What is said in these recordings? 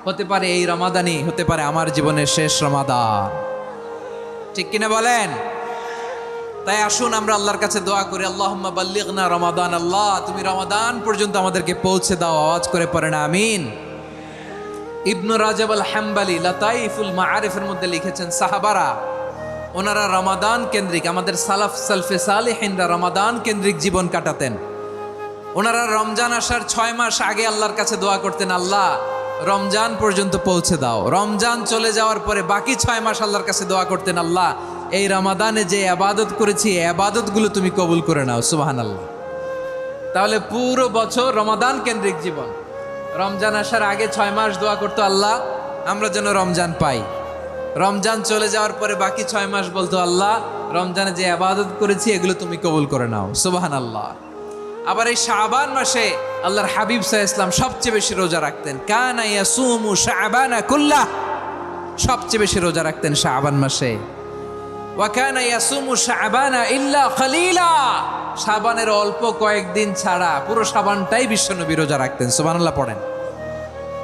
হতে পারে এই রমাদানই হতে পারে আমার জীবনের শেষ রমাদান। ঠিক কিনা বলেন? তাই আসুন আমরা আল্লাহর কাছে দোয়া করি, আল্লাহুম্মা বাল্লিগনা রমাদান। আল্লাহ তুমি রমাদান পর্যন্ত আমাদেরকে পৌঁছে দাও। আওয়াজ করে পড়েন আমিন। ইবনু রাজাব আল হাম্বালি লাতাইফুল মাআরিফের মধ্যে লিখেছেন, সাহাবারা ওনারা রমাদান কেন্দ্রিক, আমাদের সালাফ সালফে সালেহিনরা রমাদান কেন্দ্রিক জীবন কাটাতেন। ওনারা রমজান আসার 6 মাস আগে আল্লাহর কাছে দোয়া করতেন, আল্লাহ রমজান পর্যন্ত পৌঁছে দাও। রমজান চলে যাওয়ার পরে বাকি 6 মাস আল্লাহর কাছে দোয়া করতেন, আল্লাহ এই রমাদানে যে ইবাদত করেছি এই ইবাদতগুলো তুমি কবুল করে নাও। সুবহানাল্লাহ। তাহলে পুরো বছর রমাদান কেন্দ্রিক জীবন। রমজান আসার আগে 6 মাস দোয়া করতো, আল্লাহ আমরা যেন রমজান পাই। রমজান চলে যাওয়ার পরে বাকি 6 মাস বলতো, আল্লাহ রমজানে যে ইবাদত করেছি এগুলো তুমি কবুল করে নাও। সুবহানাল্লাহ। আবার এই শাবান মাসে আল্লাহর হাবিব সাল্লাল্লাহু আলাইহি ওয়াসাল্লাম সবচেয়ে বেশি রোজা রাখতেন। কানা ইয়াসুমু শাবানা কুল্লাহ, সবচেয়ে বেশি রোজা রাখতেন শাবান মাসে। ওয়া কানা ইয়াসুমু শাবানা ইল্লা কলিলা, শাবানের অল্প কয়েকদিন ছাড়া পুরো শাবানটাই বিশ্বনবী রোজা রাখতেন। সুবহানাল্লাহ পড়েন।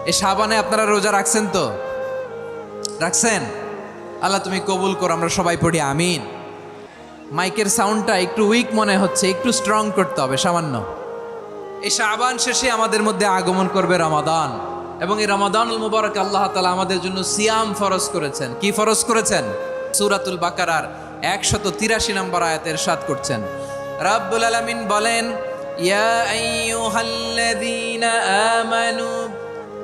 এই শাবানে আপনারা রোজা রাখছেন তো? রাখছেন? আল্লাহ তুমি কবুল করো। আমরা সবাই পড়ি আমিন। মাইকের সাউন্ডটা একটু উইক মনে হচ্ছে, একটু স্ট্রং করতে হবে সামান্য। এই শাবান শেষে আমাদের মধ্যে আগমন করবে রমাদান, এবং এই রমাদানুল মুবারক আল্লাহ তাআলা আমাদের জন্য সিয়াম ফরজ করেছেন। কি ফরজ করেছেন? সূরাতুল বাকারার 183 নম্বর আয়াতে ইরশাদ করছেন, রাব্বুল আলামিন বলেন, ইয়া আইয়ুহাল্লাযীনা আমানু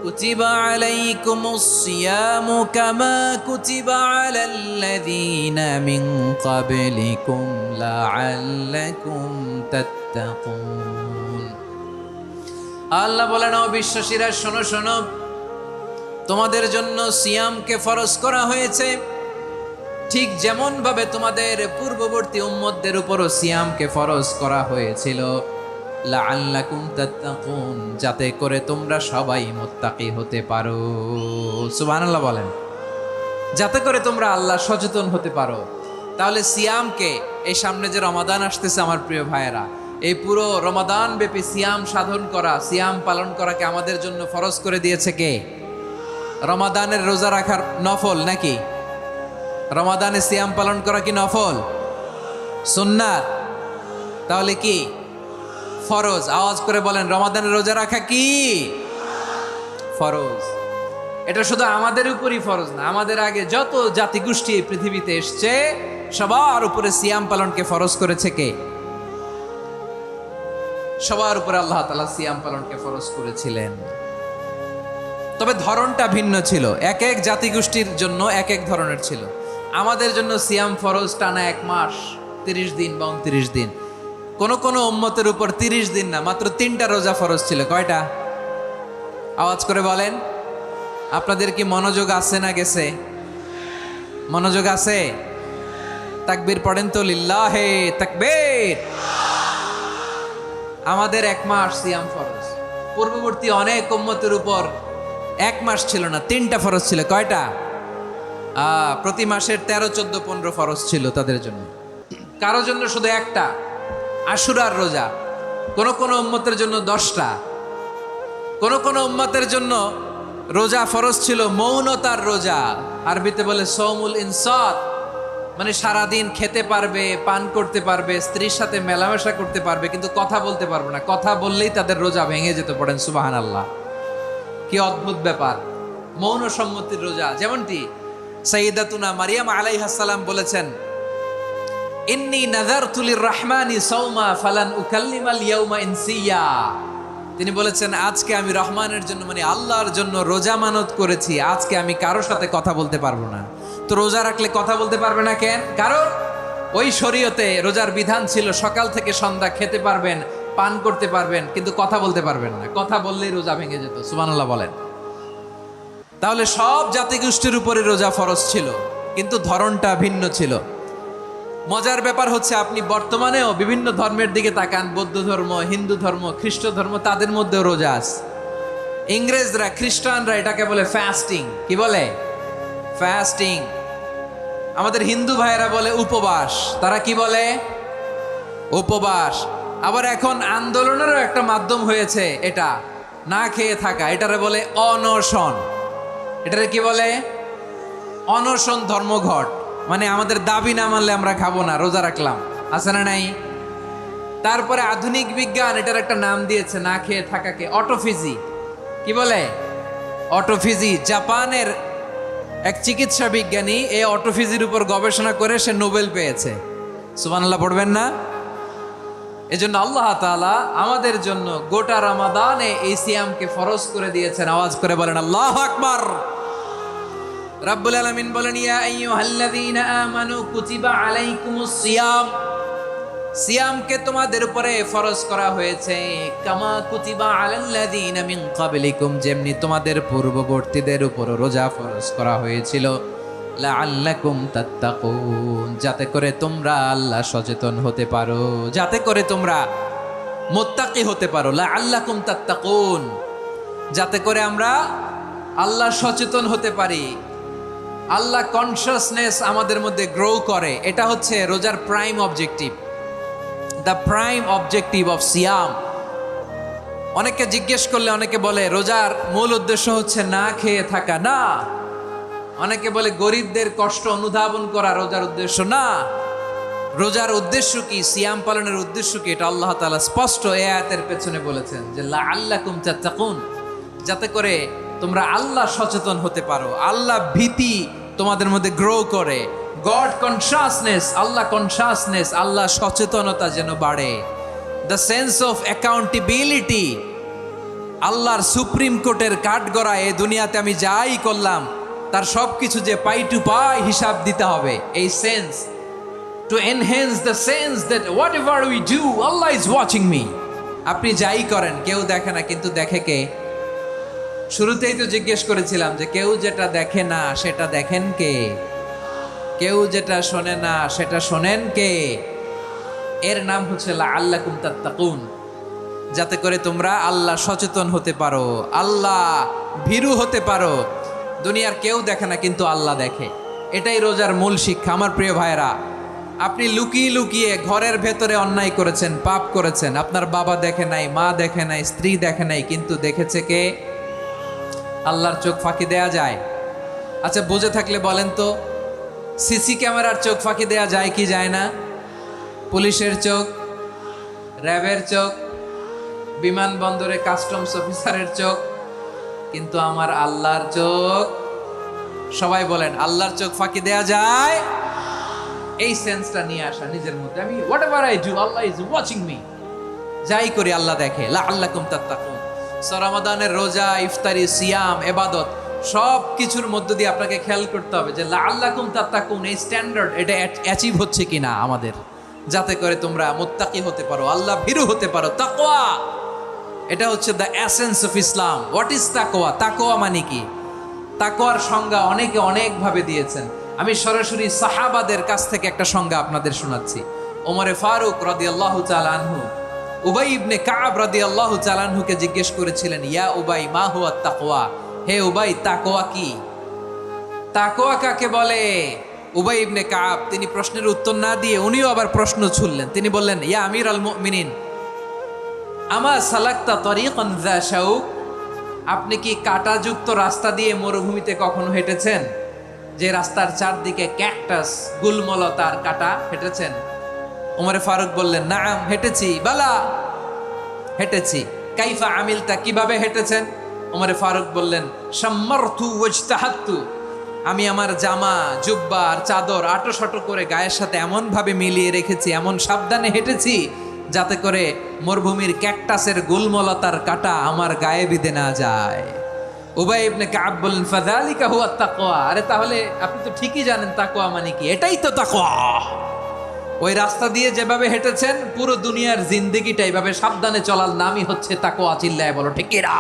কুতিবা আলাইকুমুস সিয়ামু কামা কুতিবা আলাল্লাযীনা মিন ক্বাবলিকুম লাআল্লাকুম তাত্তাকুন। আল্লাহ বলেন, ও বিশ্বাসীরা শোনো শোনো, তোমাদের জন্য সিয়ামকে ফরজ করা হয়েছে, ঠিক যেমন ভাবে তোমাদের পূর্ববর্তী উম্মতদের উপরও সিয়ামকে ফরজ করা হয়েছিল, লাআল্লাকুম তাত্তাকুন, যাতে করে তোমরা সবাই মুত্তাকি হতে পারো। সুবহানাল্লাহ বলেন, যাতে করে তোমরা আল্লাহ সচেতন হতে পারো। তাহলে সিয়ামকে, এই সামনে যে রমাদান আসতেছে আমার প্রিয় ভাইয়েরা, এই পুরো রমাদান ব্যাপী সিয়াম সাধন করা, সিয়াম পালন করাকে আমাদের জন্য ফরজ করে দিয়েছে কে? রমাদানের রোজা রাখার নফল নাকি? রমাদানে সিয়াম পালন করা কি নফল? সুন্নাত? তাহলে কি ফরজ? আওয়াজ করে বলেন, রমাদানের রোজা রাখা কি ফরজ? এটা শুধু আমাদের উপরই ফরজ না, আমাদের আগে যত জাতিগোষ্ঠী এই পৃথিবীতে এসছে সবার উপরে সিয়াম পালনকে ফরজ করেছে কে? সবার উপরে আল্লাহ তাআলা সিয়াম পালনকে ফরজ করেছিলেন। তবে ধরনটা ভিন্ন ছিল, এক এক জাতিগোষ্ঠীর জন্য এক এক ধরনের ছিল। আমাদের জন্য সিয়াম ফরজ টানা 1 মাস 30 দিন বা 29 দিন। কোন কোন উম্মতের উপর 30 দিন না, মাত্র 3টা রোজা ফরজ ছিল। কয়টা? আওয়াজ করে বলেন। আপনাদের কি মনোযোগ আছে না গেছে? মনোযোগ আছে? তাকবীর পড়েন তো, লিল্লাহে তাকবীর। আমাদের 1 মাস সিয়াম ফরজ। পূর্ববর্তী অনেক উম্মতের উপর 1 মাস ছিল না, 3টা ফরজ ছিল। কয়টা? প্রতি মাসের 13, 14, 15 ফরজ ছিল তাদের জন্য। কারো জন্য শুধু একটা, আশুরার রোজা। কোন কোন উম্মতের জন্য 10টা। কোন কোন উম্মতের জন্য রোজা ফরজ ছিল মৌনতার রোজা, আরবিতে বলে সৌমুল ইনসাত, মানে সারাদিন খেতে পারবে, পান করতে পারবে, স্ত্রীর সাথে মেলামেশা করতে পারবে, কিন্তু কথা বলতে পারবে না। কথা বললেই তাদের রোজা ভেঙে যেত। পড়েন সুবহানাল্লাহ। কি অদ্ভুত ব্যাপার! মৌন সম্মতির রোজা। যেমনটি সাইয়্যিদাতুনা মারিয়াম আলাইহিস সালাম বলেছেন, ইন্নী নাযারতু লির-রাহমানি সাওমা ফালান উকাল্লিমাল ইয়াওমা ইনসিয়া। তিনি বলেছেন, আজকে আমি রহমানের জন্য, মানে আল্লাহর জন্য রোজা মানত করেছি, আজকে আমি কারোর সাথে কথা বলতে পারবো না। তো রোজা রাখলে কথা বলতে পারবে না কেন? কারণ ওই শরীয়তে রোজার বিধান ছিল সকাল থেকে সন্ধ্যা খেতে পারবেন, পান করতে পারবেন, কিন্তু কথা বলতে পারবেন না। কথা বললেই রোজা ভেঙে যেত। সুবহানাল্লাহ বলেন। তাহলে সব জাতিগোষ্ঠীর উপরে রোজা ফরজ ছিল, কিন্তু ধরনটা ভিন্ন ছিল। মজার ব্যাপার হচ্ছে, আপনি বর্তমানেও বিভিন্ন ধর্মের দিকে তাকান, বৌদ্ধ ধর্ম, হিন্দু ধর্ম, খ্রিস্ট ধর্ম, তাদের মধ্যেও রোজা আছে। ইংরেজরা, খ্রিস্টানরা এটাকে বলে ফাস্টিং। কি বলে? ফাস্টিং। আমাদের হিন্দু ভাইয়েরা বলে উপবাস। তারা কি বলে? উপবাস। আবার এখন আন্দোলনেরও একটা মাধ্যম হয়েছে এটা, না খেয়ে থাকা, এটারে বলে অনশন। এটারে কি বলে? অনশন ধর্মঘট। মানে আমাদের দাবি না মানলে আমরা খাবো না, রোজা রাখলাম, আছে না নাই? তারপরে আধুনিক বিজ্ঞান এটার একটা নাম দিয়েছে না খেয়ে থাকাকে, অটোফিজি। কি বলে? অটোফিজি। জাপানের এক চিকিৎসা বিজ্ঞানী এই অটোফিজির উপর গবেষণা করে সে নোবেল পেয়েছে। সুবহানাল্লাহ পড়বেন না? এজন্য আল্লাহ তাআলা আমাদের জন্য গোটা রমাদানে এই সিয়ামকে ফরজ করে দিয়েছেন। আওয়াজ করে বলেন আল্লাহু আকবার। রাব্বুল আলামিন বলেন, ইয়া আইয়ুহাল্লাযীনা আমানু কুতিবা আলাইকুমুস সিয়াম, সিয়ামকে তোমাদের উপরে ফরজ করা হয়েছে, কামা কুতিবা আলাল্লাযীনা মিন ক্বাবলিকুম, যেমনি তোমাদের পূর্ববর্তীদের উপর রোজা ফরজ করা হয়েছিল, লাআল্লাকুম তাত্তাকুন, যাতে করে তোমরা আল্লাহ সচেতন হতে পারো, যাতে করে তোমরা মুত্তাকি হতে পারো। লাআল্লাকুম তাত্তাকুন, যাতে করে আমরা আল্লাহ সচেতন হতে পারি, আল্লাহ কনশাসনেস আমাদের মধ্যে গ্রো করে। এটা হচ্ছে রোজার prime objective, the prime objective of সিয়াম। অনেকে জিজ্ঞেস করলে অনেকে বলে রোজার মূল উদ্দেশ্য হচ্ছে না খেয়ে থাকা। না। অনেকে বলে গরিবদের কষ্ট অনুধাবন করা রোজার উদ্দেশ্য। না। রোজার উদ্দেশ্য কি, সিয়াম পালনের উদ্দেশ্য কি, এটা আল্লাহ তাআলা স্পষ্ট এই আয়াতের পেছনে বলেছেন যে লাআল্লাকুম তাত্তাকুন, যাতে করে তোমরা আল্লাহ সচেতন হতে পারো, আল্লাহ ভীতি তোমাদের মধ্যে গ্রো করে, গড কনশাসনেস, আল্লাহ কনশাসনেস, আল্লাহ সচেতনতা যেন বাড়ে, দ্য সেন্স অফ অ্যাকাউন্টেবিলিটি। আল্লাহর সুপ্রিম কোর্টের কাঠগড়া এই দুনিয়াতে আমি যাই করলাম তার সব কিছু যে পাই টু পাই হিসাব দিতে হবে, এই sense, to enhance the sense that what ever we do Allah is watching me. আপনি যাই করেন কেউ দেখে না, কিন্তু দেখে কে? শুরুতেই তো জিজ্ঞেস করেছিলাম যে কেউ যেটা দেখে না সেটা দেখেন কে? কেউ যেটা শোনে না সেটা শোনেন কে? এর নাম হচ্ছে লাআল্লাকুম তাত্তাকুন, যাতে করে তোমরা আল্লাহ সচেতন হতে পারো, আল্লাহ ভীরু হতে পারো। দুনিয়ার কেউ দেখে না, কিন্তু আল্লাহ দেখে। এটাই রোজার মূল শিক্ষা। আমার প্রিয় ভাইরা, আপনি লুকিয়ে লুকিয়ে ঘরের ভেতরে অন্যায় করেছেন, পাপ করেছেন, আপনার বাবা দেখে নাই, মা দেখে নাই, স্ত্রী দেখে নাই, কিন্তু দেখেছে কে? আল্লাহর চোখ ফাঁকি দেয়া যায়? আচ্ছা বুঝে থাকলে বলেন তো, সিসি ক্যামেরার চোখ ফাঁকি দেয়া যায় কি যায় না? পুলিশের চোখ, র্যাবের চোখ, বিমানবন্দরে কাস্টমস অফিসারের চোখ, কিন্তু আমার আল্লাহর চোখ? সবাই বলেন আল্লাহর চোখ ফাঁকি দেয়া যায়? এই সেন্সটা নিয়ে আসা নিজের মধ্যে, আমি what ever I do Allah is watching me, যাই করি আল্লাহ দেখে। লাআল্লাকুম তাত্তাকুন। রমাদানের রোজা, ইফতারি, সিয়াম, ইবাদত সব কিছুর মধ্য দিয়ে আপনাকে খেয়াল করতে হবে যে লাআল্লাকুম তাত্তাকুন এই স্ট্যান্ডার্ড এটা অ্যাচিভ হচ্ছে কিনা আমাদের, যাতে করে তোমরা মুত্তাকি হতে পারো, আল্লাহ ভীরু হতে পারো। তাকওয়া, এটা হচ্ছে the essence of Islam. What is তাকওয়া? তাকওয়া মানে কি? তাকওয়ার সংজ্ঞা অনেকে অনেকভাবে দিয়েছেন। আমি সরাসরি সাহাবাদের কাছ থেকে একটা সংজ্ঞা আপনাদের শোনাচ্ছি। ওমরে ফারুক রাদিয়াল্লাহু তাআলা আনহু উবাই ইবনে কাব রাদিয়াল্লাহু তাআলা আনহুকে জিজ্ঞেস করেছিলেন, ইয়া উবাই মা হুয়া তাকওয়া, হে উবাই তাকওয়া কি? তাকওয়া কাকে বলে? উবাই ইবনে কাব তিনি প্রশ্নের উত্তর না দিয়ে উনিও আবার প্রশ্ন ছুড়লেন। তিনি বললেন, ইয়া আমিরাল মুমিনিন, আমা সালাকতা তরিকান যা শাউক, আপনি কি কাঁটাযুক্ত রাস্তা দিয়ে মরুভূমিতে কখনো হেঁটেছেন? যে রাস্তার চারদিকে ক্যাকটাস, গুলমলতার কাঁটা, হেঁটেছেন? ওমরে ফারুক বললেন, নাম হেঁটেছি। বালা, হেঁটেছি। কাইফা আমিলতা, কিভাবে হেঁটেছেন? ওমরে ফারুক বললেন, শাম্মারতু ওয়াজতাহাতু, আমি আমার জামা, জুব্বা আর চাদর আটো-সাটো করে গায়ের সাথে এমন ভাবে মিলিয়ে রেখেছি, এমন সাবধানে হেঁটেছি যাতে করে মরুভূমির ক্যাকটাসের গুলমলতার কাঁটা আমার গায়ে বিঁধে না যায়। উবাই ইবনে কাব বললেন, ফাযালিকা হুয়া তাকওয়া, আরে তাহলে আপনি তো ঠিকই জানেন তাকওয়া মানে কি, এটাই তো তাকওয়া। ওই রাস্তা দিয়ে যেভাবে হেঁটেছেন পুরো দুনিয়ার জিন্দেগিটা এইভাবে সাবধানে চলার নামই হচ্ছে তাকওয়া। চিল্লায় বলো ঠিক কিনা?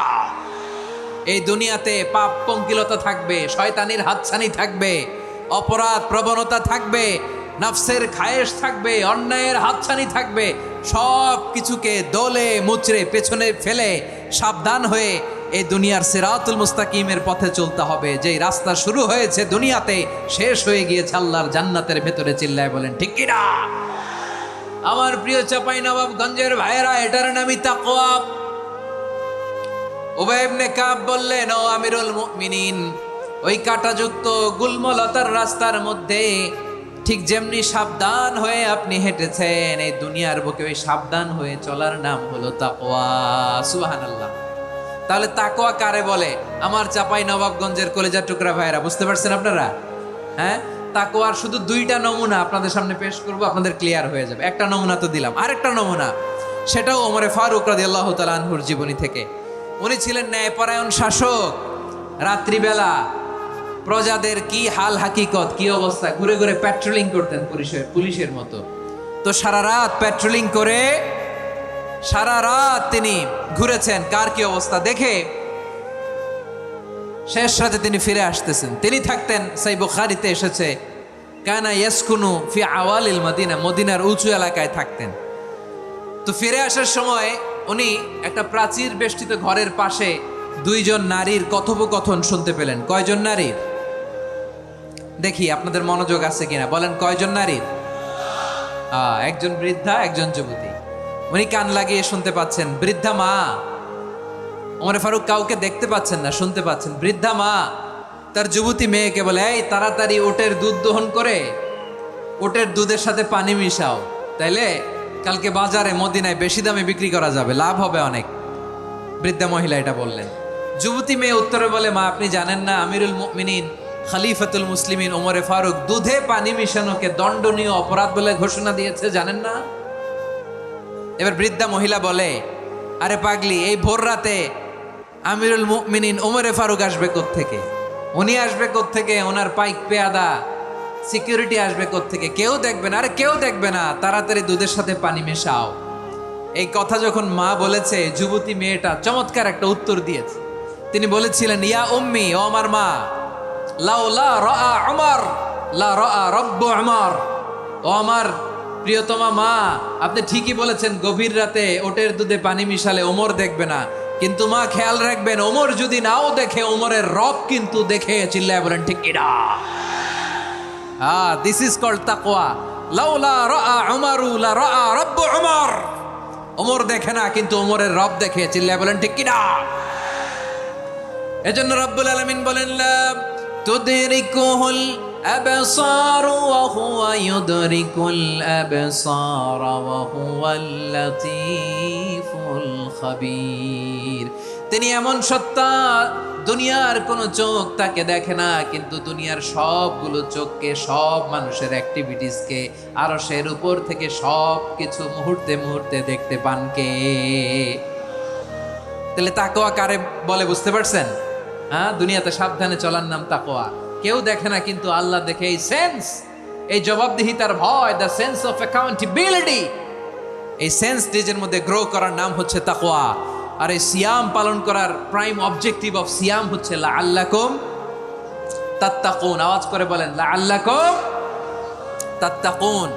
এই দুনিয়াতে পাপ পঙ্কিলতা থাকবে, শয়তানির হাতছানি থাকবে, অপরাধ প্রবণতা থাকবে, নফসের খায়েশ থাকবে, অন্যায়ের হাতছানি থাকবে। সব কিছুকে দলে মুচড়ে পেছনে ফেলে সাবধান হয়ে এই দুনিয়ার সিরাতুল মুস্তাকিমের পথে চলতে হবে। যেই রাস্তা শুরু হয়েছে দুনিয়াতে শেষ হয়ে গিয়েছে আল্লাহর জান্নাতের ভেতরে। চিল্লায় বলেন ঠিক কিনা? আমার প্রিয় চাঁপাইনবাবগঞ্জের ভাইয়েরা, এটার নামই তাকওয়া। উবাই ইবনে কাব বললেন, ও আমিরুল মুমিনিন, ওই কাঁটাযুক্ত গুল্মলতার রাস্তার মধ্যে ঠিক যেমনি সাবধান হয়ে আপনি হেঁটেছেন, এই দুনিয়ার বুকে ওই সাবধান হয়ে চলার নাম হলো তাকওয়া। সুবহানাল্লাহ। তাহলে তাকওয়া কারে বলে? আমার চাপাই নবাবগঞ্জের কলেজার টুকরা ভাইরা, বুঝতে পারছেন আপনারা? হ্যাঁ, তাকওয়ার শুধু দুইটা নমুনা আপনাদের সামনে পেশ করব, আপনাদের ক্লিয়ার হয়ে যাবে। একটা নমুনা তো দিলাম, আরেকটা নমুনা, সেটাও ওমরে ফারুক রাদিয়াল্লাহু তাআলা আনহুর জীবনী থেকে। উনি ছিলেন ন্যায়পরায়ণ শাসক। রাত্রিবেলা প্রজাদের কি হাল হাকিকত, কি অবস্থা, ঘুরে ঘুরে প্যাট্রোলিং করতেন পুলিশের মতো। তো সারা রাত প্যাট্রোলিং করে সারা রাত তিনি ঘুরেছেন কার কি অবস্থা দেখে। শেষ রাতে তিনি ফিরে আসতেছেন। তিনি থাকতেন, সহিহ বুখারীতে এসেছে, কানা ইয়াসকুনু ফি আওয়ালিল মদিনা, মদিনার উঁচু এলাকায় থাকতেন। তো ফিরে আসার সময় উনি একটা প্রাচীর বেষ্টিত ঘরের পাশে দুইজন নারীর কথোপকথন শুনতে পেলেন। কয়জন নারীর? দেখি আপনাদের মনোযোগ আছে কিনা, বলেন কয়জন নারীর? একজন বৃদ্ধা, একজন যুবতী। উনি কান লাগিয়ে শুনতে পাচ্ছেন। বৃদ্ধা মা, ওমর ফারুক কাউকে দেখতে পাচ্ছেন না, শুনতে পাচ্ছেন। বৃদ্ধা মা তার যুবতী মেয়েকে বলে, এই তাড়াতাড়ি ওটের দুধ দহন করে ওটের দুধের সাথে পানি মিশাও, তাইলে কালকে বাজারে মদিনায় বেশি দামে বিক্রি করা যাবে, লাভ হবে অনেক। বৃদ্ধা মহিলা এটা বললেন। যুবতী মেয়ে উত্তরে বলে, মা আপনি জানেন না আমিরুল মুমিনিন খলিফাতুল মুসলিমিন ওমরে ফারুক দুধে পানি মিশানোকে দণ্ডনীয় অপরাধ বলে ঘোষণা দিয়েছে, জানেন না? এবার বৃদ্ধা মহিলা বলে, আরে পাগলি, এই ভোর রাতে আমিরুল মুমিনিন ওমরে ফারুক আসবে কোত্থেকে? উনি আসবে কোত্থেকে? ওনার পাইক পেয়াদা সিকিউরিটি আসবে কোত্থেকে? কেউ দেখবে না। আরে কেউ দেখবে না, তাড়াতাড়ি দুধের সাথে পানি মেশাও। এই কথা যখন মা বলেছে, যুবতী মেয়েটা চমৎকার একটা উত্তর দিয়েছে। তিনি বলেছিলেন, ইয়া উম্মি, ও আমার মা, লাউলা রাআ উমর লা রাআ রব্বু উমর। ও আমার প্রিয়তমা মা, আপনি ঠিকই বলেছেন, গভীর রাতে ওটের দুধে পানি মিশালে ওমর দেখবে না, কিন্তু মা খেয়াল রাখবেন, ওমর যদি নাও দেখে, ওমরের রব কিন্তু দেখে। চিল্লায় বলেন ঠিক কিনা? দিস ইজ কল্ড তাকওয়া। লাউলা রাআ উমরু লা রাআ রব্বু উমর। ওমর দেখে না, কিন্তু ওমরের রব দেখে। চিল্লায় বলেন ঠিক কিনা? এজন্য রব্বুল আলামিন বলেন, লা তুদরিকুহুল আবসার ওয়া হুয়া ইউদরিকুল আবসার ওয়া হুয়াল লাতীফুল খাবীর। তিনি এমন সত্তা, দুনিয়ার কোন চোখ তাকে দেখে না, কিন্তু দুনিয়ার সবগুলো চোখকে, সব মানুষের অ্যাক্টিভিটিসকে, আরশের উপর থেকে সব কিছু মুহূর্তে মুহূর্তে দেখতে পান কে? তাহলে তাকওয়া কারে বলে বুঝতে পারছেন? দুনিয়াতে সাবধানে চলার নাম তাকওয়া। কেউ দেখে না, কিন্তু আল্লাহ দেখে। এই সেন্স, এই জবাবদিহিতার ভয়, দ্য সেন্স অফ অ্যাকাউন্টেবিলিটি, এই সেন্স নিজের মধ্যে গ্রো করার নাম হচ্ছে তাকওয়া। আর এই সিয়াম পালন করার প্রাইম অবজেক্টিভ অফ সিয়াম হচ্ছে লাআল্লাকুম তাত্তাকুন। আওয়াজ করে বলেন, লাআল্লাকুম তাত্তাকুন।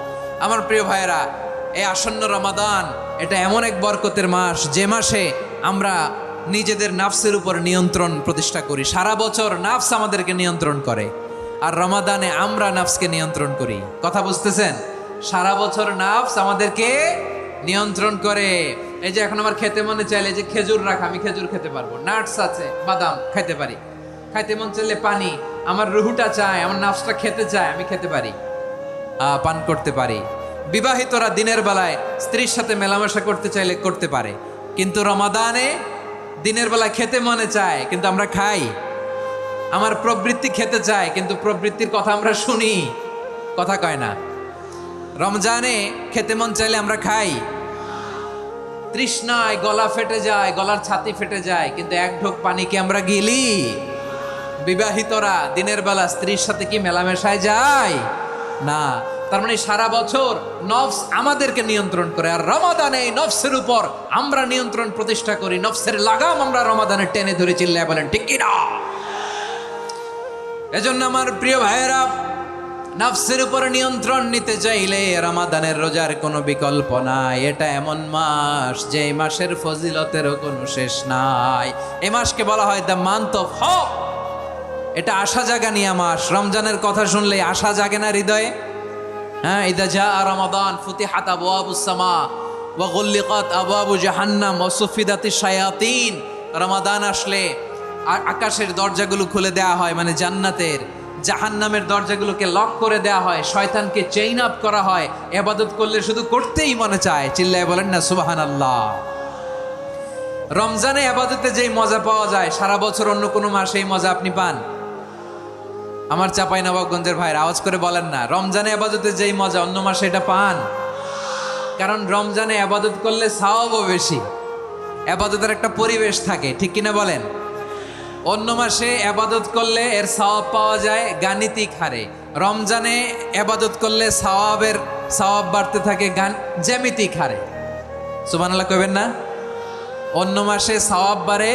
আমার প্রিয় ভাইয়েরা, এই আসন্ন রমাদান, এটা এমন এক বরকতের মাস, যে মাসে আমরা নিজেদের নাফসের উপর নিয়ন্ত্রণ প্রতিষ্ঠা করি। সারা বছর নাফস আমাদেরকে নিয়ন্ত্রণ করে, আর রমাদানে আমরা নাফসকে নিয়ন্ত্রণ করি। কথা বুঝতেছেন? সারা বছর নাফস আমাদেরকে নিয়ন্ত্রণ করে। এই যে এখন আমার খেতে মনে চাইলে যে খেজুর রাখ, আমি খেজুর খেতে পারবো, নাটস আছে, বাদাম খাইতে পারি। খাইতে মন চাইলে পানি, আমার রুহুটা চায়, আমার নাফসটা খেতে চায়, আমি খেতে পারি, পান করতে পারি। বিবাহিতরা দিনের বেলায় স্ত্রীর সাথে মেলামেশা করতে চাইলে করতে পারে, কিন্তু রমাদানে দিনের বেলায় খেতে মনে চায়, কিন্তু আমরা খাই। আমার প্রবৃত্তি খেতে চায়, কিন্তু প্রবৃত্তির কথা আমরা শুনি, কথা কয় না। রমজানে খেতে মন চাইলে আমরা খাই, তৃষ্ণায় গলা ফেটে যায়, গলার ছাতি ফেটে যায়, কিন্তু এক ঢোক পানি কি আমরা গিলি? বিবাহিতরা দিনের বেলা স্ত্রীর সাথে কি মেলামেশায় যায়? না। তার মানে সারা বছর নফস আমাদেরকে নিয়ন্ত্রণ করে, আর রমাদানে এই নফসের উপর আমরা নিয়ন্ত্রণ প্রতিষ্ঠা করি। নফসের লাগাম আমরা রমাদানে টেনে ধরে। চিল্লায় বলেন ঠিক কি না? এজন্য আমার প্রিয় ভাইয়েরা, নফসের উপর নিয়ন্ত্রণ নিতে চাইলে রমাদানের রোজার কোনো বিকল্প নাই। এটা এমন মাস, যে মাসের ফজিলতেরও কোনো শেষ নাই। এই মাসকে বলা হয় দ্য মান্থ অফ হোপ। এটা আশা জাগানিয়া মাস। রমজানের কথা শুনলে আশা জাগে না হৃদয়ে? হ্যাঁ, ইদা জাআ রমাদান ফুতিহাত আবওয়াবুস সামা ওয়া গুল্লিকাত আবওয়াবু জাহান্নাম ওয়া সুফিদাতিশ শায়াতিন। রমাদান আসলে আকাশের দরজাগুলো খুলে দেওয়া হয়, মানে জান্নাতের, জাহান্নামের দরজাগুলোকে লক করে দেওয়া হয়, শয়তানকে চেইন আপ করা হয়, ইবাদত করলে শুধু করতেই মনে চায়। চিল্লায় বলেন না সুবহানাল্লাহ। রমজানে ইবাদতে যেই মজা পাওয়া যায় সারা বছর অন্য কোনো মাসে এই মজা আপনি পান? আমার চাঁপাইনবাবগঞ্জের ভাইরা আওয়াজ করে বলেন না, রমজানে ইবাদতে যেই মজা অন্য মাসে এটা পান? কারণ রমজানে ইবাদত করলে সওয়াবও বেশি, ইবাদতের একটা পরিবেশ থাকে, ঠিক কিনা বলেন? অন্য মাসে ইবাদত করলে এর সওয়াব পাওয়া যায় গাণিতিক হারে, রমজানে ইবাদত করলে সওয়াব বাড়তে থাকে জ্যামিতিক হারে। সুবহানাল্লাহ কইবেন না? অন্য মাসে সওয়াব বাড়ে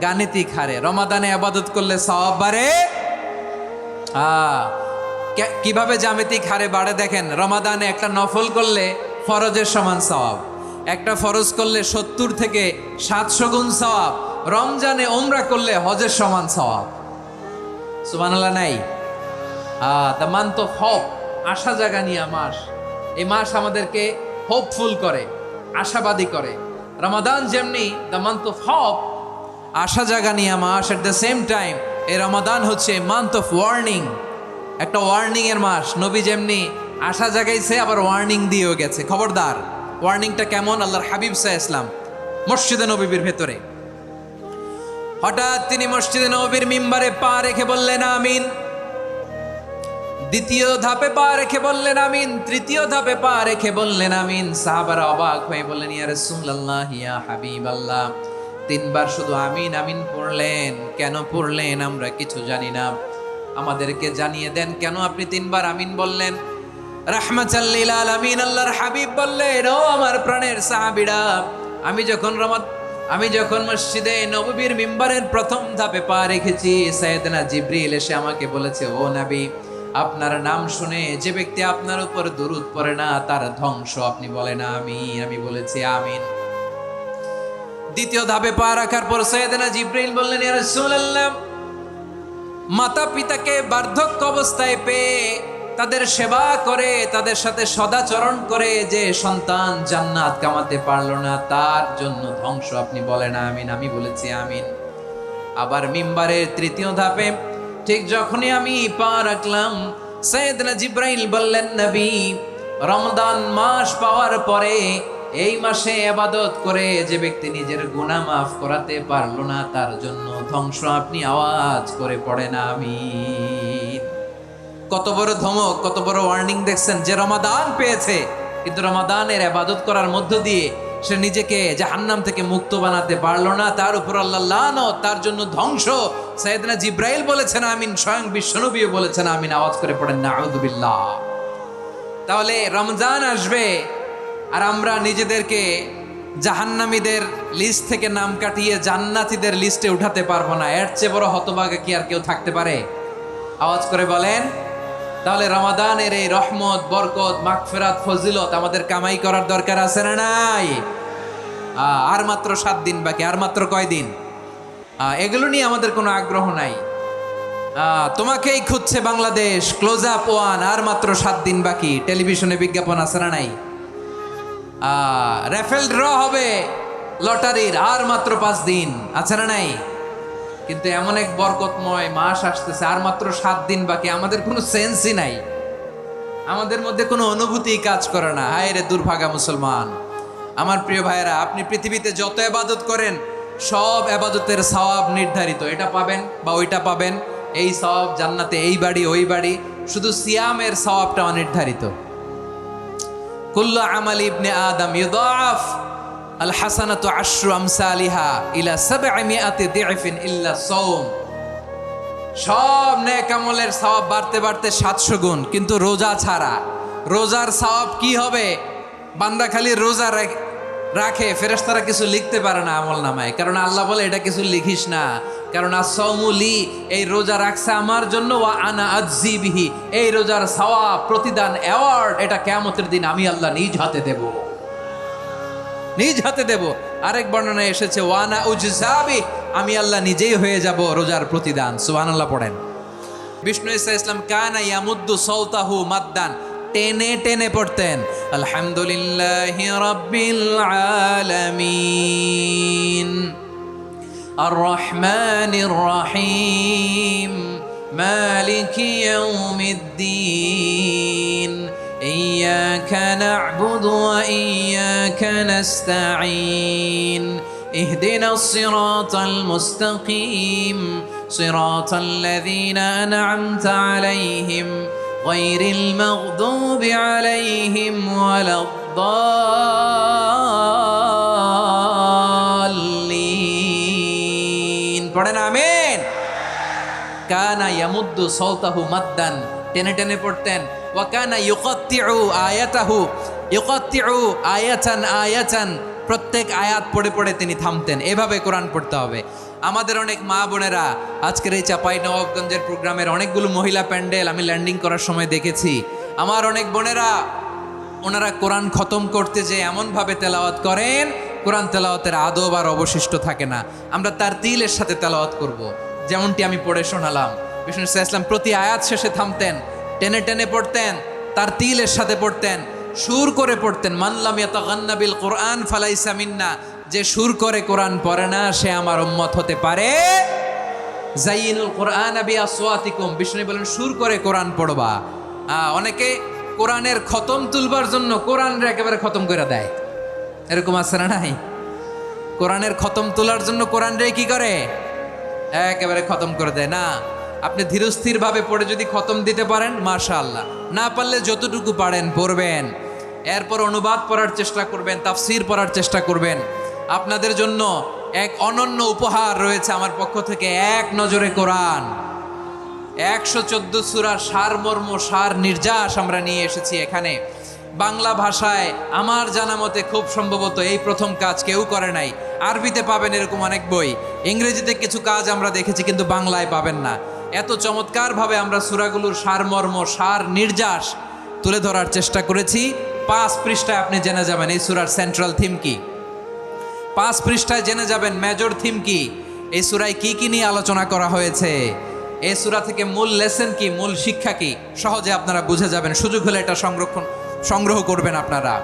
গাণিতিক হারে, রমাদানে ইবাদত করলে সওয়াব বাড়ে কিভাবে জ্যামিতিক হারে বাড়ে দেখেন। রমাদানে একটা নফল করলে ফরজের সমান সওয়াব, একটা ফরজ করলে 70 থেকে 700 গুণ সওয়াব, রমজানে উমরা করলে হজের সমান সওয়াব। সুবহানাল্লাহ নাই? দ্য মান্থ অফ হোপ, আশা জাগানিয়া মাস। এই মাস আমাদেরকে হোপফুল করে, আশাবাদী করে। রমাদান যেমনি দ্য মান্থ অফ হোপ, আশা জাগানিয়া মাস, এট দ্য সেম টাইম এই রমাদান হচ্ছে মান্থ অফ ওয়ার্নিং, একটা ওয়ার্নিং এর মাস। নবী যেমনি আশা জাগাইছে আবার ওয়ার্নিং দিয়েও গেছে, খবরদার। ওয়ার্নিংটা কেমন? আল্লাহর হাবিব সাল্লাল্লাহু আলাইহি ওয়াসাল্লাম মসজিদে নববীর ভেতরে, হঠাৎ তিনি মসজিদে নববীর মিম্বারে পা রেখে বললেন আমিন। দ্বিতীয় ধাপে পা রেখে বললেন আমিন, তৃতীয় ধাপে পা রেখে বললেন আমিন। সাহাবারা অবাক হয়ে বললেন ইয়া রাসূলুল্লাহ, ইয়া হাবিবাল্লাহ, 3 বার শুধু আমিন আমিন পড়লেন, কেন পড়লেন আমরা কিছু জানি না, আমাদেরকে জানিয়ে দেন কেন আপনি 3 বার আমিন বললেন। রাহমাতাল লিল আলামিন আল্লাহর হাবিব বললেন, ও আমার প্রাণের সাহাবীরা, আমি যখন মসজিদে নববীর মিম্বারের প্রথম ধাপে পা রেখেছি, সাইয়েদনা জিবরিল এসে আমাকে বলেছে, ও নবী, আপনার নাম শুনে যে ব্যক্তি আপনার উপর দুরূদ পড়ে না তার ধ্বংস। আপনি বলেন আমি বলেছি আমিন। দ্বিতীয় ধাপে পা রাখার পর সাইয়েদনা জিবরিল বললেন, ইয়া রাসূলুল্লাহ, মাতা পিতাকে বার্ধক্য অবস্থায় পেয়ে তাদের সেবা করে, তাদের সাথে সদাচরণ করে যে সন্তান জান্নাত কামাতে পারলো না তার জন্য ধ্বংস। আপনি বলেন আমিন। আমি বলেছি আমিন। আবার মিম্বারের তৃতীয় ধাপে ঠিক যখনই আমি পা রাখলাম, সাইয়েদনা জিবরাইল বললেন, নবী, রমজান মাস পাওয়ার পরে এই মাসে ইবাদত করে যে ব্যক্তি নিজের গুনাহ মাফ করাতে পারলো না তার জন্য ধ্বংস। আপনি আওয়াজ করে পড়েন আমিন। কত বড় ধমক, কত বড় ওয়ার্নিং দেখছেন। যে রমাদান পেয়েছে কিন্তু রমাদানের ইবাদত করার মধ্য দিয়ে সে নিজেকে জাহান্নাম থেকে মুক্ত বানাতে পারলো না, তার উপর আল্লাহ লানত, তার জন্য ধ্বংস। সাইয়েদনা জিবরাইল বলেছেন আমিন, স্বয়ং বিশ্বনবীও বলেছেন আমিন। আওয়াজ করে পড়েন নাউযু বিল্লাহ। তাহলে রমজান আসবে আর আমরা নিজেদেরকে জাহান্নামীদের লিস্ট থেকে নাম কাটিয়ে জান্নাতীদের লিস্টে উঠাতে পারবো না। এর চেয়ে বড় হতভাগা কি আর কেউ থাকতে পারে? আওয়াজ করে বলেন। তাহলে রমাদানের এই রহমত, বরকত, মাগফিরাত, ফজিলত আমাদের কামাই করার দরকার আছে না নাই? আর মাত্র 7 দিন বাকি। আর মাত্র কয় দিন? এগুলো নিয়ে আমাদের কোনো আগ্রহ নাই। তোমাকেই খুঁজছে বাংলাদেশ, ক্লোজ আপ 1, আর মাত্র 7 দিন বাকি। টেলিভিশনে বিজ্ঞাপন আছে না নাই? রেফেল ড্র হবে লটারির, আর মাত্র 5 দিন আছে না নাই? কিন্তু এমন এক বরকতময় মাস আসতেছে, আর মাত্র 7 দিন বাকি। আমাদের কোনো সেন্সই নাই, আমাদের মধ্যে কোনো অনুভূতি কাজ করে না। হায় রে দুর্ভাগা মুসলমান। আমার প্রিয় ভাইয়েরা, আপনি পৃথিবীতে যত ইবাদত করেন সব ইবাদতের সওয়াব নির্ধারিত। এটা পাবেন বা ওইটা পাবেন, এই সওয়াব জান্নাতে, এই বাড়ি ওই বাড়ি। শুধু সিয়ামের সওয়াবটা অনির্ধারিত। কুল্লু আমাল ইবনে আদম ইউদাআফ আল হাসানাতু আশরু আমসালিহা ইলা 700 দি'ফিন ইল্লা সাওম। সব নেক আমলের সওয়াব বাড়তে বাড়তে 700 গুণ, কিন্তু রোজা ছাড়া। রোজার সওয়াব কি হবে? বান্দা খালি রোজা রাখে, ফেরেশতারা কিছু লিখতে পারে না আমলনামায়, কারণ আল্লাহ বলে এটা কিছু লিখিস না, কারণ আস-সাওমু লি, এই রোজা রাখছে আমার জন্য, ওয়া আনা আজজি বিহি, এই রোজার সওয়াব, প্রতিদান, অ্যাওয়ার্ড এটা কিয়ামতের দিন আমি আল্লাহ নিজ হাতে দেব, নিজ হাতে দেব। আরেক বর্ণনায় এসেছে ওয়ানা উজজাবি, আমি আল্লাহ নিজেই হয়ে যাব রোজার প্রতিদান। সুবহানাল্লাহ পড়েন। বিষ্ণু ঈসা ইসলাম কানা ইয়ামুদ্দু সাওতাহু মাদ্দান, টেনে টেনে পড়তেন আলহামদুলিল্লাহি রাব্বিল আলামিন الرحمن الرحيم مالك يوم الدين إياك نعبد وإياك نستعين اهدنا الصراط المستقيم صراط الذين أنعمت عليهم غير المغضوب عليهم ولا الضالين পড়েন আমিন। কানা ইয়ামুদ্দু সাওতাহু মাদ্দান, টেনে টেনে পড়তেন। ওয়া কানা ইউকাত্তিউ আয়াতাহু, ইউকাত্তিউ আয়াতান আয়াতান, প্রত্যেক আয়াত পড়ে পড়ে তিনি থামতেন। এভাবে কোরআন পড়তে হবে। আমাদের অনেক মা বোনেরা আজকের এই চাঁপাইনবাবগঞ্জের প্রোগ্রামের অনেকগুলো মহিলা প্যান্ডেল আমি ল্যান্ডিং করার সময় দেখেছি। আমার অনেক বোনেরা ওনারা কোরআন খতম করতে যে এমনভাবে তেলাওয়াত করেন, কোরআন তেলাওয়াতের আদব আর অবশিষ্ট থাকে না। আমরা তার তিলের সাথে তেলাওয়াত করব, যেমনটি আমি পড়ে শোনালাম। বিষ্ণু ইসলাম প্রতি আয়াত শেষে থামতেন, টেনে টেনে পড়তেন, তার তিলের সাথে পড়তেন, সুর করে পড়তেন। মানলাম ইয়াতাগান্না বিল কোরআন ফালাইসা মিন্না, যে সুর করে কোরআন পড়ে না সে আমার উম্মত হতে পারে। জাইনুল কোরআন বিআসওয়াতিকুম, বিষ্ণু বলেন সুর করে কোরআন পড়বা। অনেকে কোরআনের খতম তুলবার জন্য কোরআনরে একেবারে খতম করে দেয়, এরকম আছে না নাই? কোরআনের খতম তোলার জন্য কোরআনরে কি করে? একেবারে খতম করে দেয় না। আপনি ধীরস্থির ভাবে পড়ে যদি খতম দিতে পারেন মাশাআল্লাহ, না পারলে যতটুকু পারেন পড়বেন। এরপর অনুবাদ পড়ার চেষ্টা করবেন, তাফসির পড়ার চেষ্টা করবেন। আপনাদের জন্য এক অনন্য উপহার রয়েছে আমার পক্ষ থেকে, এক নজরে কোরআন। 114 সূরার সারমর্ম, সার নির্যাস আমরা নিয়ে এসেছি এখানে বাংলা ভাষায়। আমার জানা মতে খুব সম্ভবত এই প্রথম কাজ, কেউ করে নাই। আরবিতে পাবেন এরকম অনেক বই, ইংরেজিতে কিছু কাজ আমরা দেখেছি, কিন্তু বাংলায় পাবেন না। এত চমৎকারভাবে আমরা সূরাগুলোর সারমর্ম, সার নির্যাস তুলে ধরার চেষ্টা করেছি। 5 পৃষ্ঠায় আপনি জেনে যাবেন এই সূরার সেন্ট্রাল থিম কি। 5 পৃষ্ঠায় জেনে যাবেন মেজর থিম কি, এই সূরায় কি কি নিয়ে আলোচনা করা হয়েছে, এই সূরা থেকে মূল লেসন কি, মূল শিক্ষা কি, সহজে আপনারা বুঝে যাবেন। সুযোগ হলে এটা সংগ্রহ করবেন। আপনারা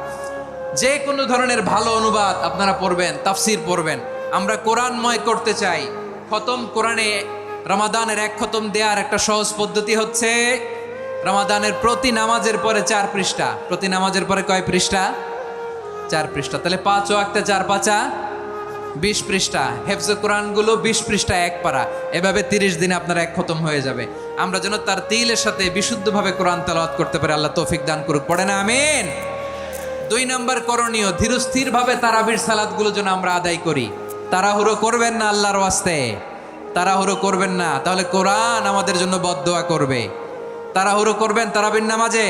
যে কোনো ধরনের ভালো অনুবাদ আপনারা পড়বেন, তাফসির পড়বেন। আমরা কোরআনময় করতে চাই। খতম কোরআনে রমাদানের 1 খতম দেওয়ার একটা সহজ পদ্ধতি হচ্ছে রমাদানের প্রতি নামাজের পরে 4 পৃষ্ঠা। প্রতি নামাজের পরে কয় পৃষ্ঠা? 4 পৃষ্ঠা। তাহলে 5 ওয়াক্তে 4 পাঁচা 20 পৃষ্ঠা। হেফজে কোরআনগুলো 20 পৃষ্ঠা 1 পারা। এভাবে 30 দিনে আপনার 1 খতম হয়ে যাবে। আমরা যেন তার তিলের সাথে বিশুদ্ধভাবে কোরআন তেলাওয়াত করতে পারি, আল্লাহ তৌফিক দান করুক। পড়ে না আমিন। 2 নম্বর করণীয়, ধীরস্থিরভাবে তারাবির সালাতগুলো যেন আমরা আদায় করি। তাড়াহুড়ো করবেন না আল্লাহর ওয়াস্তে, তাড়াহুড়ো করবেন না, তাহলে কোরআন আমাদের জন্য বদদোয়া করবে। তাড়াহুড়ো করবেন তারাবির নামাজে।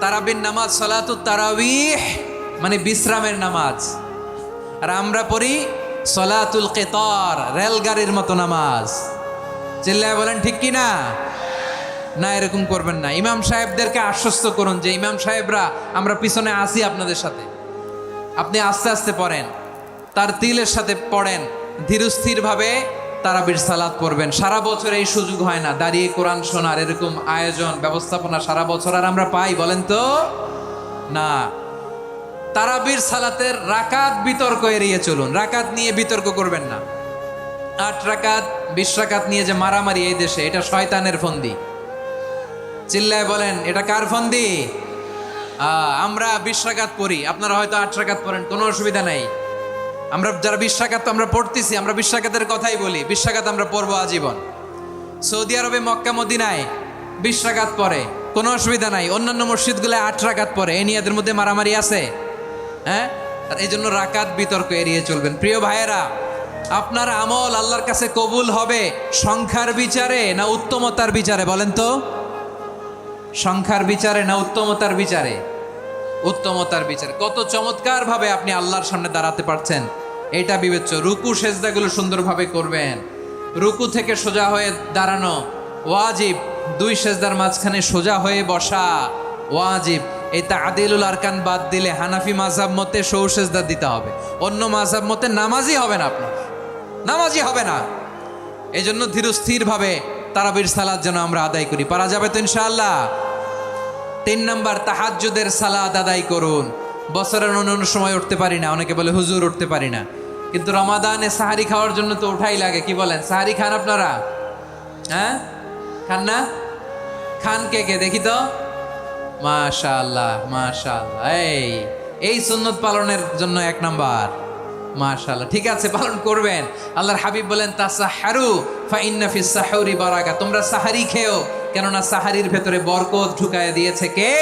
তারাবির নামাজ সালাতুত তারাবিহ মানে বিশ্রামের নামাজ। আর আমরা পড়ি সলাতুল কিতার, রেলগাড়ির মতো নামাজ। চিল্লায় বলেন ঠিক কি না? না, এরকম করবেন না। ইমাম সাহেবদেরকে আশ্বস্ত করুন যে ইমাম সাহেবরা আমরা পিছনে আসি আপনাদের সাথে, আপনি আস্তে আস্তে পড়েন, তার তিলের সাথে পড়েন, ধীরস্থিরভাবে তারাবির সালাত পড়বেন। সারা বছর এই সুযোগ হয় না দাঁড়িয়ে কোরআন শোনার, এরকম আয়োজন ব্যবস্থাপনা সারা বছর আর আমরা পাই বলেন তো না। তারাবির সালাতের রাকাত বিতর্ক এড়িয়ে চলুন, রাকাত নিয়ে বিতর্ক করবেন না। 8 রাকাত 20 রাকাত নিয়ে যে মারামারি এই দেশে, এটা শয়তানের ফন্দি। চিল্লায় বলেন এটা কার ফন্দি? আমরা 20 রাকাত পড়ি, আপনারা হয়তো 8 রাকাত পড়েন, কোনো অসুবিধা নাই। আমরা যারা 20 রাকাত আমরা পড়তেছি, আমরা 20 রাকাতের কথাই বলি। 20 রাকাত আমরা পড়বো আজীবন। সৌদি আরবে মক্কা মদিনায় 20 রাকাত পড়ে, কোনো অসুবিধা নাই। অন্যান্য মসজিদগুলো 8 রাকাত পড়ে। এই নিয়ে এদের মধ্যে মারামারি আছে? হ্যাঁ। আর এই জন্য রাকাত বিতর্ক এড়িয়ে চলবেন। প্রিয় ভাইয়েরা, আপনার আমল আল্লাহর কাছে কবুল হবে সংখ্যার বিচারে না উত্তমতার বিচারে? বলেন তো, সংখ্যার বিচারে না উত্তমতার বিচারে? উত্তমতার বিচারে। কত চমৎকার ভাবে আপনি আল্লাহর সামনে দাঁড়াতে পারছেন এটা বিবেচ্য। রুকু সেজদাগুলো সুন্দরভাবে করবেন। রুকু থেকে সোজা হয়ে দাঁড়ানো ওয়াজিব, 2 সেজদার মাঝখানে সোজা হয়ে বসা ওয়াজিব। এই তা'দিলুল আরকান বাদ দিলে হানাফি মাযহাব মতে সৌ সেজদা দিতে হবে। অন্য মাযহাব মতে নামাজই হবে না, আপনার নামাজই হবে না। এই জন্য ধীরস্থিরভাবে তারাবির সালাত যেন আমরা আদায় করি। পারা যাবে তো ইনশাআল্লাহ? 3 নাম্বার, তাহাজ্জুদের সালাত আদায় করুন। বছরের অন্য সময় উঠতে পারি না, অনেকে বলে হুজুর উঠতে পারি না। কিন্তু রমাদানে সাহারি খাওয়ার জন্য তো ওঠাই লাগে, কি বলেন? সাহারি খান আপনারা? হ্যাঁ, খান না? খান কে কে দেখি তো? মাশাআল্লাহ মাশাআল্লাহ, এই সুন্নত পালনের জন্য 1 নাম্বার। মাশাআল্লাহ, ঠিক আছে, পালন করবেন। আল্লাহর হাবিব বলেন তাসাহহারু ফা ইন্না ফিস সাহুরি বারাকা, তোমরা সাহারি খেও, কেননা সাহারির ভেতরে বরকত ঢুকায় দিয়েছে কে?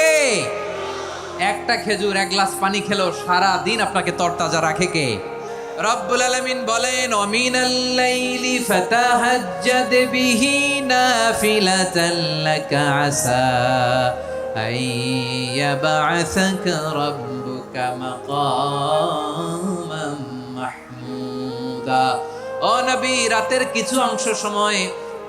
একটা খেজুর, 1 গ্লাস পানি খেলো সারা দিন আপনাকে তরতাজা রাখে কে? রব্বুল আলামিন বলেন ওয়ামিনাল লাইলি ফাতাহাজ্জাদ বিহি নাফিলাতান লাকা আসা আইয়াবআসাকা রাব্বুকা মাকামান মাহমুদা। ও নবী, রাতের কিছু অংশ সময়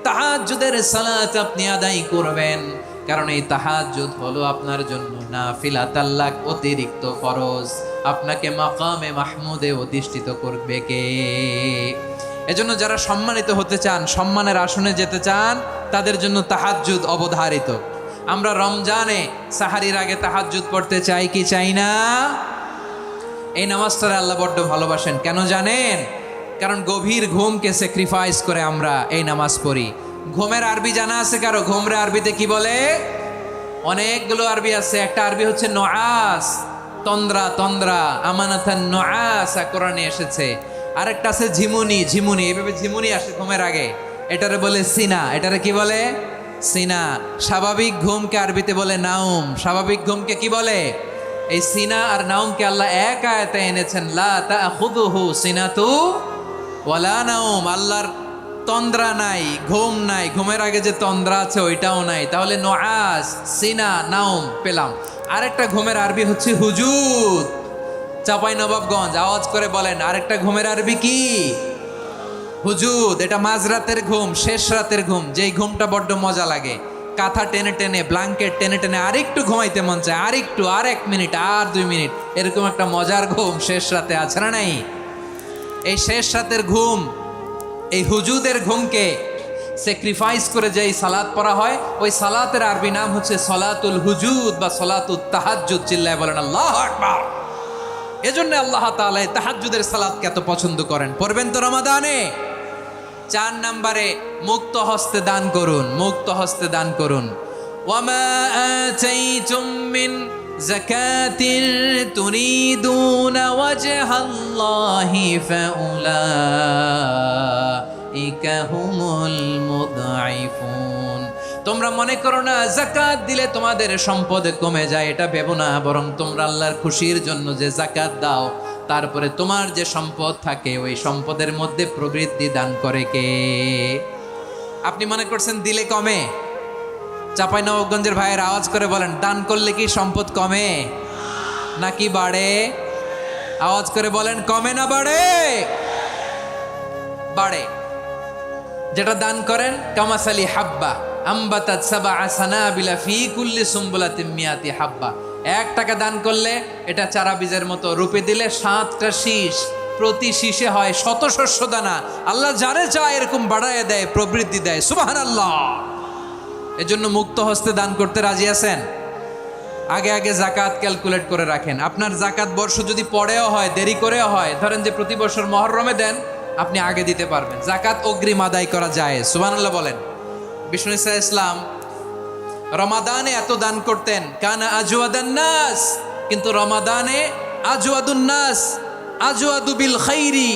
তাহাজ্জুদের সালাত আপনি আদায় করবেন, কারণ এই তাহাজ্জুদ হলো আপনার জন্য নাফিলাতাল লাক, অতিরিক্ত ফরজ। আপনাকে মাকামে মাহমুদে অধিষ্ঠিত করবে কে? এজন্য যারা সম্মানিত হতে চান, সম্মানের আসনে যেতে চান, তাদের জন্য তাহাজ্জুদ অবধারিত। আমরা রমজানে সাহারির আগে তাহাজ্জুদ পড়তে চাই কি চাই না? এই নামাজটারে আল্লাহ বড্ড ভালোবাসেন, কেন জানেন? কারণ গভীর ঘুমকে স্যাক্রিফাইস করে আমরা এই নামাজ পড়ি। ঘুমের আরবি জানা আছে কারো? ঘুমরে আরবিতে কি বলে? অনেকগুলো আরবি আছে। একটা আরবি হচ্ছে নুআস, তন্দ্রা, তন্দ্রা, আমানাতান নুআস কোরআনে এসেছে। আরেকটা আছে ঝিমুনি, ঝিমুনি, এইভাবে ঝিমুনি আসে ঘুমের আগে, এটারে বলে সিনা। এটারে কি বলে? সিনা। স্বাভাবিক ঘুমকে আরবিতে বলে নাউম। স্বাভাবিক ঘুমকে কি বলে? এই সিনা আর নাউমকে আল্লাহ এক আয়াতে এনেছেন, লা তাখুযুহু সিনাতু ওয়ালা নাউম। আল্লাহর তন্দ্রা নাই, ঘুম নাই, ঘুমের আগে যে তন্দ্রা আছে ওইটাও নাই। তাহলে নুআস, সিনা, নাউম পেলাম। আরেকটা ঘুমের আরবি হচ্ছে হুজুদ। চাঁপাইনবাবগঞ্জ আওয়াজ করে বলেন, আরেকটা ঘুমের আরবি কি? হুজুদ। এটা মাঝরাতের ঘুম, শেষ রাতের ঘুম, যেই ঘুমটা বড্ড মজা লাগে। কাঁথা টেনে টেনে, ব্ল্যাঙ্কেট টেনে টেনে আরেকটু ঘুমাইতে মন চায়, আরেকটু, আর 1 মিনিট, আর 2 মিনিট, এরকম একটা মজার ঘুম শেষ রাতে আছে না নাই? এই শেষ রাতের ঘুম, এই হুজুদের ঘুমকে স্যাক্রিফাইস করে যেই সালাত পড়া হয়, ওই সালাতের আরবি নাম হচ্ছে সলাতুল হুজুদ বা সলাতুত তাহাজ্জুদ। চিল্লায় বলেন আল্লাহু আকবার। এজন্য আল্লাহ তাআলা তাহাজ্জুদের সালাতকে এত পছন্দ করেন। পড়বেন তো রমাদানে। 4 নম্বরে মুক্ত হস্তে দান করুন, মুক্ত হস্তে দান করুন। ওয়ামা আতাইতুম মিন যাকাতিন তুরিদুনা ওয়াজহাল্লাহি ফাউলাইকা হুমুল মুদঈফুন। তোমরা মনে করো না যাকাত দিলে তোমাদের সম্পদ কমে যায়, এটা ভেবো না। বরং তোমরা আল্লাহর খুশির জন্য যে যাকাত দাও, তারপরে তোমার যে সম্পদ থাকে ওই সম্পদের মধ্যে প্রবৃদ্ধি দান করে কে? আপনি মনে করছেন দিলে কমে? চাঁপাইনবাবগঞ্জের ভাইয়ের আওয়াজ করে বলেন, দান করলে কি সম্পদ কমে নাকি বাড়ে? আওয়াজ করে বলেন, কমে না বাড়ে? বাড়ে। যেটা দান করেন, কামাসালি হাব্বা আম্বাতাত সাবআ সানাবিলা ফি কুল্লি সুম্বুলাতিন মিয়াতি হাব্বা। 1 টাকা দান করলে এটা চারা বীজের মতো, রূপে দিলে 7টা শীষ, প্রতি শীষে হয় 100 শস্য দানা। আল্লাহ যারে চায় এরকম বাড়ায় দেয়, প্রবৃদ্ধি দেয়। সুবহানাল্লাহ। এজন্য মুক্ত হস্তে দান করতে রাজি আছেন? আগে আগে যাকাত ক্যালকুলেট করে রাখেন। আপনার যাকাত বর্ষ যদি পরেও হয়, দেরি করেও হয়, ধরেন যে প্রতি বছর মুহররমে দেন, আপনি আগে দিতে পারবেন। যাকাত অগ্রিম আদায় করা যায়। সুবহানাল্লাহ বলেন। বিষ্ণু ইসা ইসলাম রমাদানে এত দান করতেন, কানা আজওয়াদান নাস, কিন্তু রমাদানে আজওয়াদুন নাস আজওয়াদু বিল খাইরি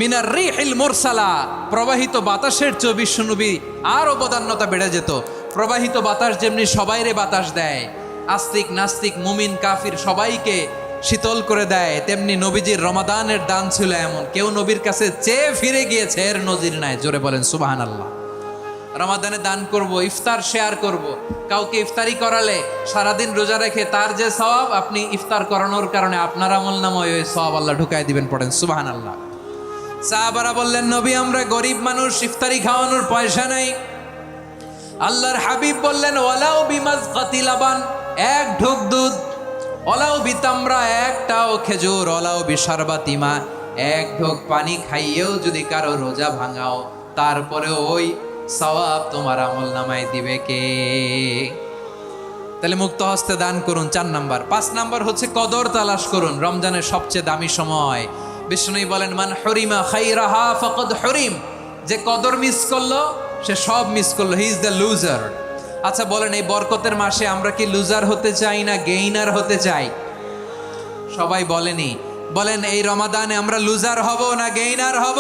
মিনার রিহিল মুরসালা। প্রবাহিত বাতাসের চেয়ে বিশ্বনবী আরো বদান্যতা বেড়ে যেত। প্রবাহিত বাতাস যেমনি সবাইরে বাতাস দেয়, আস্তিক নাস্তিক মুমিন কাফির সবাইকে শীতল করে দেয়, তেমনি নবীজির রমাদানের দান ছিল এমন, কেউ নবীর কাছে চেয়ে ফিরে গিয়েছে এর নজির নাই। জোরে বলেন সুবহানাল্লাহ। রমাদানে দান করব, ইফতার শেয়ার করব। কাউকে ইফতারি করালে সারাদিন রোজা রেখে তার যে সওয়াব, আপনি ইফতার করানোর কারণে আপনার আমলনামায় ওই সওয়াব আল্লাহ ঢুকাই দিবেন। পড়েন সুবহানাল্লাহ। সাহাবারা বললেন, নবী আমরা গরিব মানুষ, ইফতারি খাওয়ানোর পয়সা নাই। আল্লাহর হাবিব বললেন, ওয়ালাউ বিমাজকাতি লাবান, 1 ঢোক দুধ, ওয়ালাউ বিতামরা, 1টাও খেজুর, ওয়ালাউ বিশারবাতি মা, 1 ঢোক পানি খাইয়েও যদি কারো রোজা ভাঙাও, তারপরে ওই সওয়াব তোমার আমলনামায় দিবে কে? তাহলে মুক্ত হস্তে দান করুন, 4 নাম্বার। 5 নাম্বার হচ্ছে কদর তালাশ করুন। রমজানের সবচেয়ে দামি সময়, বিষ্ণু বলেন মান হরিমা খাইরাহা ফাকাদ হরিম, যে কদর মিস করলো সে সব মিস করলো, হি ইজ দ্য লুজার। আচ্ছা বলেন, এই বরকতের মাসে আমরা কি লুজার হতে চাই না গেইনার হতে চাই? সবাই বলেনি, বলেন এই রমাদানে আমরা লুজার হব না গেইনার হব?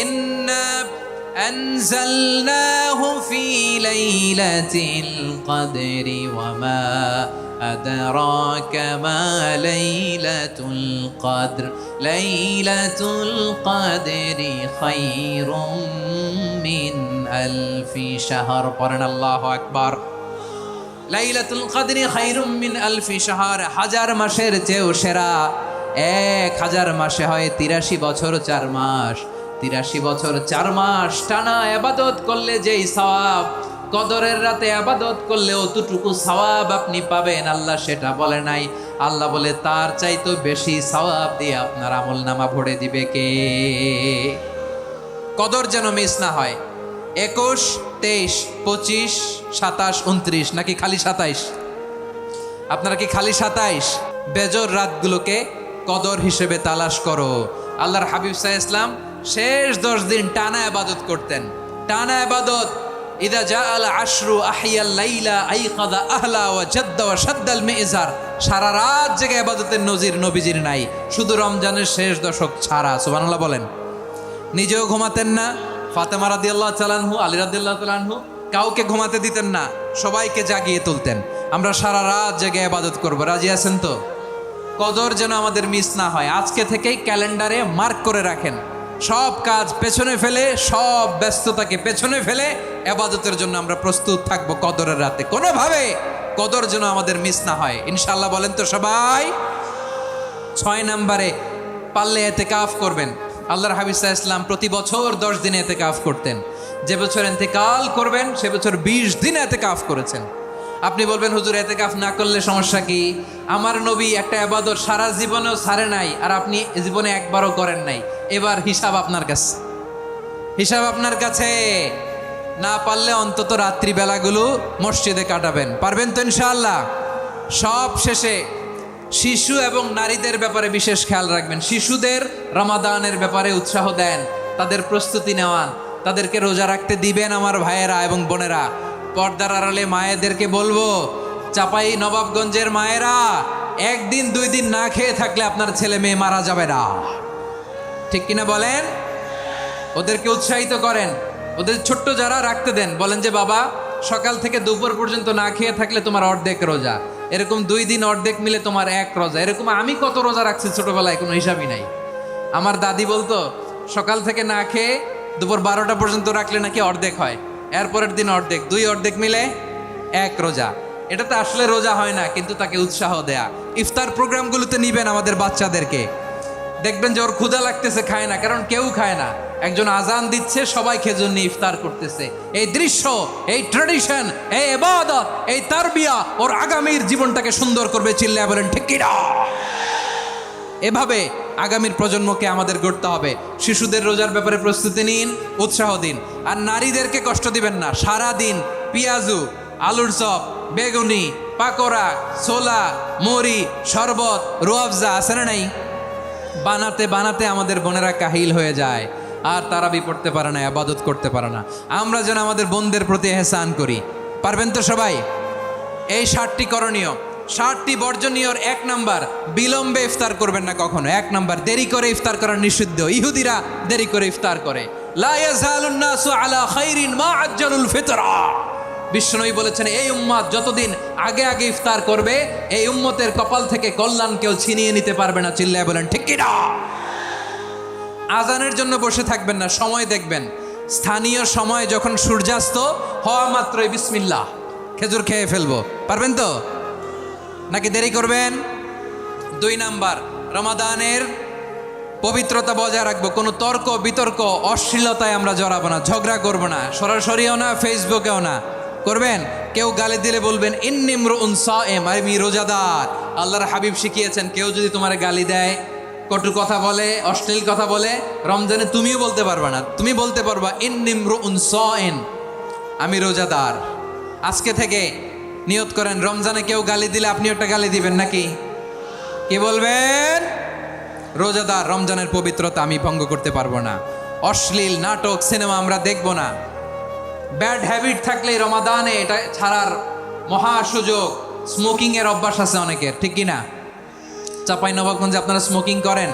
ইন্না আনজালনাহু ফি লাইলাতিল কদরি ওয়া মা আদরাকা মা লাইলাতুল কদর লাইলাতুল কদরি খায়রুম মিন আলফি শাহর। পড়েন আল্লাহু আকবার। লাইলাতুল কদরি খায়রুম মিন আলফি শাহর, হাজার মাসের চেয়েও সেরা। 1000 মাসে হয় 83 বছর 4 মাস। 83 বছর 4 মাস টানা ইবাদত করলে যেই সওয়াব, কদরের রাতে ইবাদত করলে অতটুকু সওয়াব আপনি পাবেন, আল্লাহ সেটা বলে নাই। আল্লাহ বলে তার চাইতে বেশি সওয়াব দিয়ে আপনার আমলনামা ভরে দিবে কে? কদর যেন মিস না হয়। 21, 23, 25, 27, 29 নাকি খালি 27? আপনারা কি খালি 27? বেজর রাতগুলোকে কদর হিসেবে তালাশ করো। আল্লাহর হাবিব সাল্লাল্লাহু আলাইহি ওয়াসাল্লাম শেষ 10 দিন টানা ইবাদত করতেন, টানা ইবাদত। ইদা জাআল আশরু আহিয়াল লাইলা আইকাদা আহলা ওয়া জাদ্দা ওয়া শাদ্দাল মিজার। সারা রাত জেগে ইবাদতের নজির নবীজির নাই, শুধু রমজানের শেষ দশক ছাড়া। সুবহানাল্লাহ বলেন। নিজেও ঘুমাতেন না, ফাতেমা রাদিয়াল্লাহু তাআলা আনহু, আলী রাদিয়াল্লাহু তাআলা আনহু কাউকে ঘুমাতে দিতেন না, সবাইকে জাগিয়ে তুলতেন। আমরা সারা রাত জেগে ইবাদত করব, রাজি আছেন তো? কদর যেন আমাদের মিস না হয়। আজকে থেকেই ক্যালেন্ডারে মার্ক করে রাখেন, সব কাজ পেছনে ফেলে, সব ব্যস্ততাকে পেছনে ফেলে ইবাদতের জন্য আমরা প্রস্তুত থাকব কদরের রাতে। কোনোভাবে কদর যেন আমাদের মিস না হয়, ইনশাআল্লাহ। বলেন তো সবাই। 6 নম্বরে পারলে ইতিকাফ করবেন। আল্লাহর হাবিব সাল্লাল্লাহু আলাইহি ওয়াসাল্লাম প্রতি বছর 10 দিন ইতিকাফ করতেন। যে বছর ইন্তেকাল করবেন সে বছর 20 দিন ইতিকাফ করেছেন। আপনি বলবেন হুজুর ইতিকাফ না করলে সমস্যা কি? আমার নবী একটা ইবাদত সারা জীবনেও ছাড়ে নাই, আর আপনি জীবনে একবারও করেন নাই। এবার হিসাব আপনার কাছে, হিসাব আপনার কাছে। না পারলে অন্তত রাত্রি বেলাগুলো মসজিদে কাটাবেন। পারবেন তো ইনশাআল্লাহ? সব শেষে শিশু এবং নারীদের ব্যাপারে বিশেষ খেয়াল রাখবেন। শিশুদের রমাদানের ব্যাপারে উৎসাহ দেন, তাদের প্রস্তুতি নেওয়ান, তাদেরকে রোজা রাখতে দিবেন। আমার ভাইয়েরা এবং বোনেরা, পর্দার আড়ালে মায়েদেরকে বলবো, চাপাই নবাবগঞ্জের মায়েরা, 1 দিন 2 দিন না খেয়ে থাকলে আপনার ছেলে মেয়ে মারা যাবে না। ঠিক কিনা বলেন? ওদেরকে উৎসাহিত করেন, ওদের ছোট্ট যারা রাখতে দেন, বলেন যে বাবা সকাল থেকে দুপুর পর্যন্ত না খেয়ে থাকলে তোমার অর্ধেক রোজা, এরকম 2 দিন অর্ধেক মিলে তোমার 1 রোজা। এরকম আমি কত রোজা রাখছি ছোটবেলায়, কোনো হিসাবই নাই। আমার দাদি বলতো সকাল থেকে না খেয়ে দুপুর 12টা পর্যন্ত রাখলে নাকি অর্ধেক হয়, এরপরের দিন অর্ধেক, 2 অর্ধেক মিলে 1 রোজা। এটা তো আসলে রোজা হয় না, কিন্তু তাকে উৎসাহ দেয়া। ইফতার প্রোগ্রামগুলোতে নিবেন আমাদের বাচ্চাদেরকে, দেখবেন যে ওর ক্ষুধা লাগতেছে, খায় না, কারণ কেউ খায় না। একজন আজান দিচ্ছে, সবাই খেজুর নিয়ে ইফতার করতেছে। এই দৃশ্য, এই ট্র্যাডিশন, এই ইবাদত, এই তারবিয়া ওর আগামীর জীবনটাকে সুন্দর করবে। চিল্লায়া বলেন ঠিক কি না? এভাবে আগামীর প্রজন্মকে আমাদের গড়তে হবে। শিশুদের রোজার ব্যাপারে প্রস্তুতি নিন, উৎসাহ দিন। আর নারীদেরকে কষ্ট দিবেন না। সারা দিন পেঁয়াজু, আলুর চপ, বেগুনি, পাকোড়া, ছোলা, মুড়ি, শরবত, রুয়াবজা আছে না নাই? বানাতে বানাতে আমাদের বোনেরা কাহিল হয়ে যায়, আর তারাবি পড়তে পারে না, ইবাদত করতে পারে না। আমরা যেন আমাদের বোনদের প্রতি ইহসান করি। পারবেন তো সবাই? এই 7টি করণীয়, 7টি বর্জনীয়। 1 নাম্বার, বিলম্বে ইফতার করবেন না কখনো। 1 নাম্বার, দেরি করে ইফতার করা নিষিদ্ধ। ইহুদিরা দেরি করে ইফতার করে। লা ইয়াজালুন নাসু আলা খাইরিন মা আজ্জালুল ফিতরা। বিশ্বনবী বলেছেন, এই উম্মত যতদিন আগে আগে ইফতার করবে, এই উম্মতের কপাল থেকে কল্যাণ কেউ ছিনিয়ে নিতে পারবে না। চিল্লায় বলেন ঠিক কি না? আজানের জন্য বসে থাকবেন না, সময় দেখবেন। স্থানীয় সময় যখন সূর্যাস্ত হওয়া মাত্রই বিসমিল্লাহ, খেজুর খেয়ে ফেলবো। পারবেন তো? নাকি দেরি করবেন? 2 নাম্বার, রমাদানের পবিত্রতা বজায় রাখবো। কোনো তর্ক বিতর্ক অশ্লীলতায় আমরা জড়াবো না, ঝগড়া করবো না, সরাসরিও না, ফেসবুকেও না। করবেন কেউ গালি দিলে বলবেন ইন্নিমরুন সায়েম, আমি রোজাদার। আল্লাহর হাবিব শিখিয়েছেন, কেউ যদি তোমার গালি দেয়, কটু কথা বলে, অশ্লীল কথা বলে, রমজানে তুমিও বলতে পারবা না। তুমি বলতে পারবা ইন্নিমরুন সায়েম, আমি রোজাদার। আজকে থেকে নিয়ত করেন, রমজানে কেউ গালি দিলে আপনি একটা গালি দিবেন নাকি? কি বলবেন? রোজাদার, রমজানের পবিত্রতা আমি ভঙ্গ করতে পারবো না। অশ্লীল নাটক সিনেমা আমরা দেখব না। ব্যাড হ্যাবিট থাকলে রমাদানে এটা ছাড়ার মহা সুযোগ। স্মোকিং এর অভ্যাস আছে অনেকের, ঠিক কিনা? চাঁপাইনবাবগঞ্জে আপনারা স্মোকিং করেন?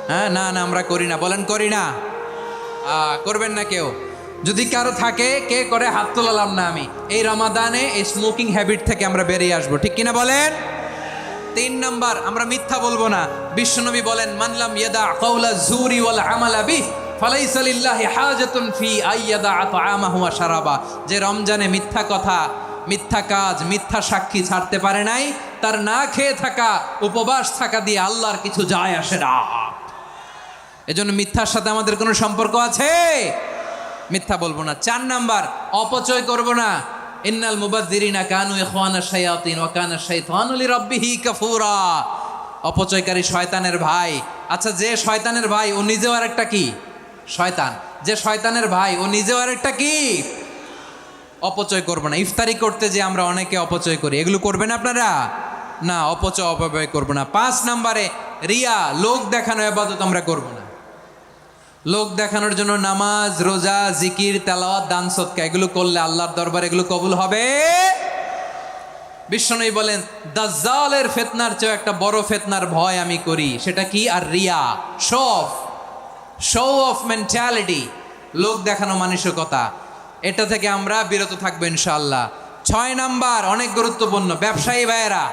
হ্যাঁ, না না আমরা করি না। বলেন করি না? করবেন না কেউ? যদি কারো থাকে, কে করে হাত তোলালাম না আমি। এই রমাদানে এই স্মোকিং হ্যাবিট থেকে আমরা বেরিয়ে আসবো, ঠিক কিনা বলেন? 3 নাম্বার, আমরা মিথ্যা বলবো না। বিশ্বনবী বলেন, মানলাম ইয়াদা কাওলা যুরি ওয়াল আমালা বিহি ফালাইসা লিল্লাহি হাজাতুন ফি আইয়াদা তাআমাহু ওয়া শারাবা। যে রমজানে মিথ্যা কথা, মিথ্যা কাজ, মিথ্যা সাক্ষী ছাড়তে পারে নাই, তার না খেয়ে থাকা, উপবাস থাকা দিয়ে আল্লাহর কিছু যায় আসে না। এজন্য মিথ্যার সাথে আমাদের কোনো সম্পর্ক আছে? মিথ্যা বলবো না। 4 নাম্বার, অপচয় করব না। ইন্নাল মুবাযযিরিনা কানু ইখওয়ানাশ শায়াতিন ওয়া কানা শাইতানু লিরাব্বিহি কাফুরা। অপচয়কারী শয়তানের ভাই। আচ্ছা, যে শয়তানের ভাই ও নিজেও আরেকটা কি? শয়তান। যে শয়তানের ভাই ও নিজেও আরেকটা কি? অপচয় করব না। ইফতারি করতে যে আমরা অনেকে অপচয় করি, এগুলো করবেন আপনারা? না, অপচয় অপব্যয় করব না। 5 নাম্বারে, রিয়া, লোক দেখানো ইবাদত আমরা করব না। লোক দেখানোর জন্য নামাজ, রোজা, জিকির, তেলাওয়াত, দান, সদকা এগুলো করলে আল্লাহর দরবারে এগুলো কবুল হবে? বিশ্বনবী বলেন, দাজ্জালের ফিতনার চেয়ে একটা বড় ফিতনার ভয় আমি করি। সেটা কি? আর রিয়া, শো অফ মেন্টালিটি, লোক দেখানো মানসিকতা। এটা থেকে আমরা বিরত থাকবো ইনশাআল্লাহ। 6 নাম্বার, অনেক গুরুত্বপূর্ণ। ব্যবসায়ী ভাইয়েরা,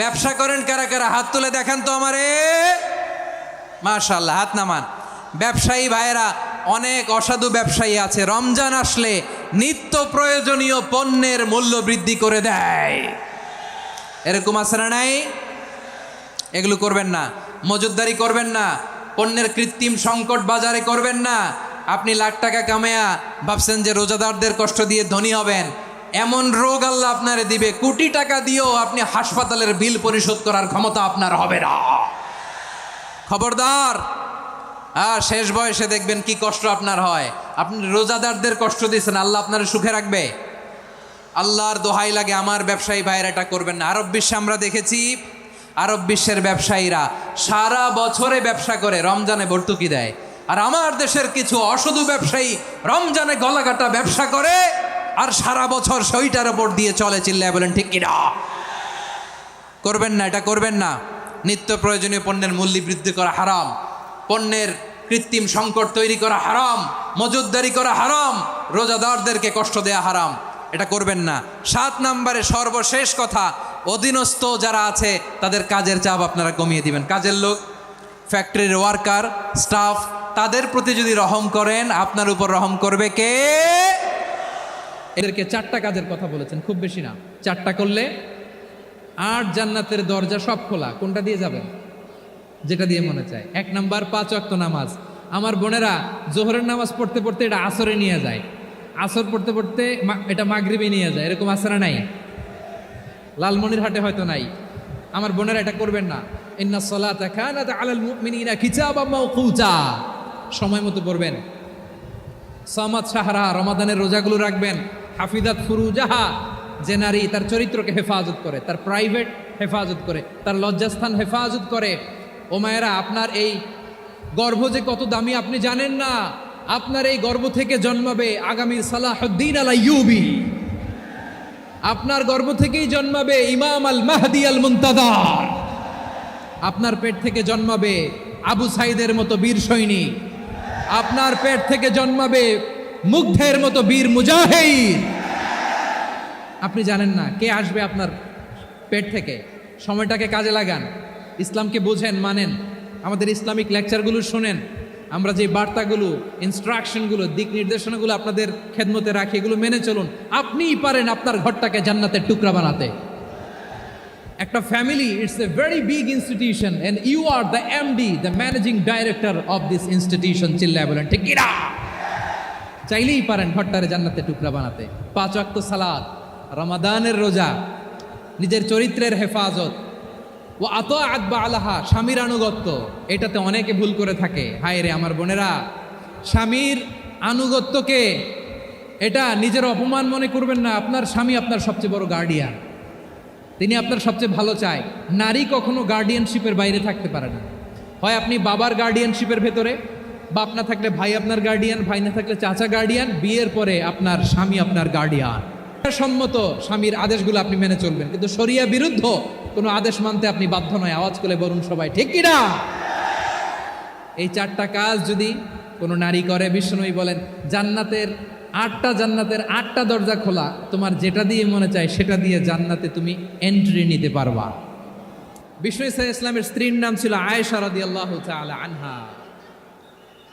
ব্যবসা করেন কারা কারা? হাত তুলে দেখান তো আমারে। মাশাআল্লাহ, হাত নামান। ব্যবসায়ী ভাইয়েরা, অনেক অসাধু ব্যবসায়ী আছে, রমজান আসলে নিত্য প্রয়োজনীয় পণ্যের মূল্য বৃদ্ধি করে দেয়। এরকম আছে না নাই? এগুলো করবেন না। মজুদদারি করবেন না। পণ্যের কৃত্রিম সংকট বাজারে করবেন না। আপনি লাখ টাকা কামায়া ভাবছেন যে রোজাদারদের কষ্ট দিয়ে ধনী হবেন। এমন রোগ আল্লাহ আপনারে দিবে, কোটি টাকা দিয়েও আপনি হাসপাতালের বিল পরিশোধ করার ক্ষমতা আপনার হবে না। খবরদার। শেষ বয়সে দেখবেন কি কষ্ট আপনার হয়। আপনি রোজাদারদের কষ্ট দিয়েছেন, আল্লাহ আপনার সুখে রাখবে? আল্লাহর দোহাই লাগে, আমার ব্যবসায়ী ভাইয়েরা এটা করবেন না। আরব বিশ্বে আমরা দেখেছি, আরব বিশ্বের ব্যবসায়ীরা সারা বছরে ব্যবসা করে, রমজানে ভর্তুকি দেয়। আর আমার দেশের কিছু অসাধু ব্যবসায়ী রমজানে গলাকাটা ব্যবসা করে আর সারা বছর সেইটার ওপর দিয়ে চলে। চিল্লায় বলেন ঠিক কিনা? করবেন না, এটা করবেন না। নিত্য প্রয়োজনীয় পণ্যের মূল্য বৃদ্ধি করা হারাম। পণ্যের কৃত্রিম সংকট তৈরি করা হারাম। মজুদদারি করা হারাম। রোজাদারদেরকে কষ্ট দেয়া হারাম। এটা করবেন না। 7 নাম্বারে সর্বশেষ কথা, অধীনস্থ যারা আছে তাদের কাজের চাপ আপনারা কমিয়ে দিবেন। কাজের লোক, ফ্যাক্টরির ওয়ার্কার, স্টাফ, তাদের প্রতি যদি রহম করেন, আপনার উপর রহম করবে কে? এদেরকে 4টা কাজের কথা বলেছেন, খুব বেশি না। 4টা করলে 8 জান্নাতের দরজা সব খোলা। কোনটা দিয়ে যাবেন? যেটা দিয়ে মনে চায়। 1 নাম্বার, 5 ওয়াক্ত নামাজ। আমার বোনেরা জোহরের নামাজ পড়তে পড়তে এটা আসরে নিয়ে যায়, আসর পড়তে পড়তে এটা মাগরিবে নিয়ে যায়। এরকম আছে না নাই? লালমনিরহাটে হয়তো নাই। আমার বোনেরা এটা করবেন না। ইন্নাস সালাতা কানাত আলাল মুমিনিনা কিতাবাম মাওকুতা। সময় মতো পড়বেন। সামাত শাহরা, রমাদানের রোজাগুলো রাখবেন। হাফিজাত ফুরুজাহা, যে নারী তার চরিত্রকে হেফাজত করে, তার প্রাইভেট হেফাজত করে, তার লজ্জাস্থান হেফাজত করে। ও মায়েরা, আপনার এই গর্ভ যে কত দামি আপনি জানেন না। আপনার এই গর্ভ থেকে জন্মাবে আগামী সালাহুদ্দিন আল আইয়ুবী। আপনার গর্ভ থেকেই জন্মাবে ইমাম আল মাহদি আল মুনতাজার। আপনার পেট থেকে জন্মাবে আবু সাইদের মতো বীর সৈনিক। আপনার পেট থেকে জন্মাবে মুগ্ধের মতো বীর মুজাহিদ। আপনি জানেন না কে আসবে আপনার পেট থেকে। সময়টাকে কাজে লাগান, ইসলামকে বোঝেন, মানেন, আমাদের ইসলামিক লেকচারগুলো শোনেন। আমরা যে বার্তাগুলো, ইনস্ট্রাকশনগুলো, দিক নির্দেশনাগুলো আপনাদের খেদমতে রাখি, এগুলো মেনে চলুন। আপনিই পারেন আপনার ঘরটাকে জান্নাতের টুকরা বানাতে। একটা family, it's a very big institution and you are the MD, the managing director of this institution. চিল্লায় বলেন ঠিক কিনা? চাইলেই পারেন ঘরটারে জান্নাতের টুকরা বানাতে। 5 ওয়াক্ত সালাত, রমাদানের রোজা, নিজের চরিত্রের হেফাজত, ও আতাআত বালাহা, স্বামীর আনুগত্য। এটাতে অনেকে ভুল করে থাকে। হায় রে আমার বোনেরা, স্বামীর আনুগত্যকে এটা নিজের অপমান মনে করবেন না। আপনার স্বামী আপনার সবচেয়ে বড় গার্ডিয়ান, তিনি আপনার সবচেয়ে ভালো চায়। নারী কখনো গার্ডিয়ানশিপের বাইরে থাকতে পারে না। হয় আপনি বাবার গার্ডিয়ানশিপের ভেতরে, বাপ না থাকলে ভাই আপনার গার্ডিয়ান, ভাই না থাকলে চাচা গার্ডিয়ান, বিয়ের পরে আপনার স্বামী আপনার গার্ডিয়ান। সম্মত স্বামীর আদেশগুলো আপনি মেনে চলবেন, কিন্তু শরিয়া বিরুদ্ধ কোনো আদেশ মানতে আপনি বাধ্য নয়। আওয়াজ করে বলুন সবাই, ঠিক কিনা? এই 4টা কাজ যদি কোনো নারী করে, বিশ্বনবী বলেন জান্নাতের 8টা দরজা খোলা, তোমার যেটা দিয়ে মনে চায় সেটা দিয়ে জান্নাতে তুমি এন্ট্রি নিতে পারবা। বিষ্ণু ইসলামের স্ত্রীর নাম ছিল আয়েশা রাদিয়াল্লাহু তাআলা আনহা,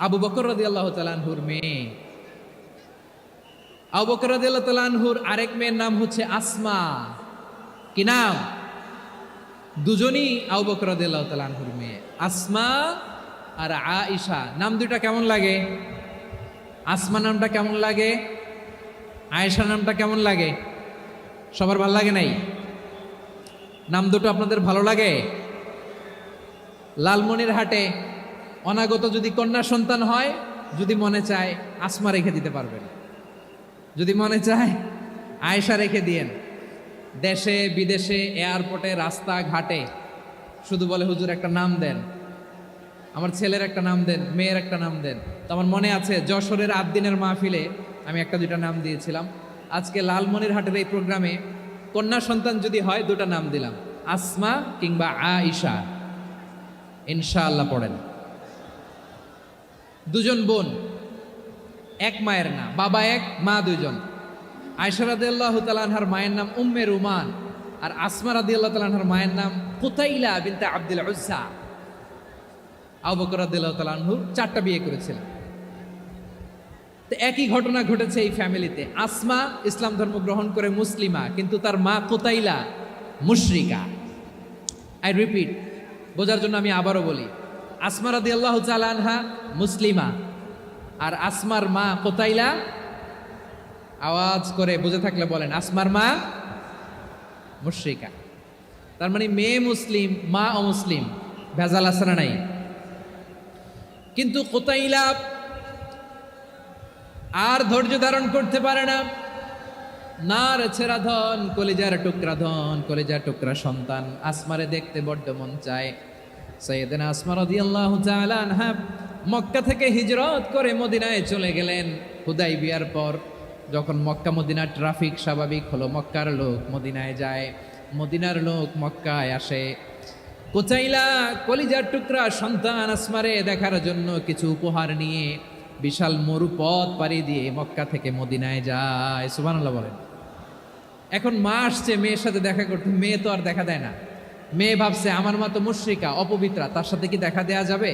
আবু বকর রাদিয়াল্লাহু তাআলা আনহুর মেয়ে। আবু বকর রাদিয়াল্লাহু তাআলা আনহুর আরেক মেয়ের নাম হচ্ছে আসমা। কি নাম? দুজনই আবু বকর রাদিয়াল্লাহু তাআলা আনহুর মেয়ে, আসমা আর আয়েশা। নাম দুইটা কেমন লাগে? আসমা নামটা কেমন লাগে? আয়েশা নামটা কেমন লাগে? সবার ভালো লাগে নাই? নাম দুটো আপনাদের ভালো লাগে? লালমনিরহাটে অনাগত যদি কন্যা সন্তান হয়, যদি মনে চায় আসমা রেখে দিতে পারবেন, যদি মনে চায় আয়েশা রেখে দিয়েন। দেশে বিদেশে এয়ারপোর্টে রাস্তাঘাটে শুধু বলে হুজুর একটা নাম দেন, আমার ছেলের একটা নাম দেন, মেয়ের একটা নাম দেন। তো আমার মনে আছে যশোরের 8 দিনের মাহফিলে আমি 1-2টা নাম দিয়েছিলাম। আজকে লালমনিরহাটের এই প্রোগ্রামে কন্যা সন্তান যদি হয় 2টা নাম দিলাম, আসমা কিংবা আয়েশা। ইনশাআল্লাহ পড়েন। দুজন বোন, এক মায়ের না, বাবা এক মা দুইজন। আয়েশা রাদিয়াল্লাহু তাআলা আনহার মায়ের নাম উম্মে রুমান, আর আসমা রাদিয়াল্লাহু তাআলা আনহার মায়ের নাম কুতাইলা বিনতে আব্দুল উজ্জা। আবু বকর রাদিয়াল্লাহু তাআলা আনহু 4টা বিয়ে করেছিলেন। তো একই ঘটনা ঘটেছে এই ফ্যামিলিতে। আসমা ইসলাম ধর্ম গ্রহণ করে মুসলিমা, কিন্তু তার মা কুতাইলা মুশরিকা। আই রিপিট, বোঝার জন্য আমি আবারও বলি, আসমা রাদিয়াল্লাহু তাআলা আনহা মুসলিমা, আর আসমার মা কুতাইলা, আওয়াজ করে বুঝে থাকলে বলেন, আসমার মা মুশরিকা। তার মানে মেয়ে মুসলিম, মা অমুসলিম। ভেজাল আছে না নাই? কিন্তু কুতাইলা আর ধৈর্য ধারণ করতে পারে না। নার ছেড়া ধন, কলিজার টুকরা ধন, কলিজার টুকরা সন্তান আসমারে দেখতে বড্ড মন চায়। সাইয়েদনা আসমা রাদিয়াল্লাহু তাআলা আনহা মক্কা থেকে হিজরত করে মদিনায় চলে গেলেন হুদাইবিয়ার পর। যখন মক্কা মদিনার ট্রাফিক স্বাভাবিক হলো, মক্কার লোক মদিনায় যায়, মদিনার লোক মক্কায় আসে। কুতাইলা কলিজার টুকরা সন্তান আসমারে দেখার জন্য কিছু উপহার নিয়ে বিশাল মরুপথ পাড়ি দিয়ে মক্কা থেকে মদিনায় যায়। সুবহানাল্লাহ বলেন। এখন মা আসছে মেয়ের সাথে দেখা করতে, মেয়ে তো আর দেখা দেয় না। মেয়ে ভাবছে আমার মা তো মুশরিকা, অপবিত্রা, তার সাথে কি দেখা দেয়া যাবে?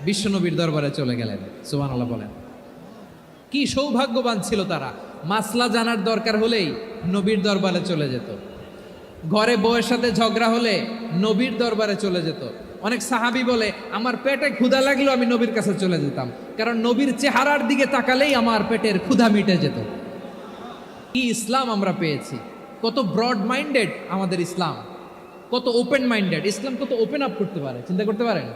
বিশ্বনবীর দরবারে চলে গেলেন। সুবহানাল্লাহ বলেন। কি সৌভাগ্যবান ছিল তারা! মাসলা জানার দরকার হলেই নবীর দরবারে চলে যেত। ঘরে বউয়ের সাথে ঝগড়া হলে নবীর দরবারে চলে যেত। অনেক সাহাবী বলে আমার পেটে ক্ষুধা লাগলেও আমি নবীর কাছে চলে যেতাম, কারণ নবীর চেহারার দিকে তাকালেই আমার পেটের ক্ষুধা মিটে যেত। কি ইসলাম আমরা পেয়েছি! কত ব্রড মাইন্ডেড আমাদের ইসলাম, কত ওপেন মাইন্ডেড ইসলাম, কত ওপেন আপ করতে পারে, চিন্তা করতে পারেন?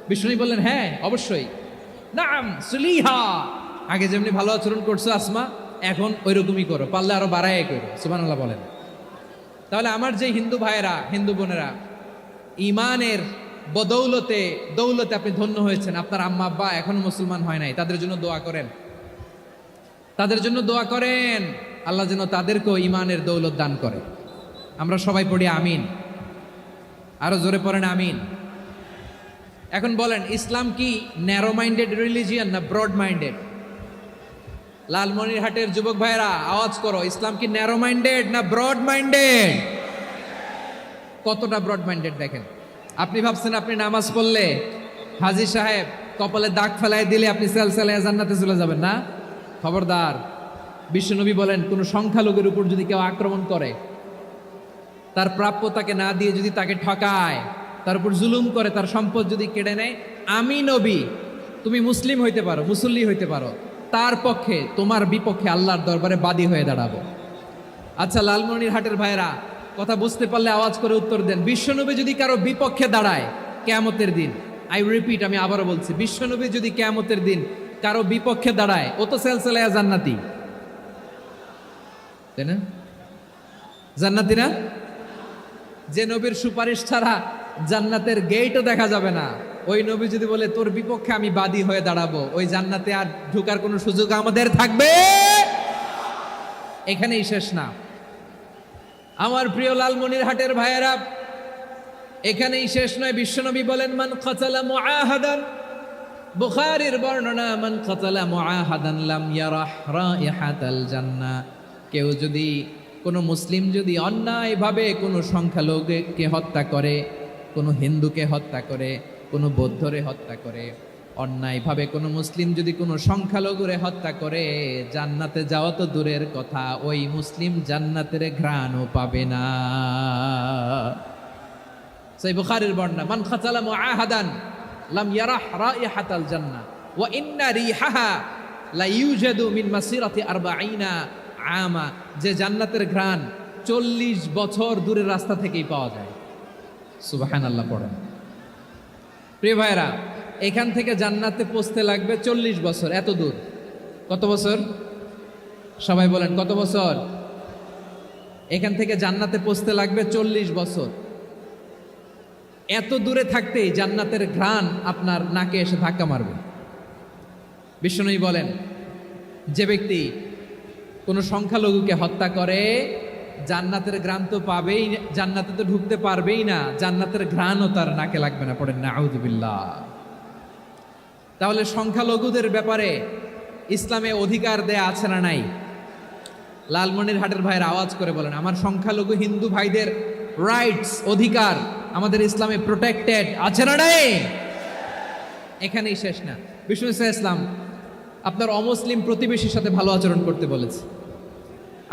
বিষ্ণু বললেন হ্যাঁ অবশ্যই, নাম সুলিহা, আগে যেমনি ভালো আচরণ করছো আসমা, এখন ওইরকমই করো, পারলে আরো বাড়ায় করো। সুবহানাল্লাহ বলেন। তাহলে আমার যে হিন্দু ভাইয়েরা, হিন্দু বোনেরা, ইমানের বদৌলতে দৌলতে আপনি ধন্য হয়েছেন, আপনার আম্মা আব্বা এখনো মুসলমান হয় নাই, তাদের জন্য দোয়া করেন, তাদের জন্য দোয়া করেন, আল্লাহ যেন তাদেরকেও ইমানের দৌলত দান করে। আমরা সবাই পড়ি আমিন, আরো জোরে পড়েন আমিন। এখন বলেন, ইসলাম কি ন্যারো মাইন্ডেড রিলিজিয়ান না ব্রড মাইন্ডেড? লালমনিরহাটের যুবক ভাইরা আওয়াজ করো, ইসলাম কি ন্যারো মাইন্ডেড না ব্রড মাইন্ডেড? কতটা ব্রড মাইন্ডেড দেখেন। আপনি ভাবছেন আপনি নামাজ পড়লে হাজী সাহেব কপালে দাগ ফেলাই দিলে আপনি সেলসেলায় জান্নাতে চলে যাবেন না? খবরদার। বিশ্বনবী বলেন, কোন সংখ্যালঘুর উপর যদি কেউ আক্রমণ করে, তার প্রাপ্য তাকে না দিয়ে যদি তাকে ঠকায়, তার উপর জুলুম করে, তার সম্পদ যদি কেড়ে নেয়, আমি নবী, তুমি মুসলিম হইতে পারো, মুসল্লি হইতে পারো, তার পক্ষে তোমার বিপক্ষে আল্লাহর দরবারে বাদী হয়ে দাঁড়াবো। আচ্ছা লালমনিরহাটের ভাইরা, কথা বুঝতে পারলে আওয়াজ করে উত্তর দেন। বিশ্বনবী যদি কারো বিপক্ষে দাঁড়ায় কিয়ামতের দিন, আই রিপিট, আমি আবারও বলছি, বিশ্বনবী যদি কিয়ামতের দিন কারো বিপক্ষে দাঁড়ায়, ও তো সেলসেলায়া জান্নাতি, তাই না? জান্নাতি না? যে নবীর সুপারিশ ছাড়া জান্নাতের গেটও দেখা যাবে না, ওই নবী যদি বলে তোর বিপক্ষে আমি বাদী হয়ে দাঁড়াবো, ওই জান্নাতে আর ঢোকার কোনো সুযোগ আমাদের থাকবে? এখানেই শেষ না আমার প্রিয় লালমনিরহাটের ভাইয়েরা, এখানেই শেষ নয়। বিশ্বনবী বলেন মান কাতালা মুআহাদান, বুখারীর বর্ণনা, মান কাতালা মুআহাদান লাম ইয়ারাহ রাইহাতাল জান্নাহ। কেউ যদি, কোনো মুসলিম যদি অন্যায়ভাবে কোনো সংখ্যালঘুকে হত্যা করে, কোনো হিন্দুকে হত্যা করে, কোনো বৌদ্ধরে হত্যা করে, অন্যায়ভাবে কোনো মুসলিম যদি কোনো সংখ্যালঘুরে হত্যা করে, জান্নাতে যাওয়া তো দূরের কথা, ওই মুসলিম জান্নাতের ঘ্রাণও পাবে না। সেই বুখারীর বর্ণনা, মান কাতালা মুআহাদান লাম ইয়ারাহ রাইহাতাল জান্নাহ ওয়া ইন্না রিহাহা লা ইউজাদু মিন মাসিরাতি 40 আমা। যে জান্নাতের ঘ্রাণ 40 বছর দূরের রাস্তা থেকেই পাওয়া যায়। সুবহানাল্লাহ পড়েন। প্রিয় ভাইরা, এখান থেকে জান্নাতে পৌঁছতে লাগবে 40 বছর। এত দূর, কত বছর? সবাই বলেন কত বছর? এখান থেকে জান্নাতে পৌঁছতে লাগবে 40 বছর। এত দূরে থাকতেই জান্নাতের ঘ্রাণ আপনার নাকে এসে ধাক্কা মারবে। বিষ্ণুই বলেন, যে ব্যক্তি কোনো সংখ্যালঘুকে হত্যা করে, জান্নাতের ঘ্রাণ তো পাবেই, জান্নাতে তো ঢুকতে পারবেই না, জান্নাতের ঘ্রাণও তার নাকে লাগবে না। পড়েন নাউযুবিল্লাহ। তাহলে সংখ্যালঘুদের ব্যাপারে ইসলামে অধিকার দেয়া আছে না নাই? লালমনিরহাটের ভাইয়ের আওয়াজ করে বলেন, আমার সংখ্যালঘু হিন্দু ভাইদের রাইটস, অধিকার আমাদের ইসলামে প্রোটেক্টেড আছে না নাই? এখানেই শেষ না। বিষ্ণু ইসলাম আপনার অমুসলিম প্রতিবেশীর সাথে ভালো আচরণ করতে বলেছে।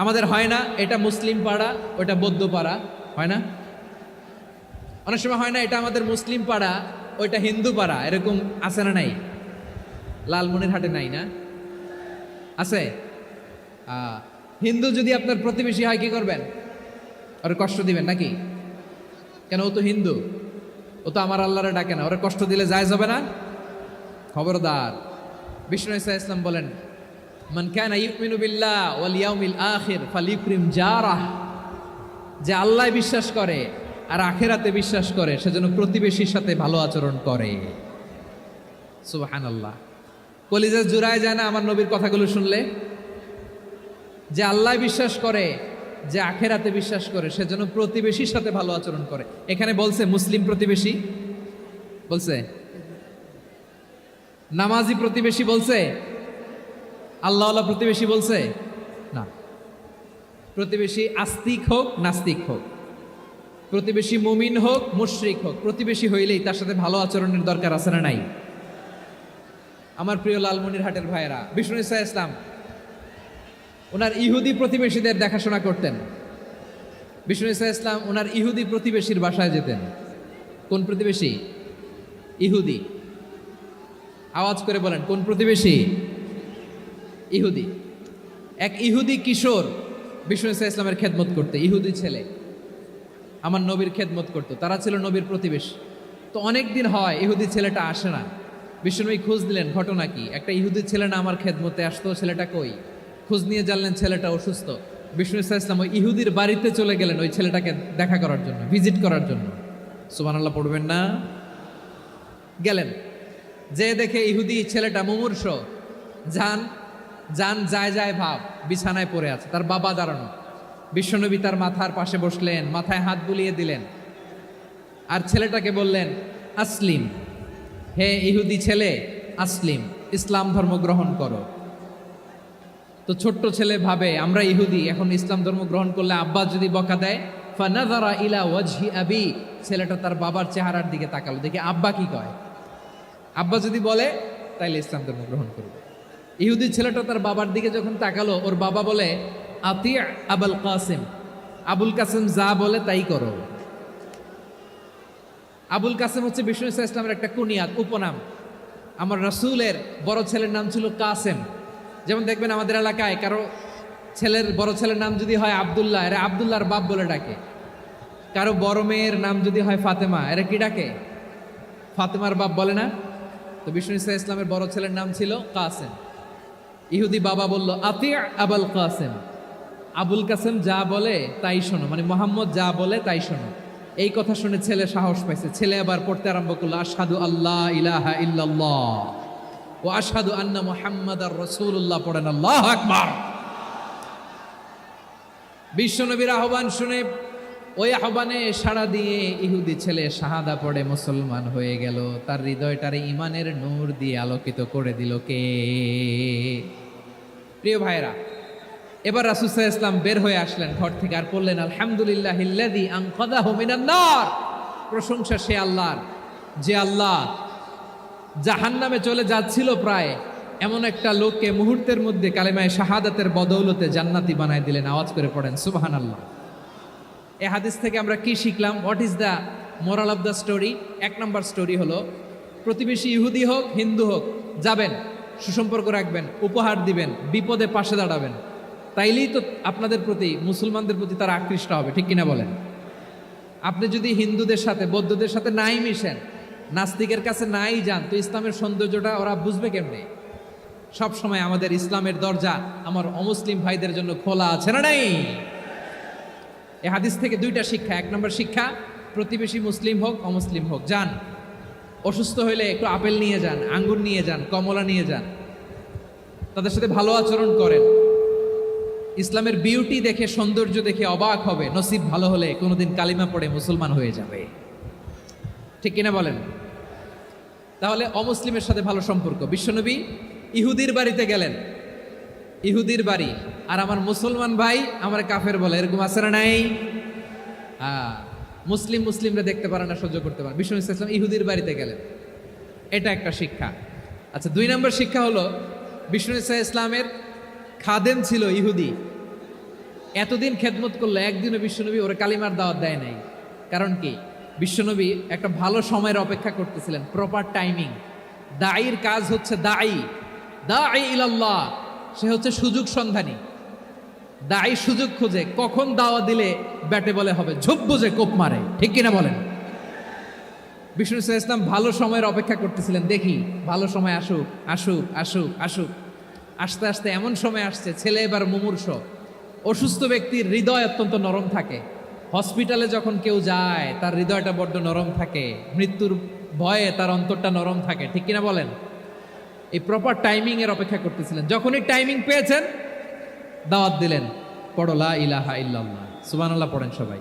আমাদের হয় না, এটা মুসলিম পাড়া, ওটা বৌদ্ধ পাড়া, হয় না? অনেক সময় হয় না, এটা আমাদের মুসলিম পাড়া, ওইটা হিন্দু পাড়া, এরকম আছে না নাই? লালমনিরহাটে নাই না? আছে? হিন্দু যদি আপনার প্রতিবেশী হয় কি করবেন? ওরে কষ্ট দিবেন নাকি? কেন? ও তো হিন্দু, ও তো আমার আল্লাহরে ডাকে না, ওরে কষ্ট দিলে জায়েজ হবে না? খবরদার। বিষ্ণু ইসলাম বলেন, মান কানা ইউমিনু বিল্লাহ ওয়াল ইয়াউমিল আখির ফালিউকরিম জারাহ। যে আল্লাহ বিশ্বাস করে আর আখিরাতে বিশ্বাস করে, সেজন্য প্রতিবেশীর সাথে ভালো আচরণ করে। সুবহানাল্লাহ। কলিজা জুড়ায় যায় না আমার নবীর কথাগুলো শুনলে? যে আল্লাহ বিশ্বাস করে, যে আখিরাতে বিশ্বাস করে, সেজন্য প্রতিবেশীর সাথে ভালো আচরণ করে। এখানে বলছে মুসলিম প্রতিবেশী বলছে, নামাজি প্রতিবেশী বলছে, আল্লাহওয়ালা প্রতিবেশী বলছে না। প্রতিবেশী আস্তিক হোক নাস্তিক হোক, প্রতিবেশী মুমিন হোক মুশরিক হোক, প্রতিবেশী হইলেই তার সাথে ভালো আচরণের দরকার আছে না নাই? আমার প্রিয় লালমনিরহাটের ভাইয়েরা, বিষ্ণু ইসলাম ওনার ইহুদি প্রতিবেশীদের দেখাশোনা করতেন। বিষ্ণু ইসলাম ওনার ইহুদি প্রতিবেশীর বাসায় যেতেন। কোন প্রতিবেশী? ইহুদি। আওয়াজ করে বলেন, কোন প্রতিবেশী? ইহুদি। এক ইহুদি কিশোর বিষ্ণু ইসলামের খেদমত করতে, ইহুদি ছেলে আমার নবীর খেদমত করতো, তারা ছিল নবীর প্রতিবেশী। তো অনেক দিন হয় ইহুদি ছেলেটা আসে না। বিষ্ণুনবী খোঁজ দিলেন, ঘটনা কি? একটা ইহুদি ছেলে না আমার খেদমতে আসতো, ছেলেটা কই? খোঁজ নিয়ে জানলেন ছেলেটা অসুস্থ। বিষ্ণু ইসলাম ওই ইহুদির বাড়িতে চলে গেলেন ওই ছেলেটাকে দেখা করার জন্য, ভিজিট করার জন্য। সুবহানাল্লাহ পড়বেন না? গেলেন, যে দেখে ইহুদি ছেলেটা মুমূর্ষ, যান যান যায় যায় ভাব, বিছানায় পড়ে আছে, তার বাবা দাঁড়ানো। বিশ্বনবী তার মাথার পাশে বসলেন, মাথায় হাত বুলিয়ে দিলেন, আর ছেলেটাকে বললেন, আসলিম, হে ইহুদি ছেলে, আসলিম, ইসলাম ধর্ম গ্রহণ করো। তো ছোট্ট ছেলে ভাবে আমরা ইহুদি, এখন ইসলাম ধর্ম গ্রহণ করলে আব্বা যদি বকা দেয়, ফানাযারা ইলা ওয়াজহি আবি, ছেলেটা তার বাবার চেহারার দিকে তাকালো, দেখে আব্বা কি কয়। আব্বা যদি বলে তাইলে ইসলাম ধর্ম গ্রহণ করবে। ইহুদি ছেলেটা তার বাবার দিকে যখন তাকালো, ওর বাবা বলে, আতি আবুল কাসিম, আবুল কাসিম যা বলে তাই করো। আবুল কাসিম হচ্ছে বিষ্ণু ইসলামের একটা কুনিয়াত, উপনাম। আমার রাসূলের বড় ছেলের নাম ছিল কাসেম। যেমন দেখবেন আমাদের এলাকায় কারো ছেলের বড় ছেলের নাম যদি হয় আব্দুল্লাহ, এরা আব্দুল্লাহর বাপ বলে ডাকে। কারো বড় মেয়ের নাম যদি হয় ফাতেমা, এরা কি ডাকে? ফাতেমার বাপ বলে না? তো বিষ্ণু ইসলামের বড় ছেলের নাম ছিল কাসেম। ইহুদি বাবা বলল, আতি আবুল কাসেম, আবুল কাসেম যা বলে তাই শোনো, মানে মোহাম্মদ যা বলে তাই শোনো। এই কথা শুনে ছেলে সাহস পাইছে, ছেলে আবার পড়তে আরম্ভ করলো, আশহাদু আল্লাহ ইলাহা ইল্লাল্লাহ ও আশহাদু আন্না মুহাম্মাদার রাসূলুল্লাহ, পড়েন আল্লাহু আকবার। বিশ্বনবীর আহ্বান শুনে ওই আহ্বানে সাড়া দিয়ে ইহুদি ছেলে শাহাদা পড়ে মুসলমান হয়ে গেল। তার হৃদয়টারে ইমানের নূর দিয়ে আলোকিত করে দিল কে? প্রিয় ভাইরা, এবার রাসূল সাল্লাল্লাহু আলাইহি ওয়াসাল্লাম বের হয়ে আসলেন ঘর থেকে আর বললেন, আলহামদুলিল্লাহিল্লাযী আনকাযাহু মিনান নার। প্রশংসা সে আল্লাহর, যে আল্লাহ জাহান্নামে চলে যাচ্ছিল প্রায় এমন একটা লোককে মুহূর্তের মধ্যে কালেমায়ে শাহাদাতের বদৌলতে জান্নাতি বানায় দিলেন। আওয়াজ করে পড়েন সুবহানাল্লাহ। এই হাদিস থেকে আমরা কি শিখলাম? What is the moral of the story? এক নম্বর স্টোরি হলো, প্রতিবেশী ইহুদি হোক হিন্দু হোক, যাবেন, সুসম্পর্ক রাখবেন, উপহার দিবেন, বিপদে পাশে দাঁড়াবেন, তাইলেই তো আপনাদের প্রতি, মুসলমানদের প্রতি তারা আকৃষ্ট হবে, ঠিক কিনা বলেন? আপনি যদি হিন্দুদের সাথে বৌদ্ধদের সাথে নাই মিশেন, নাস্তিকের কাছে নাই যান, তো ইসলামের সৌন্দর্যটা ওরা বুঝবে কেমনে? সব সময় আমাদের ইসলামের দরজা আমার অমুসলিম ভাইদের জন্য খোলা আছে না নাই? এই হাদিস থেকে দুইটা শিক্ষা। এক নম্বর শিক্ষা, প্রতিবেশী মুসলিম হোক অমুসলিম হোক, যান, অসুস্থ হইলে একটু আপেল নিয়ে যান, আঙ্গুর নিয়ে যান, কমলা নিয়ে যান, তাদের সাথে ভালো আচরণ করেন। ইসলামের বিউটি দেখে, সৌন্দর্য দেখে অবাক হবে, নসিব ভালো হলে কোনোদিন কালিমা পড়ে মুসলমান হয়ে যাবে, ঠিক কিনা বলেন? তাহলে অমুসলিমের সাথে ভালো সম্পর্ক। বিশ্বনবী ইহুদির বাড়িতে গেলেন, ইহুদির বাড়ি, আর আমার মুসলমান ভাই আমার কাফের বলে, এরকম আছে না নাই? মুসলিমরা দেখতে পারে না, সহ্য করতে পারে। বিশ্বনবী সাল্লাল্লাহু আলাইহি ওয়াসাল্লাম ইহুদির বাড়িতে গেলেন, এটা একটা শিক্ষা। আচ্ছা, 2 নম্বর শিক্ষা হলো, বিশ্বনবী সাল্লাল্লাহু আলাইহি ওয়াসাল্লামের খাদেম ছিল ইহুদি, এতদিন খেদমত করলো, একদিনও বিশ্বনবী ওরা কালিমার দাওয়াত দেয় নাই। কারণ কি? বিশ্বনবী একটা ভালো সময়ের অপেক্ষা করতেছিলেন, প্রপার টাইমিং। দাঈর কাজ হচ্ছে দাঈ ইলাল্লাহ, সে হচ্ছে সুযোগ সন্ধানী। দাঈ সুযোগ খোঁজে, কখন দাওয়া দিলে ব্যাটে বলে হবে, ঝোপ বুঝে কোপ মারে, ঠিক কিনা বলেন? বিষ্ণু ইসলাম ভালো সময়ের অপেক্ষা করতেছিলেন, দেখি ভালো সময় আসুক আসুক আসুক আসুক। আস্তে আস্তে এমন সময় আসছে, ছেলে এবার মুমূর্ষ। অসুস্থ ব্যক্তির হৃদয় অত্যন্ত নরম থাকে। হসপিটালে যখন কেউ যায় তার হৃদয়টা বড্ড নরম থাকে, মৃত্যুর ভয়ে তার অন্তরটা নরম থাকে, ঠিক কিনা বলেন? এই প্রপার টাইমিং এর অপেক্ষা করতেছিলেন। যখনই টাইমিং পেয়েছেন, দাওয়াত দিলেন, পড়ো লা ইলাহা ইল্লাল্লাহ, সুবহানাল্লাহ পড়েন সবাই।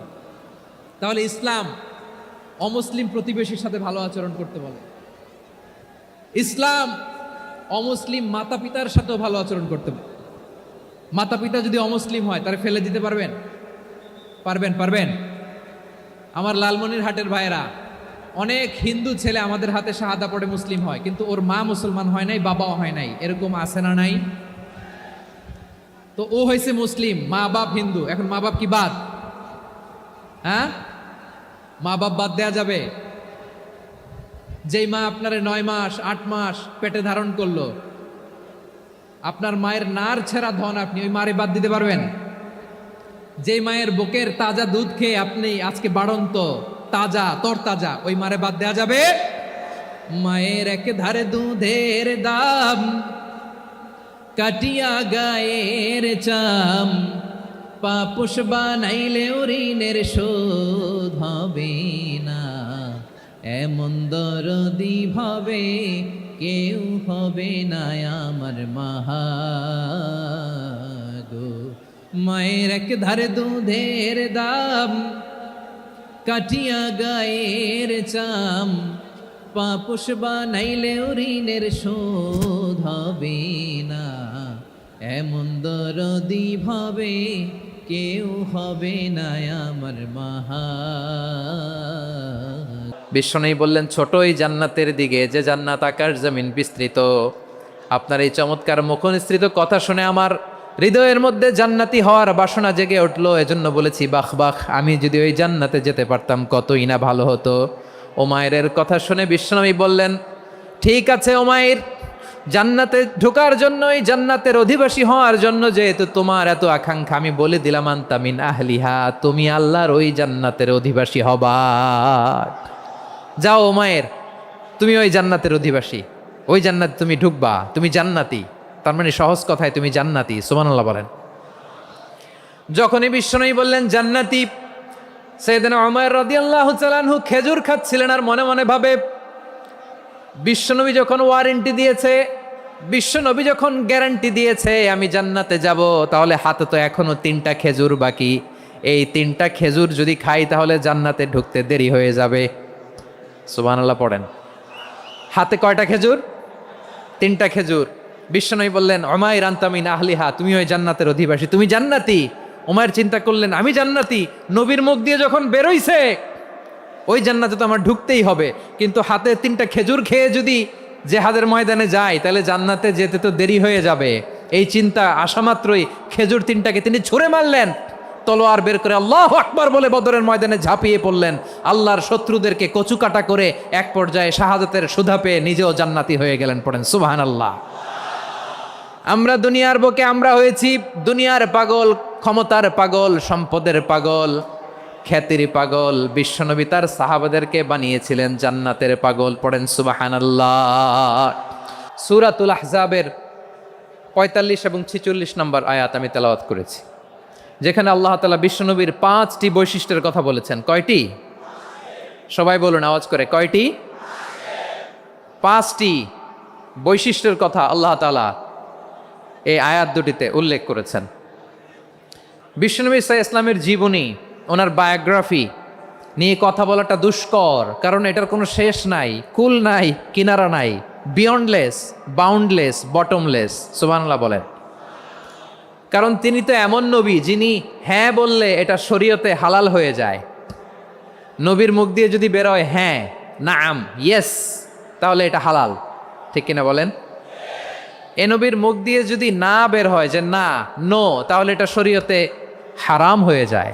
তাহলে ইসলাম অমুসলিম প্রতিবেশীর সাথে ভালো আচরণ করতে বলে। ইসলাম অমুসলিম মাতা পিতার সাথেও ভালো আচরণ করতে বলে। মাতা পিতা যদি অমুসলিম হয়, তারা ফেলে দিতে পারবেন? পারবেন? আমার লালমনিরহাটের ভাইয়েরা, অনেক হিন্দু ছেলে আমাদের হাতে শাহাদা পড়ে মুসলিম হয়, কিন্তু ওর মা মুসলমান হয় নাই, বাবাও হয় নাই, এরকম আছে না নাই? তো ও হয়েছে মুসলিম, মা বাপ হিন্দু, এখন মা বাপ কি বাদ? হ্যাঁ, মা বাপ বাদ দেয়া যাবে? যেই মা আপনারে 9 মাস 8 মাস পেটে ধারণ করলো, আপনার মায়ের নার ছেঁড়া ধন, আপনি ওই মারে বাদ দিতে পারবেন? যেই মায়ের বুকের তাজা দুধ খেয়ে আপনি আজকে বাড়ন্ত তাজা তরতাজা, ওই মারে বাদ দেয়া যাবে? মায়ের এক ধারে দুধের দাম, কাটিয়া গায়ের চাম, পাপুষ বানাইলেও ঋণের শোধ হবে না, এমন দরদি ভাবে কেউ হবে না আমার মাহাগো। মায়ের এক ধারে দুধের দাম, কাটিয়া গায়ের চাম, পাপুষ বানাইলেও ঋণের শোধ হবে না, এমন দরদি ভাবে কেউ হবে না আমার মাহা। বিশ্বনবী বললেন, ছোটই জান্নাতের দিকে, যে জান্নাত আকাশ জমিন বিস্তৃত। আপনার এই চমৎকার মুখনিসৃত কথা শুনে আমার হৃদয়ের মধ্যে জান্নাতি হওয়ার বাসনা জেগে উঠলো। এজন্য বলেছি, বাহ বাহ, আমি যদি ওই জান্নাতে যেতে পারতাম কতই না ভালো হতো। ওমায়ের কথা শুনে বিশ্বনবী বললেন, ঠিক আছে ওমায়ের, জান্নাতে ঢোকার জন্য, এই জান্নাতের অধিবাসী হওয়ার জন্য যেহেতু তোমার এত আকাঙ্ক্ষা, আমি বলে দিলাম, আনতা মিন আহলিহা, তুমি আল্লাহর ওই জান্নাতের অধিবাসী হবা। যাও ওমায়ের, তুমি ওই জান্নাতের অধিবাসী, ওই জান্নাতে তুমি ঢুকবা, তুমি জান্নাতি। তার মানে সহজ কথায় তুমি জান্নাতি। সুবহানাল্লাহ বলেন। যখনই বিশ্বনবী বললেন জান্নাতি, সাইয়েদনা উমর রাদিয়াল্লাহু তাআলা আনহু খেজুর খাচ্ছিলেন আর মনে মনে ভাবে, বিশ্বনবী যখন ওয়ারেন্টি দিয়েছে, বিশ্বনবী যখন গ্যারান্টি দিয়েছে আমি জান্নাতে যাব, তাহলে হাতে তো এখনো 3টা খেজুর বাকি। এই 3টা খেজুর যদি খাই তাহলে জান্নাতে ঢুকতে দেরি হয়ে যাবে। সুবহানাল্লাহ পড়েন। হাতে কয়টা খেজুর? 3টা খেজুর। বিশ্বনবী বললেন, উমাইর আনতা মিন আহলিহা, তুমি ওই জান্নাতের অধিবাসী, তুমি জান্নাতি। উমাইর চিন্তা করলেন, আমি জান্নাতি, নবীর মুখ দিয়ে যখন বেরোইছে ওই জান্নাতে তো আমার ঢুকতেই হবে, কিন্তু হাতে 3টা খেজুর খেয়ে যদি জেহাদের ময়দানে যাই তাহলে জান্নাতে যেতে তো দেরি হয়ে যাবে। এই চিন্তা আসা মাত্রই খেজুর 3টাকে তিনি ছুঁড়ে মারলেন, তলোয়ার বের করে আল্লাহু আকবার বলে বদরের ময়দানে ঝাঁপিয়ে পড়লেন। আল্লাহর শত্রুদেরকে কচুকাটা করে এক পর্যায়ে শাহাদাতের সুধা পেয়ে নিজেও জান্নাতি হয়ে গেলেন। পড়েন সুবহানাল্লাহ। আমরা দুনিয়ার বুকে আমরা হয়েছি দুনিয়ার পাগল, ক্ষমতার পাগল, সম্পদের পাগল, খ্যাতির পাগল। বিশ্বনবী তার সাহাবাদেরকে বানিয়েছিলেন জান্নাতের পাগল। পড়েন সুবহানাল্লাহ। সূরাতুল আহজাবের 45 এবং 46 নম্বর আয়াত আমি তেলাওয়াত করেছি, যেখানে আল্লাহ তাআলা বিশ্বনবীর 5টি বৈশিষ্ট্যের কথা বলেছেন। কয়টি? সবাই বলুন আওয়াজ করে, কয়টি? 5টি বৈশিষ্ট্যের কথা আল্লাহ তাআলা এই আয়াত দুটিতে উল্লেখ করেছেন। বিশ্বনবী সাল্লাল্লাহু আলাইহি ওয়াসাল্লামের জীবনী, ওনার বায়োগ্রাফি নিয়ে কথা বলাটা দুষ্কর, কারণ এটার কোনো শেষ নাই, কুল নাই, কিনারা নাই, বিয়ন্ডলেস, বাউন্ডলেস, বটমলেস। সুবহানাল্লাহ বলেন। কারণ তিনি তো এমন নবী যিনি হ্যাঁ বললে এটা শরীয়তে হালাল হয়ে যায়। নবীর মুখ দিয়ে যদি বেরোয় হ্যাঁ, নাম, ইয়েস, তাহলে এটা হালাল। ঠিক কিনা বলেন? এ নবীর মুখ দিয়ে যদি না বের হয় যে না, নো, তাহলে এটা শরীয়তে হারাম হয়ে যায়।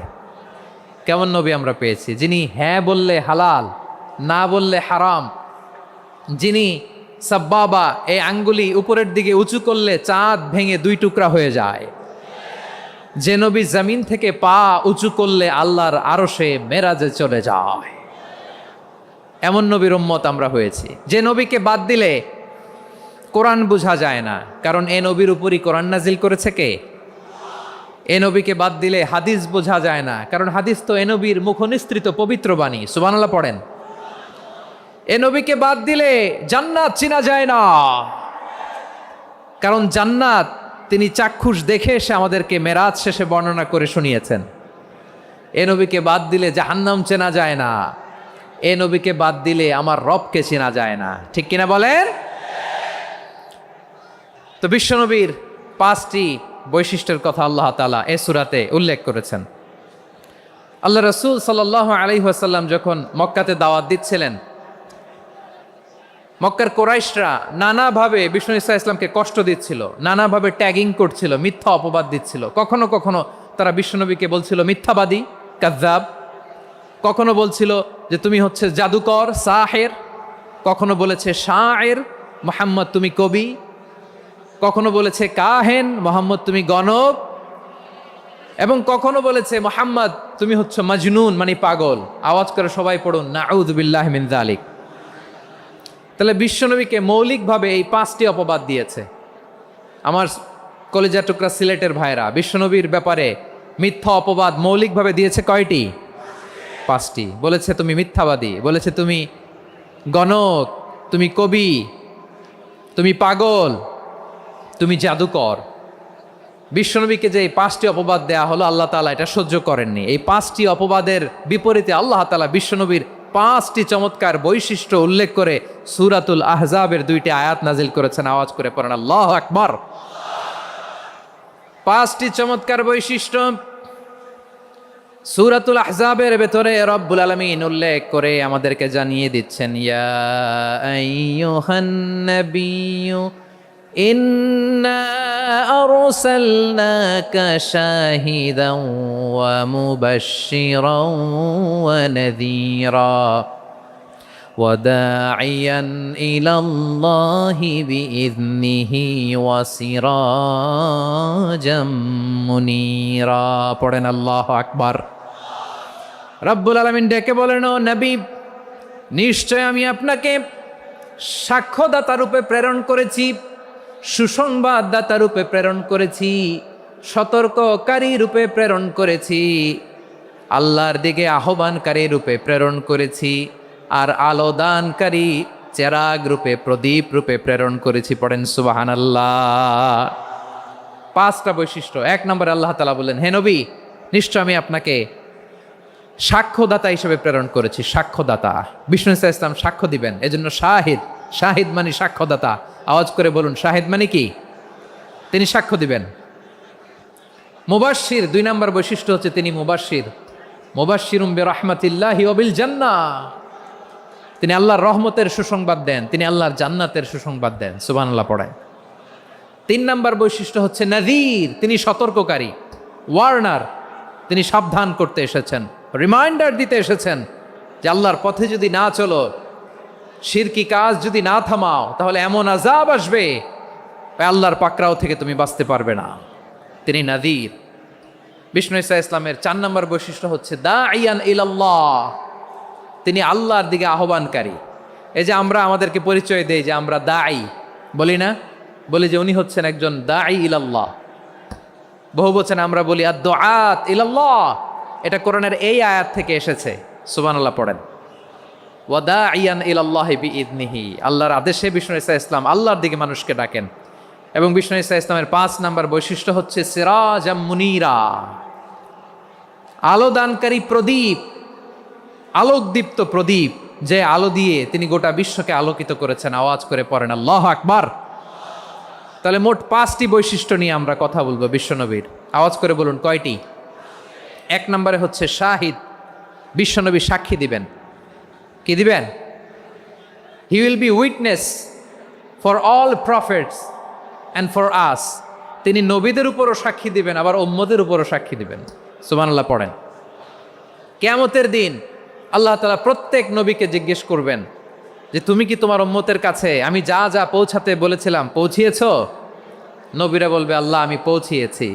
কেমন নবী আমরা পেয়েছি, যিনি হ্যাঁ বললে হালাল, না বললে হারাম, যিনি সাব্বাবা, এই আঙ্গুলি উপরের দিকে উঁচু করলে চাঁদ ভেঙে 2 টুকরা হয়ে যায়, যে নবী জমিন থেকে পা উঁচু করলে আল্লাহর আরশে মেরাজে চলে যায়, এমন নবীর উম্মত আমরা হয়েছি। যে নবীকে বাদ দিলে কোরআন বোঝা যায় না, কারণ এ নবীর উপরই কোরআন নাজিল করেছে কে? এ নবীকে বাদ দিলে হাদিস বোঝা যায় না, কারণ হাদিস তো এ নবীর মুখনিসৃত পবিত্র বাণী। সুবহানাল্লাহ পড়েন। এ নবীকে বাদ দিলে জান্নাত চিনা যায় না, কারণ জান্নাত তিনি চাক্ষুষ দেখে এসে আমাদেরকে মেরাজ শেষে বর্ণনা করে শুনিয়েছেন। এ নবীকে বাদ দিলে জাহান্নাম চেনা যায় না, এ নবীকে বাদ দিলে আমার রবকে চেনা যায় না। ঠিক কিনা বলেন? তো বিশ্বনবীর 5টি বৈশিষ্ট্যের কথা আল্লাহ তাআলা এই সূরাতে উল্লেখ করেছেন। আল্লাহ রাসূল সাল্লাল্লাহু আলাইহি ওয়াসাল্লাম যখন মক্কাতে দাওয়াত দিচ্ছিলেন, মক্কার কুরাইশরা নানাভাবে বিষ্ণু ঈসা ইসলামকে কষ্ট দিচ্ছিল, নানাভাবে ট্যাগিং করছিল, মিথ্যা অপবাদ দিচ্ছিল। কখনো কখনো তারা বিশ্বনবীকে বলছিল মিথ্যাবাদী, কাযযাব। কখনো বলছিল যে তুমি হচ্ছে জাদুকর, সাহের। কখনো বলেছে শায়ের, মুহাম্মদ তুমি কবি। কখনো বলেছে কাহেন, মোহাম্মদ তুমি গণক। এবং কখনো বলেছে মুহাম্মদ তুমি হচ্ছে মাজনুন, মানে পাগল। আওয়াজ করে সবাই পড়ুন নাউযু বিল্লাহি মিন যালিক। তাহলে বিশ্বনবীকে মৌলিকভাবে এই 5টি অপবাদ দিয়েছে। আমার কলেজা টুকরা সিলেটের ভাইরা, বিশ্বনবীর ব্যাপারে মিথ্যা অপবাদ মৌলিকভাবে দিয়েছে কয়টি? 5টি। বলেছে তুমি মিথ্যাবাদী, বলেছে তুমি গণক, তুমি কবি, তুমি পাগল, তুমি জাদুকর। বিশ্বনবীকে যে এই 5টি অপবাদ দেয়া হলো, আল্লাহ তাআলা এটা সহ্য করেননি। এই 5টি অপবাদের বিপরীতে আল্লাহ তাআলা বিশ্বনবীর 5টি চমৎকার বৈশিষ্ট্য উল্লেখ করে সূরাতুল আহজাবের 2টি আয়াত নাজিল করেছেন। আওয়াজ করে পড়েন আল্লাহু আকবার। 5টি চমৎকার বৈশিষ্ট্য সূরাতুল আহজাবের ভেতরে রব্বুল আলামিন উল্লেখ করে আমাদেরকে জানিয়ে দিচ্ছেন, ইয়া আইয়ুহান নাবিয়্যু ইন্না আরসালনাকা শাহিদান ওয়া মুবাশশিরান ওয়া নাযীরা ওয়া দাঈয়ান ইলাল্লাহি বিইযনিহি ওয়া সিরাজাম মুনীরা। পড়েন আল্লাহু আকবার। রব্বুল আলামিন ডেকে বলেন, ও নবী, নিশ্চয় আমি আপনাকে সাক্ষ্যদাতা রূপে প্রেরণ করেছি, সুসংবাদদাতা রূপে প্রেরণ করেছি, সতর্ককারী রূপে প্রেরণ করেছি। আল্লাহর দিকে আহ্বানকারী রূপে প্রেরণ করেছি, আর আলো দানকারী চেরাগ রূপে, প্রদীপ রূপে প্রেরণ করেছি। পড়েন সুবহানাল্লাহ। 5টা বৈশিষ্ট্য। 1 নম্বরে আল্লাহ তাআলা বললেন, হে নবী, নিশ্চয় আমি আপনাকে সাক্ষ্যদাতা হিসেবে প্রেরণ করেছি। সাক্ষ্যদাতা, বিষ্ণু ইসা ইসলাম সাক্ষ্য দিবেন, এজন্য শাহিদ। শাহিদ মানে সাক্ষ্যদাতা। আওয়াজ করে বলুন, শাহিদ মানে কি? তিনি সাক্ষ্য দিবেন। মুবাশশির, 2 নম্বর বৈশিষ্ট্য হচ্ছে তিনি মুবাশশির। মুবাশশিরুম বিরহমাতিল্লাহি ওয়া বিল জান্নাহ, তিনি আল্লাহর রহমতের সুসংবাদ দেন, তিনি আল্লাহর জান্নাতের সুসংবাদ দেন। সুবহানাল্লাহ পড়ায়। 3 নম্বর বৈশিষ্ট্য হচ্ছে নাযীর, তিনি সতর্ককারী। ওয়ার্নার, তিনি সাবধান করতে এসেছেন, রিমাইন্ডার দিতে এসেছেন যে আল্লাহর পথে যদি না চলো, শিরকি কাজ যদি না থামাও, তাহলে এমন আযাব আসবে আল্লাহর পাকড়াও থেকে তুমি বাঁচতে পারবে না। তিনি নাযীর। বিষ্ণু ইসা ইসলামের 4 নম্বর বৈশিষ্ট্য হচ্ছে দাঈয়ান ইলাল্লাহ, তিনি আল্লাহর দিকে আহ্বানকারী। এই যে আমরা আমাদেরকে পরিচয় দেই যে আমরা দাঈ, বলি না? বলি যে উনি হচ্ছেন একজন দাঈ ইলাল্লাহ। বহু বচনে আমরা বলি আদ-দুআত ইলাল্লাহ। এটা কোরআনের এই আয়াত থেকে এসেছে। সুবহানাল্লাহ পড়েন। ওয়া দাঈয়ান ইলাল্লাহি বিইذনিহি, আল্লাহর আদেশে বিষ্ণু ইসা ইসলাম আল্লাহর দিকে মানুষকে ডাকেন। এবং বিষ্ণু ইসা ইসলামের 5 নম্বর বৈশিষ্ট্য হচ্ছে সিরাজাম মুনীরা, আলো দানকারী প্রদীপ, আলোকদীপ্ত প্রদীপ, যে আলো দিয়ে তিনি গোটা বিশ্বকে আলোকিত করেছেন। আওয়াজ করে পড়েন আল্লাহু আকবার। তাহলে মোট 5টি বৈশিষ্ট্য নিয়ে আমরা কথা বলবো বিশ্বনবীর। আওয়াজ করে বলুন কয়টি? 1 নম্বরে হচ্ছে শাহিদ, বিশ্বনবী সাক্ষী দিবেন। কি দিবেন? He will be witness for all prophets and for us, তিনি নবীদের উপরও সাক্ষী দিবেন, আবার উম্মতের উপরও সাক্ষী দিবেন। সুবহানাল্লাহ পড়েন। কিয়ামতের দিন আল্লাহ তাআলা প্রত্যেক নবীকে জিজ্ঞেস করবেন যে তুমি কি তোমার উম্মতের কাছে আমি যা যা পৌঁছাতে বলেছিলাম পৌঁছিয়েছো? নবীরা বলবে আল্লাহ আমি পৌঁছিয়েছি।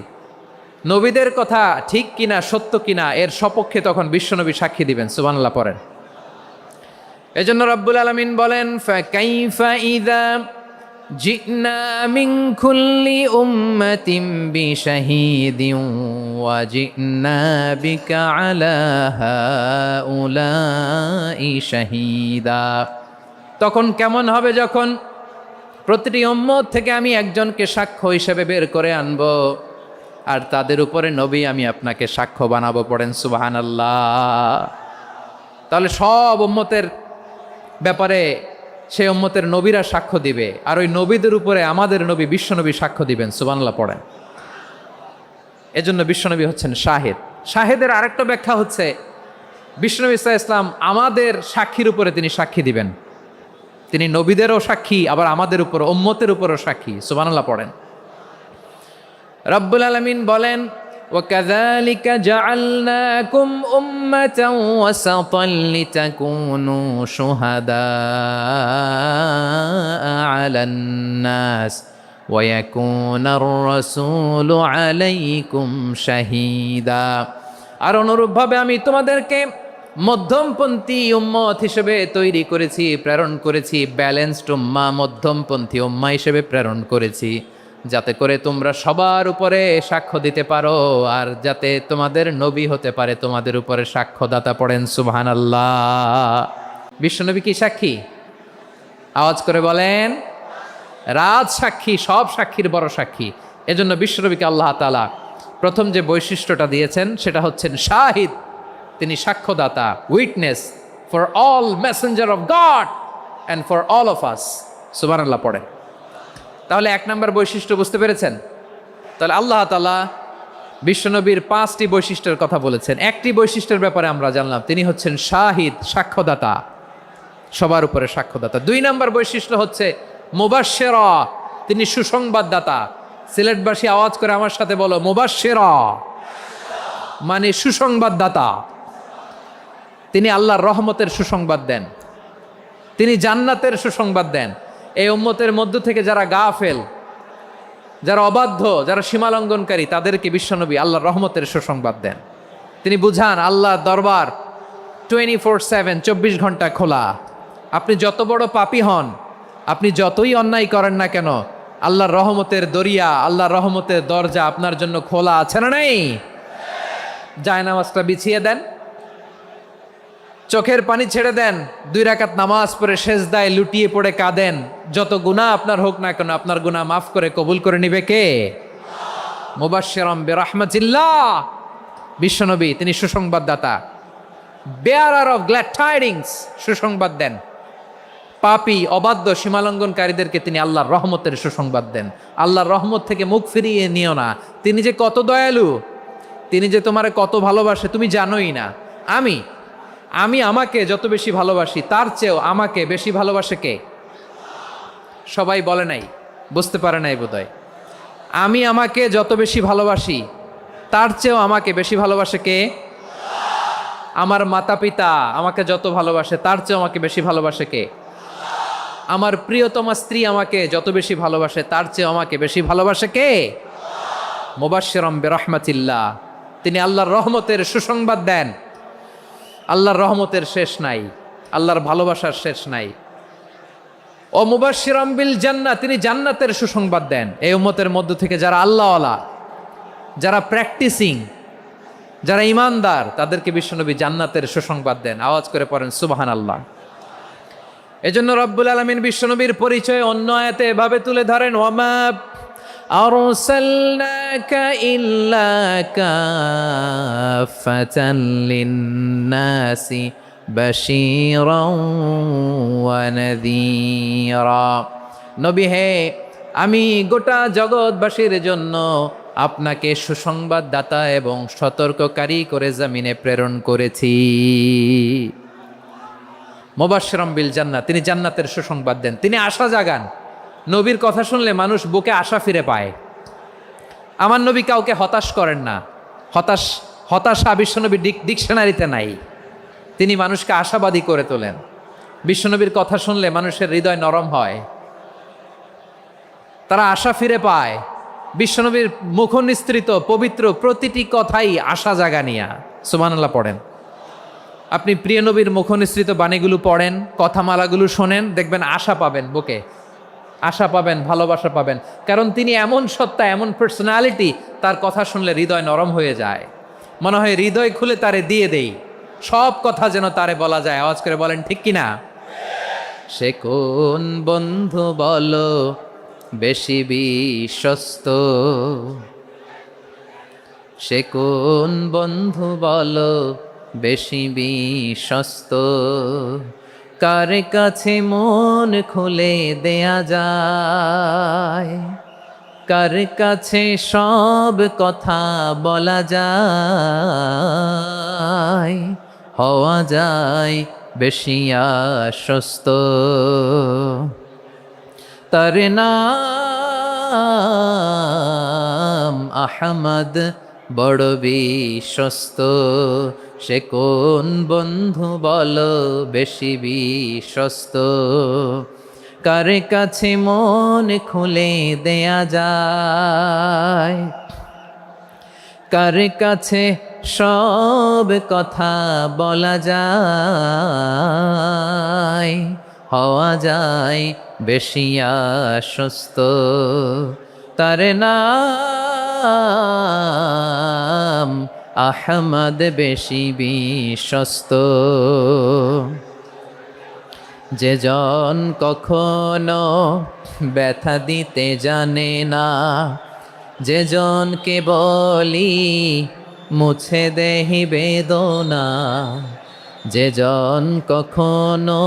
নবীদের কথা ঠিক কিনা, সত্য কিনা, এর সপক্ষে তখন বিশ্বনবী সাক্ষী দিবেন। সুবহানাল্লাহ পড়েন। এজন্য রব্বুল আলামিন বলেন, ফাকাইফা ইযা জিনা মিন কুল্লি উম্মাতিন বিশাহীদিন ওয়া জিনা বিকা আলা হাউলাই শাহীদা। তখন কেমন হবে যখন প্রতিটি উম্মত থেকে আমি একজনকে সাক্ষ্য হিসেবে বের করে আনব, আর তাদের উপরে নবী আমি আপনাকে সাক্ষ্য বানাবো। পড়েন সুবহানাল্লাহ। তাহলে সব উম্মতের ব্যাপারে সেই উম্মতের নবীরা সাক্ষ্য দিবে, আর ওই নবীদের উপরে আমাদের নবী বিশ্বনবী সাক্ষ্য দিবেন। সুবহানাল্লাহ পড়েন। এজন্য বিশ্বনবী হচ্ছেন শাহিদ। শাহিদের আরেকটা ব্যাখ্যা হচ্ছে বিশ্বনবী সাল্লাল্লাহু আলাইহি ওয়াসাল্লাম আমাদের সাক্ষীর উপরে তিনি সাক্ষী দিবেন। তিনি নবীদেরও সাক্ষী, আবার আমাদের উপর, উম্মতের উপরও সাক্ষী। সুবহানাল্লাহ পড়েন। রব্বুল আলামিন বলেন, وَكَذَلِكَ جَعَلْنَاكُمْ أُمَّةً وَسَطًا لِتَكُونُوا شُهَدَاءَ عَلَى النَّاسِ وَيَكُونَ الرَّسُولُ عَلَيْكُمْ شَهِيدًا। আর অনুরূপভাবে আমি তোমাদেরকে মধ্যমপন্থী উম্মত হিসেবে তৈরি করেছি, প্রেরণ করেছি। ব্যালেন্সড উম্মাহ, মধ্যমপন্থী উম্মাহ হিসেবে প্রেরণ করেছি, যাতে করে তোমরা সবার উপরে সাক্ষ্য দিতে পারো, আর যাতে তোমাদের নবী হতে পারে তোমাদের উপরে সাক্ষ্যদাতা। পড়েন সুবহানাল্লাহ। বিশ্বনবী কি সাক্ষী? আওয়াজ করে বলেন, রাজ সাক্ষী, সব সাক্ষীর বড় সাক্ষী। এজন্য বিশ্বনবীকে আল্লাহ তাআলা প্রথম যে বৈশিষ্ট্যটা দিয়েছেন সেটা হচ্ছেন শাহিদ। তিনি সাক্ষ্যদাতা, witness for all messenger of God and for all of us. সুবহানাল্লাহ পড়েন। তাহলে 1 নম্বর বৈশিষ্ট্য বুঝতে পেরেছেন? তাহলে আল্লাহ তাআলা বিশ্বনবীর 5টি বৈশিষ্ট্যের কথা বলেছেন। একটি বৈশিষ্ট্যের ব্যাপারে আমরা জানলাম, তিনি হচ্ছেন শাহিদ, সাক্ষ্যদাতা, সবার উপরে সাক্ষ্যদাতা। 2 নম্বর বৈশিষ্ট্য হচ্ছে মুবাশশিরা, তিনি সুসংবাদদাতা। সিলেটবাসী আওয়াজ করে আমার সাথে বলো, মুবাশশিরা মানে সুসংবাদদাতা। তিনি আল্লাহর রহমতের সুসংবাদ দেন, তিনি জান্নাতের সুসংবাদ দেন। এই উম্মতের মধ্য থেকে যারা গাফেল, যারা অবাধ্য, যারা সীমালঙ্ঘনকারী, তাদেরকে বিশ্বনবী আল্লাহর রহমতের সুসংবাদ দেন। তিনি বুঝান আল্লাহর দরবার 24/7, 24 ঘন্টা খোলা। আপনি যত বড় পাপী হন, আপনি যতই অন্যায় করেন না কেন, আল্লাহর রহমতের দরিয়া, আল্লাহর রহমতের দরজা আপনার জন্য খোলা আছে না নেই? জায়নামাজটা বিছিয়ে দেন, চোখের পানি ছেড়ে দেন, 2 রাকাত নামাজ পড়ে সেজদায় লুটিয়ে পড়ে কাঁদেন। যত গুনাহ আপনার হোক না কেন, আপনার গুনাহ মাফ করে কবুল করে নিবে কে? মুবাশশিরাম বিরাহমাতিল্লাহ। বিশ্বনবী তিনি সুসংবাদদাতা, বেয়ারার অফ গ্ল্যাড টাইডিংস, সুসংবাদ দেন। পাপী অবাধ্য সীমালঙ্ঘনকারীদেরকে তিনি আল্লাহর রহমতের সুসংবাদ দেন। আল্লাহর রহমত থেকে মুখ ফিরিয়ে নিও না। তিনি যে কত দয়ালু, তিনি যে তোমারে কত ভালোবাসে তুমি জানোই না। আমি আমাকে যত বেশি ভালোবাসি তার চেয়েও আমাকে বেশি ভালোবাসে কে? সবাই বলে নাই, বুঝতে পারে নাই বোধহয়। আমি আমাকে যত বেশি ভালোবাসি তার চেয়েও আমাকে বেশি ভালোবাসে কে? আমার মাতা পিতা আমাকে যত ভালোবাসে তার চেয়েও আমাকে বেশি ভালোবাসে কে? আমার প্রিয়তমা স্ত্রী আমাকে যত বেশি ভালোবাসে তার চেয়েও আমাকে বেশি ভালোবাসে কে? মুবাশশিরাম বিরাহমাতিল্লাহ। তিনি আল্লাহর রহমতের সুসংবাদ দেন। আল্লাহর রহমতের শেষ নাই, আল্লাহর ভালোবাসার শেষ নাই। ও মুবাশশিরাম বিল জান্নাহ, তিনি জান্নাতের সুসংবাদ দেন। এই উম্মতের মধ্য থেকে যারা আল্লাহওয়ালা, যারা প্র্যাকটিসিং, যারা ইমানদার, তাদেরকে বিশ্বনবী জান্নাতের সুসংবাদ দেন। আওয়াজ করে পড়েন সুবহানাল্লাহ। এজন্য রব্বুল আলামিন বিশ্বনবীর পরিচয় অন্য আয়াতে এভাবে তুলে ধরেন, ওয়ামা আরসালনাকা ইল্লা কাফাতান লিন্নাসি বাশীরাও ওয়া নাযীরা। নবী হে, আমি গোটা জগৎবাসীর জন্য আপনাকে সুসংবাদদাতা এবং সতর্ককারী করে জমিনে প্রেরণ করেছি। মুবাশশিরাম বিল জান্নাহ, তিনি জান্নাতের সুসংবাদ দেন, তিনি আশা জাগান। নবীর কথা শুনলে মানুষ বুকে আশা ফিরে পায়। আমার নবী কাউকে হতাশ করেন না। হতাশা বিশ্বনবী ডিকশনারিতে নাই। তিনি মানুষকে আশাবাদী করে তোলেন। বিশ্বনবীর কথা শুনলে মানুষের হৃদয় নরম হয়, তারা আশা ফিরে পায়। বিশ্বনবীর মুখ নিঃসৃত পবিত্র প্রতিটি কথাই আশা জাগানিয়া। সুবহানাল্লাহ পড়েন। আপনি প্রিয় নবীর মুখ নিঃসৃত বাণীগুলো পড়েন, কথামালাগুলো শোনেন, দেখবেন আশা পাবেন, বুকে আশা পাবেন, ভালোবাসা পাবেন। কারণ তিনি এমন সত্তা, এমন পার্সোনালিটি, তার কথা শুনলে হৃদয় নরম হয়ে যায়। মনে হয় হৃদয় খুলে তারে দিয়ে দেই, সব কথা যেন তারে বলা যায়। আওয়াজ করে বলেন ঠিক কিনা? সে কোন বন্ধু বলো বেশি বিশ্বস্ত, সে কোন বন্ধু বলো বেশি বিশ্বস্ত, কার কাছে মন খুলে দেয়া যায়, কার কাছে সব কথা বলা যায়, হওয়া যায় বেশি আশ্বস্ত। তার নাম আহমদ, বড় বিশ্বস্ত। সে কোন বন্ধু বলো বেশি বিশ্বস্ত, কার কাছে মন খুলে দেয়া যায়, কার কাছে সব কথা বলা যায়, হওয়া যায় বেশি আশ্বস্ত। তার নাম আহমদ, বেশি বিশ্বস্ত। যে জন কখনো ব্যথা দিতে জানে না, যে জনকে বলি মুছে দেহি বেদনা, যে জন কখনো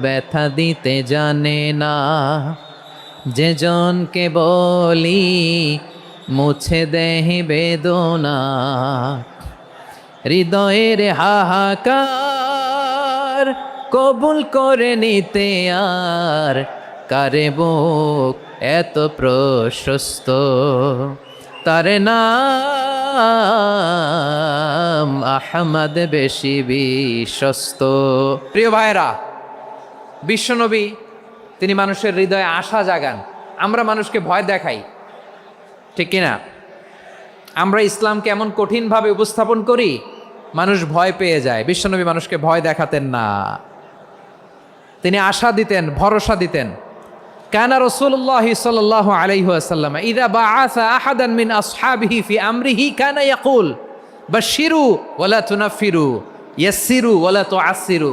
ব্যথা দিতে জানে না, যে জনকে বলি মুছে দেহি বেদনা, হৃদয়ের হাহাকার কবুল করে নিতে আর কারে বুক এত প্রশস্ত। তার নাম আহমদ, বেশি বিশ্বস্ত। প্রিয় ভাইরা, বিশ্বনবী তিনি মানুষের হৃদয়ে আশা জাগান। আমরা মানুষকে ভয় দেখাই, ঠিক কিনা? আমরা ইসলামকে এমন কঠিনভাবে উপস্থাপন করি, মানুষ ভয় পেয়ে যায়। বিশ্বনবী মানুষকে ভয় দেখাতেন না, তিনি আশা দিতেন, ভরসা দিতেন। কানা রাসূলুল্লাহ সাল্লাল্লাহু আলাইহি ওয়াসাল্লাম ইযা বাআসা আহাদান মিন আসহাবিহি ফি আমরিহি কানা ইয়াকুল বাশিরু ওয়ালা তুনাফিরু, ইয়াসসিরু ওয়ালা তুআসসিরু।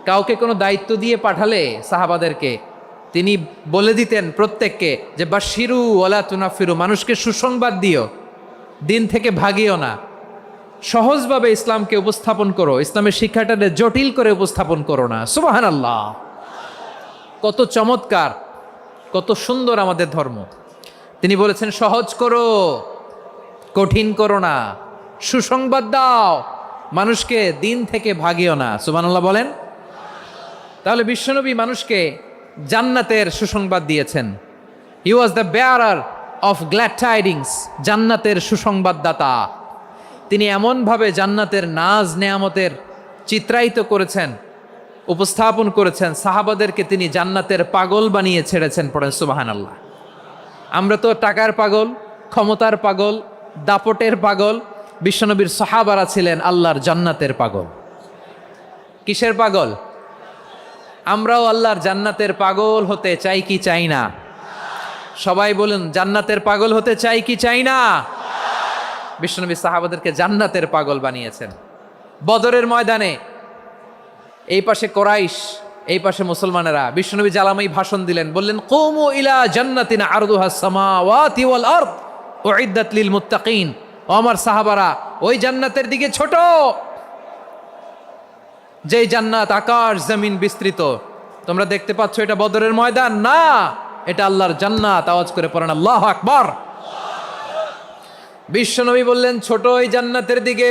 কাউকে কোনো দায়িত্ব দিয়ে পাঠালে সাহাবাদেরকে তিনি বলে দিতেন প্রত্যেককে যে বাশিরু ওয়ালা তুনাফিরু, মানুষকে সুসংবাদ দিও, দিন থেকে ভাগিও না, সহজভাবে ইসলামকে উপস্থাপন করো, ইসলামের শিক্ষাটাকে জটিল করে উপস্থাপন করো না। সুবহানাল্লাহ, কত চমৎকার, কত সুন্দর আমাদের ধর্ম। তিনি বলেছেন সহজ করো, কঠিন করো না, সুসংবাদ দাও, মানুষকে দিন থেকে ভাগিও না। সুবহানাল্লাহ বলেন। তাহলে বিশ্বনবী মানুষকে জান্নাতের সুসংবাদ দিয়েছেন। He was the bearer of glad tidings, জান্নাতের সুসংবাদদাতা। তিনি এমনভাবে জান্নাতের নাজ নেয়ামতের চিত্রায়িত করেছেন, উপস্থাপন করেছেন, সাহাবাদেরকে তিনি জান্নাতের পাগল বানিয়ে ছেড়েছেন। পড়েন সুবহানাল্লাহ। আমরা তো টাকার পাগল, ক্ষমতার পাগল, দাপটের পাগল। বিশ্বনবীর সাহাবারা ছিলেন আল্লাহর জান্নাতের পাগল। কিসের পাগল? আমরাও আল্লাহর জান্নাতের পাগল হতে চাই কি চাই না? সবাই বলুন, জান্নাতের পাগল হতে চাই কি চাই না? বিশ্বনবী সাহাবাদেরকে জান্নাতের পাগল বানিয়েছেন। বদরের ময়দানে এই পাশে কোরাইশ, এই পাশে মুসলমানেরা। বিশ্বনবী জ্বালাময়ী ভাষণ দিলেন, বললেন কুমু ইলা জান্নাতিন আরদুহাস সামাওয়াতি ওয়াল আরদ উইদ্দাত লিল মুত্তাকিন। ও আমার সাহাবারা, ওই জান্নাতের দিকে ছোট, যেই জান্নাত আকাশ জমিন বিস্তৃত। তোমরা দেখতে পাচ্ছ এটা বদরের ময়দান না, এটা আল্লাহর জান্নাত। আওয়াজ করে পড়েন আল্লাহু আকবার। বিশ্বনবী বললেন ছোট ওই জান্নাতের দিকে,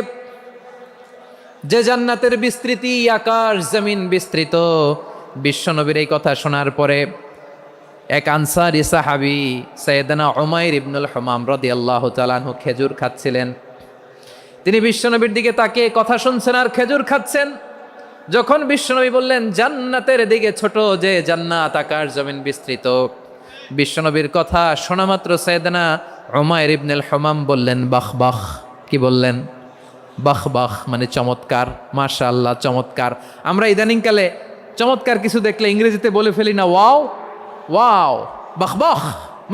যে জান্নাতের বিস্তৃতি আকাশ জমিন বিস্তৃত। বিশ্বনবীর এই কথা শোনার পরে এক আনসারী সাহাবী সাইয়েদনা উমাইর ইবনুল হুমাম রাদিয়াল্লাহু তাআলা আনহু খেজুর খাচ্ছিলেন। তিনি বিশ্বনবীর দিকে তাকিয়ে কথা শুনছেন আর খেজুর খাচ্ছেন। যখন বিশ্বনবী বললেন জান্নাতের দিকে ছোট, যে জান্নাত আকাশ জমিন বিস্তৃত, বিশ্বনবীর কথা শোনা মাত্র সাইয়েদনা উমাইর ইবনুল হুমাম বললেন বাহ বাহ। কি বললেন? বাহ বাহ, মানে চমৎকার, মাশাআল্লাহ, চমৎকার। আমরা ইদানিংকালে চমৎকার কিছু দেখলে ইংরেজিতে বলে ফেলি না ওয়াও ওয়াও, বাহ বাহ,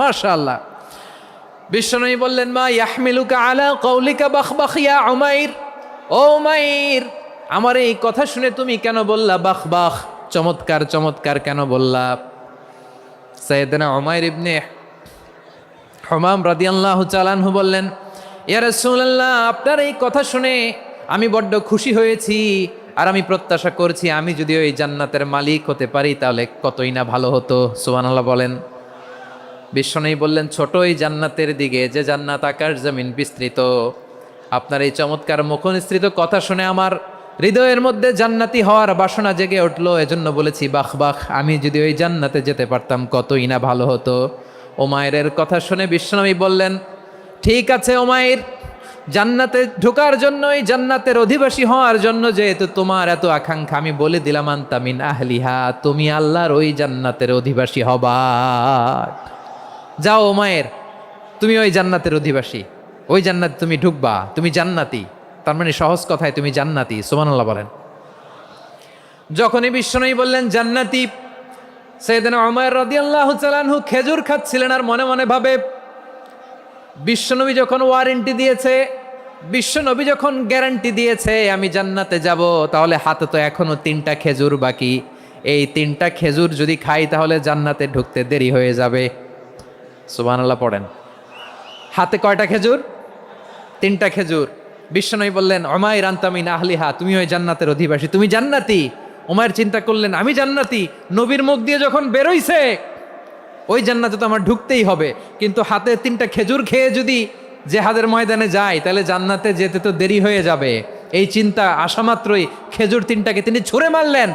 মাশাআল্লাহ। বিশ্বনবী বললেন মা ইয়াহমিলুকা আলা কওলিকা বাহ বাহ ইয়া উমাইর। ও উমাইর, আমার এই কথা শুনে তুমি কেন বললা বাহ বাহ, চমৎকার চমৎকার কেন বললা? সাইয়েদনা উমাইর ইবনে হুমাম রাদিয়াল্লাহু তাআলা আনহু বললেন ইয়া রাসূলুল্লাহ, আপনার এই কথা শুনে আমি বড্ড খুশি হয়েছি, আর আমি প্রত্যাশা করছি আমি যদি ওই জান্নাতের মালিক হতে পারি তাহলে কতই না ভালো হতো। সুবহানাল্লাহ বলেন। বিশ্বনবী বললেন ছোট এই জান্নাতের দিকে, যে জান্নাত আকাশ জমিন বিস্তৃত। আপনার এই চমৎকার মুখনিসৃত কথা শুনে আমার হৃদয়ের মধ্যে জান্নাতি হওয়ার বাসনা জেগে উঠলো, এজন্য বলেছি বাহ বাহ, আমি যদি ওই জান্নাতে যেতে পারতাম কতই না ভালো হতো। উমাইরের কথা শুনে বিশ্বনবী বললেন ঠিক আছে উমাইর, জান্নাতে ঢোকার জন্য, এই জান্নাতের অধিবাসী হওয়ার জন্য যেহেতু তোমার এত আকাঙ্ক্ষা, আমি বলে দিলাম আনতা মিন আহলিহা, তুমি আল্লাহর ওই জান্নাতের অধিবাসী হবা। যাও উমাইর, তুমি ওই জান্নাতের অধিবাসী, ওই জান্নাতে তুমি ঢুকবা, তুমি জান্নাতি। তার মানে সহজ কথায় তুমি জান্নাতি। সুবহানাল্লাহ বলেন। যখনই বিশ্বনবী বললেন জান্নাতি, সাইয়েদনা উমাইর রাদিয়াল্লাহু তাআলা আনহু খেজুর খাচ্ছিলেন আর মনে মনে ভাবে বিশ্বনবী যখন ওয়ারেন্টি দিয়েছে, বিশ্বনবী যখন গ্যারান্টি দিয়েছে আমি জান্নাতে যাব, তাহলে হাতে তো এখনো 3টা খেজুর বাকি। এই 3টা খেজুর যদি খাই তাহলে জান্নাতে ঢুকতে দেরি হয়ে যাবে। সুবহানাল্লাহ পড়েন। হাতে কয়টা খেজুর? 3টা খেজুর। বিশ্বনবী বললেন উমাইর আনতা মিন আহলিহা, তুমি ওই জান্নাতের অধিবাসী, তুমি জান্নাতি। উমাইর চিন্তা করলেন আমি জান্নাতি, নবীর মুখ দিয়ে যখন বেরোইছে ওই জান্নাতে তো আমার ঢুকতেই হবে, কিন্তু হাতে 3টা খেজুর খেয়ে যদি জেহাদের ময়দানে যাই তাহলে জান্নাতে যেতে তো দেরি হয়ে যাবে। এই চিন্তা আসা মাত্রই খেজুর 3টাকে তিনি ছুঁড়ে মারলেন,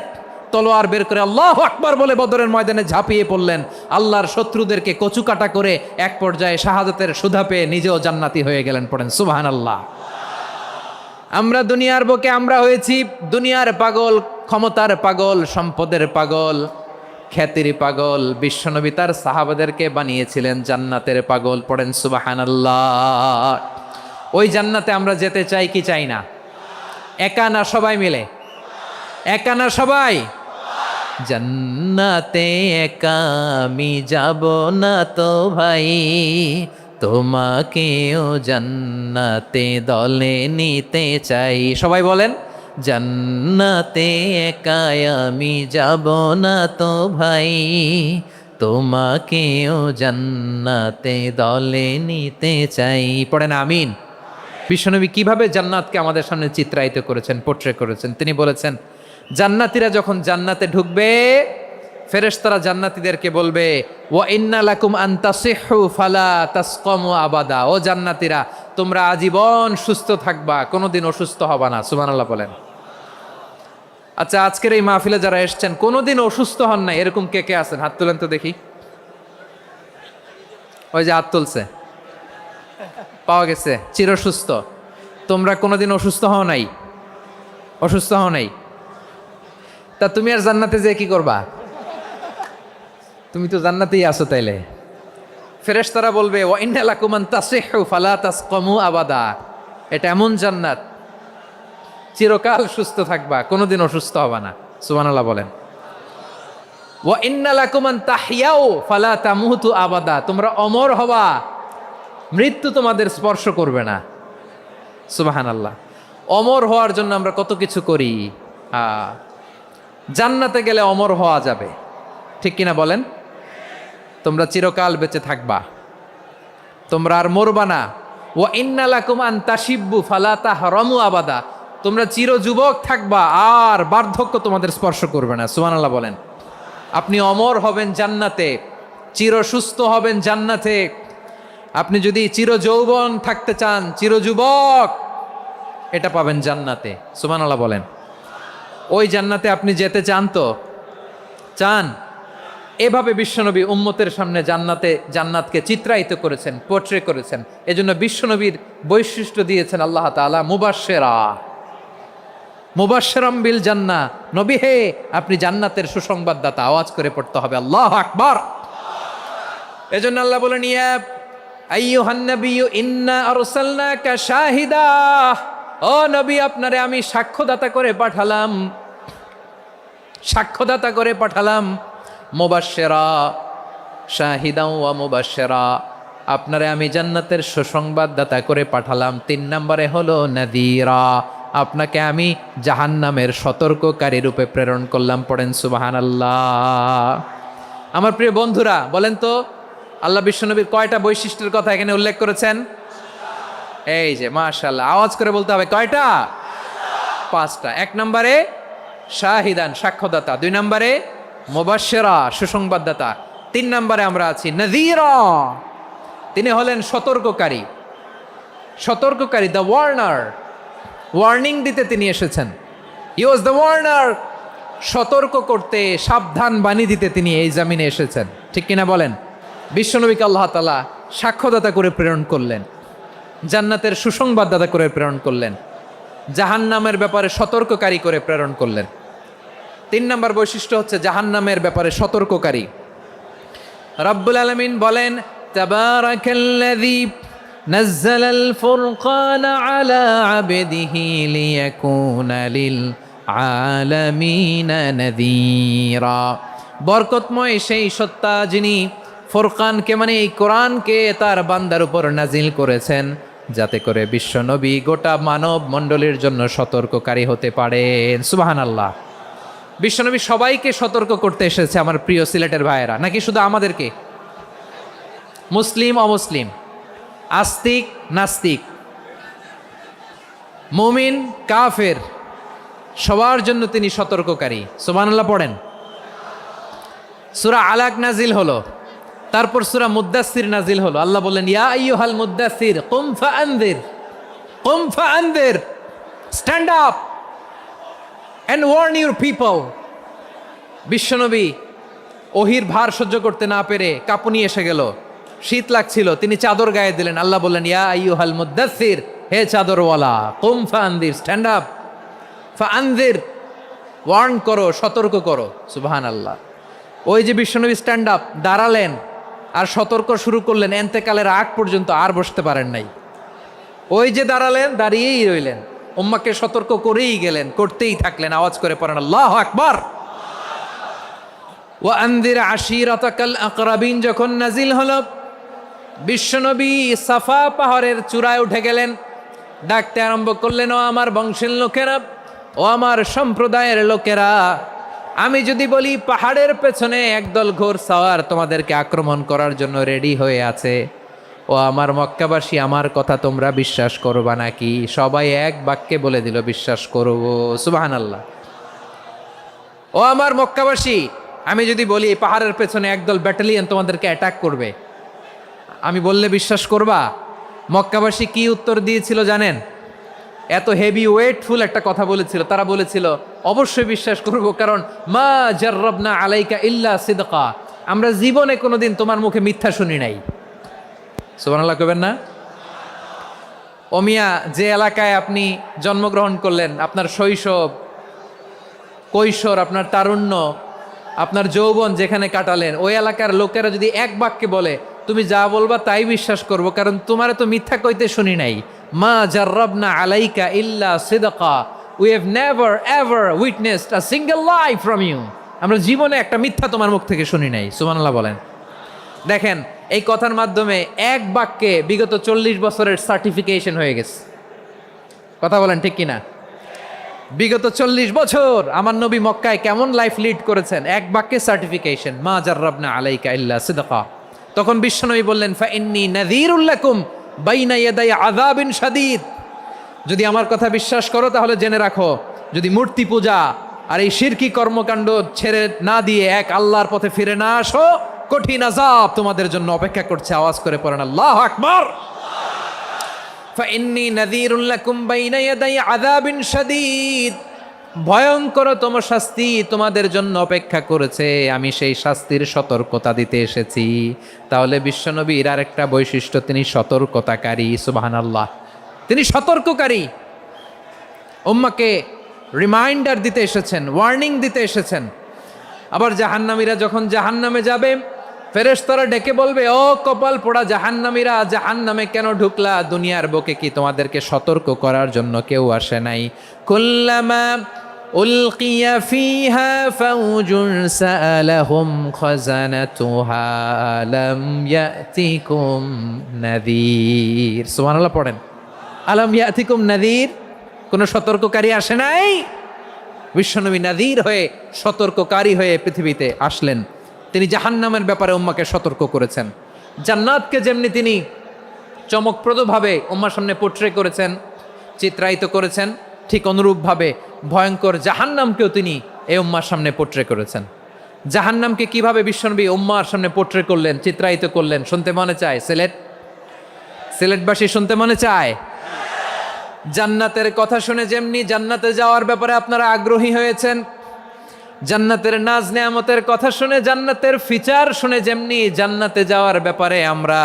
তলোয়ার বের করে আল্লাহু আকবার বলে বদরের ময়দানে ঝাঁপিয়ে পড়লেন। আল্লাহর শত্রুদেরকে কচুকাটা করে এক পর্যায়ে শাহাদাতের সুধা পেয়ে নিজেও জান্নাতি হয়ে গেলেন। পড়েন সুবহানাল্লাহ। আমরা দুনিয়ার বুকে আমরা হয়েছি দুনিয়ার পাগল, ক্ষমতার পাগল, সম্পদের পাগল, খ্যাতির পাগল। বিশ্বনবী তার সাহাবাদেরকে বানিয়েছিলেন জান্নাতের পাগল। পড়েন সুবহানাল্লাহ। ওই জান্নাতে আমরা যেতে চাই কি চাই না? একা না সবাই মিলে? একা না সবাই? জান্নাতে একা আমি যাব না তো ভাই, তোমাকেও জান্নাতে দলে নিতে চাই। সবাই বলেন, জান্নাতে একাই আমি যাব না তো ভাই, তোমাকেও জান্নাতে দলে নিতে চাই। পড়েন আমিন। বিশ্বনবী কিভাবে জান্নাতকে আমাদের সামনে চিত্রায়িত করেছেন, পোট্রে করেছেন। তিনি বলেছেন, জান্নাতীরা যখন জান্নাতে ঢুকবে, ফেরেশতারা জান্নাতীদেরকে বলবে, ওয়া ইন্না লাকুম আন তাসিহু ফালা তাসকামু আবাদা। ও জান্নাতীরা, তোমরা আজীবন সুস্থ থাকবা, কোনোদিন অসুস্থ হবা না। সুবহানাল্লাহ বলেন। আচ্ছা, আজকের এই মাহফিলে যারা এসেছেন কোনোদিন অসুস্থ হন না, এরকম কে কে আছেন? হাত তুলেন তো দেখি। ওই যে হাত তুলছে, পাওয়া গেছে, চিরসুস্থ। তোমরা কোনোদিন অসুস্থ হও নাই? অসুস্থ হও নাই? তা তুমি আর জান্নাতে যেয়ে কি করবা? তুমি তো জান্নাতেই আছো তাইলে। ফেরেশতারা বলবে, ওয়া ইন্না লাকুম আন তাসিহু ফালা তাসকামু আবাদা। এটা এমন জান্নাত, চিরকাল সুস্থ থাকবা, কোনোদিন অসুস্থ হবা না। সুবহানাল্লাহ বলেন। ওয়া ইন্না লাকুম আন তাহইয়াউ ফালা তামুতু আবাদা। তোমরা অমর হবা, মৃত্যু তোমাদের স্পর্শ করবে না। সুবহানাল্লাহ। অমর হওয়ার জন্য আমরা কত কিছু করি। জান্নাতে গেলে অমর হওয়া যাবে, ঠিক কিনা বলেন? তোমরা চিরকাল বেঁচে থাকবা, তোমরা আর মরবা না। ওয়া ইন্না লাকুম আন তাশিব্বু ফালা তাহরামু আবাদা। তোমরা চির যুবক থাকবা, আর বার্ধক্য তোমাদের স্পর্শ করবে না। সুবহানাল্লাহ বলেন। আপনি অমর হবেন জান্নাতে, চির সুস্থ হবেন জান্নাতে। আপনি যদি চির যৌবন থাকতে চান, চির যুবক, এটা পাবেন জান্নাতে। সুবহানাল্লাহ বলেন। ওই জান্নাতে আপনি যেতে চান তো? চান? এভাবে বিশ্বনবী উম্মতের সামনে জান্নাতকে চিত্রায়িত করেছেন, পোট্রে করেছেন। এজন্য বিশ্বনবীর বৈশিষ্ট্য দিয়েছেন আল্লাহ তাআলা মুবাশশিরাম বিল জান্নাহ। নবী হে, আপনি জান্নাতের সুসংবাদদাতা। আওয়াজ করে পড়তে হবে আল্লাহু আকবার। এজন্য আল্লাহ বলেন, ইয়া আইয়ুহান নাবিয়্যু ইন্না আরসালনাকা শাহিদা। ও নবী, আপনারে আমি সাক্ষ্যদাতা করে পাঠালাম, সাক্ষ্যদাতা করে পাঠালাম। মুবাশশিরা, শাহিদাও ওয়া মুবাশশিরা, আপনারে আমি জান্নাতের সুসংবাদদাতা করে পাঠালাম। 3 নম্বরে হলো নাযীরা, আপনাকে আমি জাহান্নামের সতর্ককারী রূপে প্রেরণ করলাম। পড়েন সুবহানাল্লাহ। আমার প্রিয় বন্ধুরা, বলেন তো, আল্লাহ বিশ্বনবীর কয়টা বৈশিষ্ট্যের কথা এখানে উল্লেখ করেছেন? এই যে মাশাআল্লাহ, আওয়াজ করে বলতে হবে, কয়টা? 5টা। 1 নম্বরে শাহিদান, সাক্ষ্যদাতা। 2 নম্বরে মুবাশশিরা, সুসংবাদদাতা। 3 নম্বরে আমরা আছি নাযীরা, তিনি হলেন সতর্ককারী। সতর্ককারী, দ্য ওয়ার্নার, ওয়ার্নিং দিতে তিনি এসেছেন। হি ওয়াজ দ্য ওয়ার্নার, সতর্ক করতে, সাবধান বাণী দিতে তিনি এই জামিনে এসেছেন। ঠিক কিনা বলেন? বিশ্বনবীকে আল্লাহ তাআলা সাক্ষ্যদাতা করে প্রেরণ করলেন, জান্নাতের সুসংবাদদাতা করে প্রেরণ করলেন, জাহান্নামের ব্যাপারে সতর্ককারী করে প্রেরণ করলেন। 3 নম্বর বৈশিষ্ট্য হচ্ছে জাহান্নামের ব্যাপারে সতর্ককারী। রব্বুল আলামিন বলেন, তাবারাকাল্লাযী নাজ্জালাল ফুরকানা আলা আবদিহি লিয়াকুনা লিল আলামিনা নাযীরা। বরকতময় সেই সত্তা যিনি ফুরকানকে, মানে এই কোরআনকে তার বান্দার উপর নাজিল করেছেন, যাতে করে বিশ্বনবী গোটা মানব মণ্ডলীর জন্য সতর্ককারী হতে পারেন। সুবহানাল্লাহ। বিশ্বনবী সবাইকে সতর্ক করতে এসেছে, আমার প্রিয় সিলেটের ভাইয়েরা। নাকি শুধু আমাদেরকে? মুসলিম অমুসলিম, আস্তিক নাস্তিক, মুমিন কাফের, সবার জন্য তিনি সতর্ককারী। সুবহানাল্লাহ পড়েন। সূরা আলাক নাজিল হলো, তারপর সূরা মুদ্দাসসির নাজিল হলো। আল্লাহ বললেন, ইয়া আইয়ুহাল মুদ্দাসসির কুম ফাআনযির, কুম ফাআনযির, stand up and warn your people. বিশ্বনবী ওহির ভার সহ্য করতে না পেরে কাঁপুনি এসে গেল, শীত লাগছিল, তিনি চাদর গায়ে দিলেন। আল্লাহ বললেন, ইয়া আইয়ুহাল মুদ্দাসসির, হে চাদরওয়ালা, কুম ফাআনযির, স্ট্যান্ড আপ, ফাআনযির, ওয়ার্ন করো, সতর্ক করো। সুবহানাল্লাহ। ওই যে বিশ্বনবী স্ট্যান্ড আপ, দাঁড়ালেন আর সতর্ক শুরু করলেন, এন্তেকালের আগ পর্যন্ত আর বসতে পারেন নাই। ওই যে দাঁড়ালেন, দাঁড়িয়েই রইলেন, উম্মাকে সতর্ক করেই গেলেন, করতেই থাকলেন। আওয়াজ করে পড়েন আল্লাহু আকবার। ওয়া আনযির আশীরাতাকাল আকরাবিন যখন নাজিল হলো, বিশ্বনবী সাফা পাহাড়ের চূড়ায় উঠে গেলেন, ডাকতে আরম্ভ করলেন, ও আমার বংশের লোকেরা, ও আমার সম্প্রদায়ের লোকেরা, আমি যদি বলি পাহাড়ের পেছনে একদল ঘোড়সাওয়ার তোমাদেরকে আক্রমণ করার জন্য রেডি হয়ে আছে, ও আমার মক্কাবাসী, আমার কথা তোমরা বিশ্বাস করবা নাকি? সবাই এক বাক্যে বলে দিল, বিশ্বাস করব। সুবহানাল্লাহ। ও আমার মক্কাবাসী, আমি যদি বলি পাহাড়ের পেছনে একদল ব্যাটালিয়ন তোমাদেরকে অ্যাটাক করবে, আমি বললে বিশ্বাস করবা? মক্কাবাসী কি উত্তর দিয়েছিল জানেন? এত হেভি ওয়েটফুল একটা কথা বলেছিল। তারা বলেছিল, অবশ্যই বিশ্বাস করব, কারণ মা জাররাবনা আলাইকা ইল্লা সিদকা, আমরা জীবনে কোনোদিন তোমার মুখে মিথ্যা শুনি নাই। সুবহানাল্লাহ কইবেন না? ও মিয়া, যে এলাকায় আপনি জন্মগ্রহণ করলেন, আপনার শৈশব, কৈশোর, আপনার তারুণ্য, আপনার যৌবন যেখানে কাটালেন, ওই এলাকার লোকেরা যদি এক বাক্যে বলে তুমি যা বলবা তাই বিশ্বাস করব, কারণ তোমারে তো মিথ্যা কইতে শুনি নাই। মা জাররাবনা আলাইকা ইল্লা সিদকা, we have never ever witnessed a single lie from you, আমরা জীবনে একটা মিথ্যা তোমার মুখ থেকে শুনি নাই। সুবহানাল্লাহ বলেন। দেখেন, এই কথার মাধ্যমে এক বাক্যে বিগত 40 বছরের সার্টিফিকেশন হয়ে গেছে। কথা বলেন ঠিক কিনা? বিগত 40 বছর আমার নবী মক্কায় কেমন লাইফ লিড করেছেন, এক বাক্যে সার্টিফিকেশন, মা জাররাবনা আলাইকা ইল্লা সিদকা। তখন বিশ্বনবী বললেন, ফাইন্নী নাযীরুল লাকুম বাইনা ইয়াদাই আযাবিন শাদীদ, যদি আমার কথা বিশ্বাস করো তাহলে জেনে রাখো, যদি মূর্তি পূজা আর এই শিরকি কর্মকাণ্ড ছেড়ে না দিয়ে এক আল্লাহর পথে ফিরে না আসো, কঠিন আযাব তোমাদের জন্য অপেক্ষা করছে। আওয়াজ করে পড়েন আল্লাহু আকবার। ফাইন্নী নাযীরুল লাকুম বাইনা ইয়াদাই আযাবিন শাদীদ, ভয়ঙ্করতম শাস্তি তোমাদের জন্য অপেক্ষা করেছে, আমি সেই শাস্তির সতর্কতা দিতে এসেছি। তাহলে বিশ্বনবীর আরেকটা বৈশিষ্ট্য, তিনি সতর্কতাকারী। সুবহানাল্লাহ, তিনি সতর্ককারী। উম্মাকে রিমাইন্ডার দিতে এসেছেন, ওয়ার্নিং দিতে এসেছেন। আবার জাহান্নামীরা যখন জাহান্নামে যাবে, ফেরেশতারা ডেকে বলবে, ও কপাল পোড়া জাহান্নামীরা, জাহান্নামে কেন ঢুকলা? দুনিয়ার বুকে কি তোমাদেরকে সতর্ক করার জন্য কেউ আসে নাই? কুল্লামা উলকিয়া ফিহা ফাউজুন সাআলাহুম খাজানাতুহা আলাম ইয়াতিকুম নাযীর। সুবহানাল্লাহ পড়েন। আলাম ইয়াতিকুম নাযীর, কোন সতর্ককারী আসে নাই? বিশ্বনবী নাযীর হয়ে, সতর্ককারী হয়ে পৃথিবীতে আসলেন। তিনি জাহান্নামের ব্যাপারে উম্মাকে সতর্ক করেছেন। জান্নাতকে যেমনি তিনি চমকপ্রদভাবে উম্মার সামনে পোট্রে করেছেন, চিত্রায়িত করেছেন, ঠিক অনুরূপভাবে ভয়ঙ্কর জাহান্নামকেও তিনি এই উম্মার সামনে পোট্রে করেছেন। জাহান্নামকে কিভাবে বিশ্বনবী উম্মার সামনে পোট্রে করলেন, চিত্রায়িত করলেন, শুনতে মনে চায়? সিলেটবাসী শুনতে মনে চায়? জান্নাতের কথা শুনে যেমনি জান্নাতে যাওয়ার ব্যাপারে আপনারা আগ্রহী হয়েছেন, জান্নাতের নাজ নেয়ামতের কথা শুনে, জান্নাতের ফিচার শুনে যেমনি জান্নাতে যাওয়ার ব্যাপারে আমরা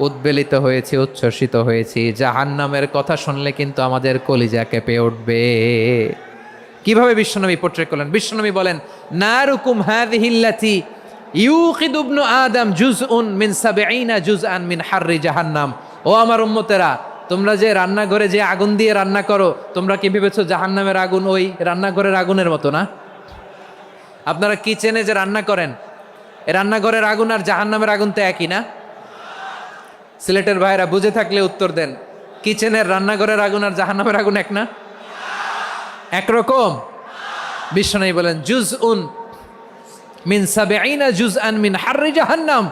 উদ্বেলিত হয়েছি, উচ্ছ্বসিত হয়েছি, জাহান্নামের কথা শুনলে কিন্তু আমাদের কলিজা কেঁপে উঠবে। কিভাবে বিশ্বনবী পোট্রে করলেন? বিশ্বনবী বলেন, নারুকুম হাযিহিল্লাতী ইউকিদু ইবনু আদম জুজউন মিন ৭০ জুজআন মিন হাররি জাহান্নাম। ও আমার উম্মতেরা, তোমরা যে রান্নাঘরে যে আগুন দিয়ে রান্না করো, তোমরা কি ভেবেছো জাহান্নামের আগুন ওই রান্নাঘরের আগুনের মতো না? আপনারা কিচেনে যে রান্না করেন, এই রান্নাঘরের আগুন আর জাহান্নামের আগুন তো একই না? সিলেটের ভাইরা বুঝে থাকলে উত্তর দেন, কিচেনের রান্নাঘরের আগুন আর জাহান্নামের আগুন এক না? একরকম? বিশ্বনবী বলেন, জুজউন মিন ৭০ জুজআন মিন হাররি জাহান্নাম,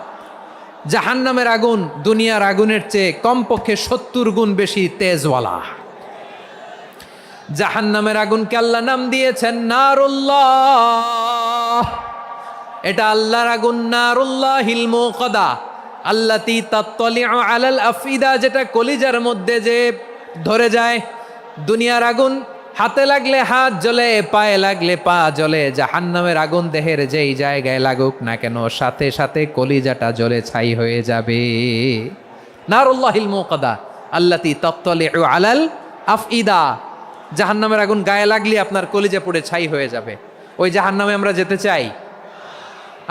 জাহান্নামের আগুন দুনিয়ার আগুনের চেয়ে কমপক্ষে ৭০ গুণ বেশি তেজওয়ালা। জাহান্নামের আগুনকে আল্লাহ নাম দিয়েছেন নারুল্লাহ। এটা আল্লাহর আগুন, নারুল্লাহিল মুকাদা আল্লাতী তাত্তালিউ আলাল আফইদা, যেটা কলিজার মধ্যে যে ধরে যায়। দুনিয়ার আগুন হাতে লাগলে হাত জ্বলে, পায়ে লাগলে পা জ্বলে, জাহান্নামের আগুন দেহের যেই জায়গায় লাগুক না কেন, সাথে সাথে কলিজাটা জ্বলে ছাই হয়ে যাবে। নারুল্লাহিল মুকাদা আল্লাতী তাত্তালিউ আলাল আফইদা, জাহান্নামের আগুন গায়ে লাগলে আপনার কলিজা পুড়ে ছাই হয়ে যাবে। ওই জাহান্নামে আমরা যেতে চাই?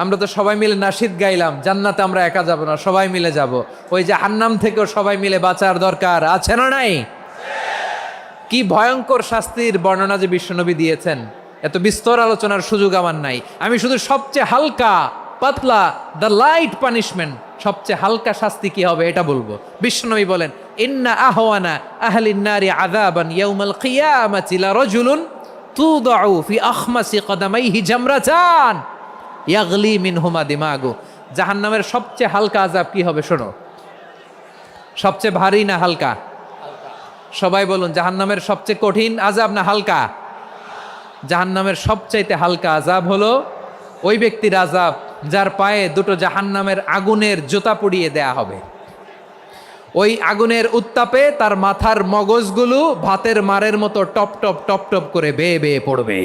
আমরা তো সবাই মিলে নাশিদ গাইলাম, জান্নাতে আমরা একা যাব না, সবাই মিলে যাব। ওই জাহান্নাম থেকেও সবাই মিলে বাঁচার দরকার আছে না নাই? কি ভয়ঙ্কর শাস্তির বর্ণনা যে বিশ্বনবী দিয়েছেন, এত বিস্তর আলোচনার সুযোগ আমার নাই। আমি শুধু সবচেয়ে হালকা পাতলা, দ্য লাইট পানিশমেন্ট, সবচেয়ে হালকা শাস্তি কি হবে এটা বলবো। বিশ্বনবী বলেন, ইন্না আহওয়ানা আহলিন নারি আযাবান ইয়াউমাল কিয়ামাতি লারাজুলুন তুদাউ ফি আখমাসি কদামাইহি জামরাতান ইয়াগলি মিনহুমা দিমাগু। জাহান্নামের সবচেয়ে হালকা আযাব কি হবে শোনো। সবচেয়ে ভারী না হালকা? সবাই বলুন, জাহান্নামের সবচেয়ে কঠিন আযাব না হালকা? জাহান্নামের সবচাইতে হালকা আযাব হলো ওই ব্যক্তির আযাব যার পায়ে দুটো জাহান্নামের আগুনের জুতা পরিয়ে দেয়া হবে। ওই আগুনের উত্তাপে তার মাথার মগজগুলো ভাতের মারের মতো টপ টপ টপ টপ করে বেয়ে বেয়ে পড়বে।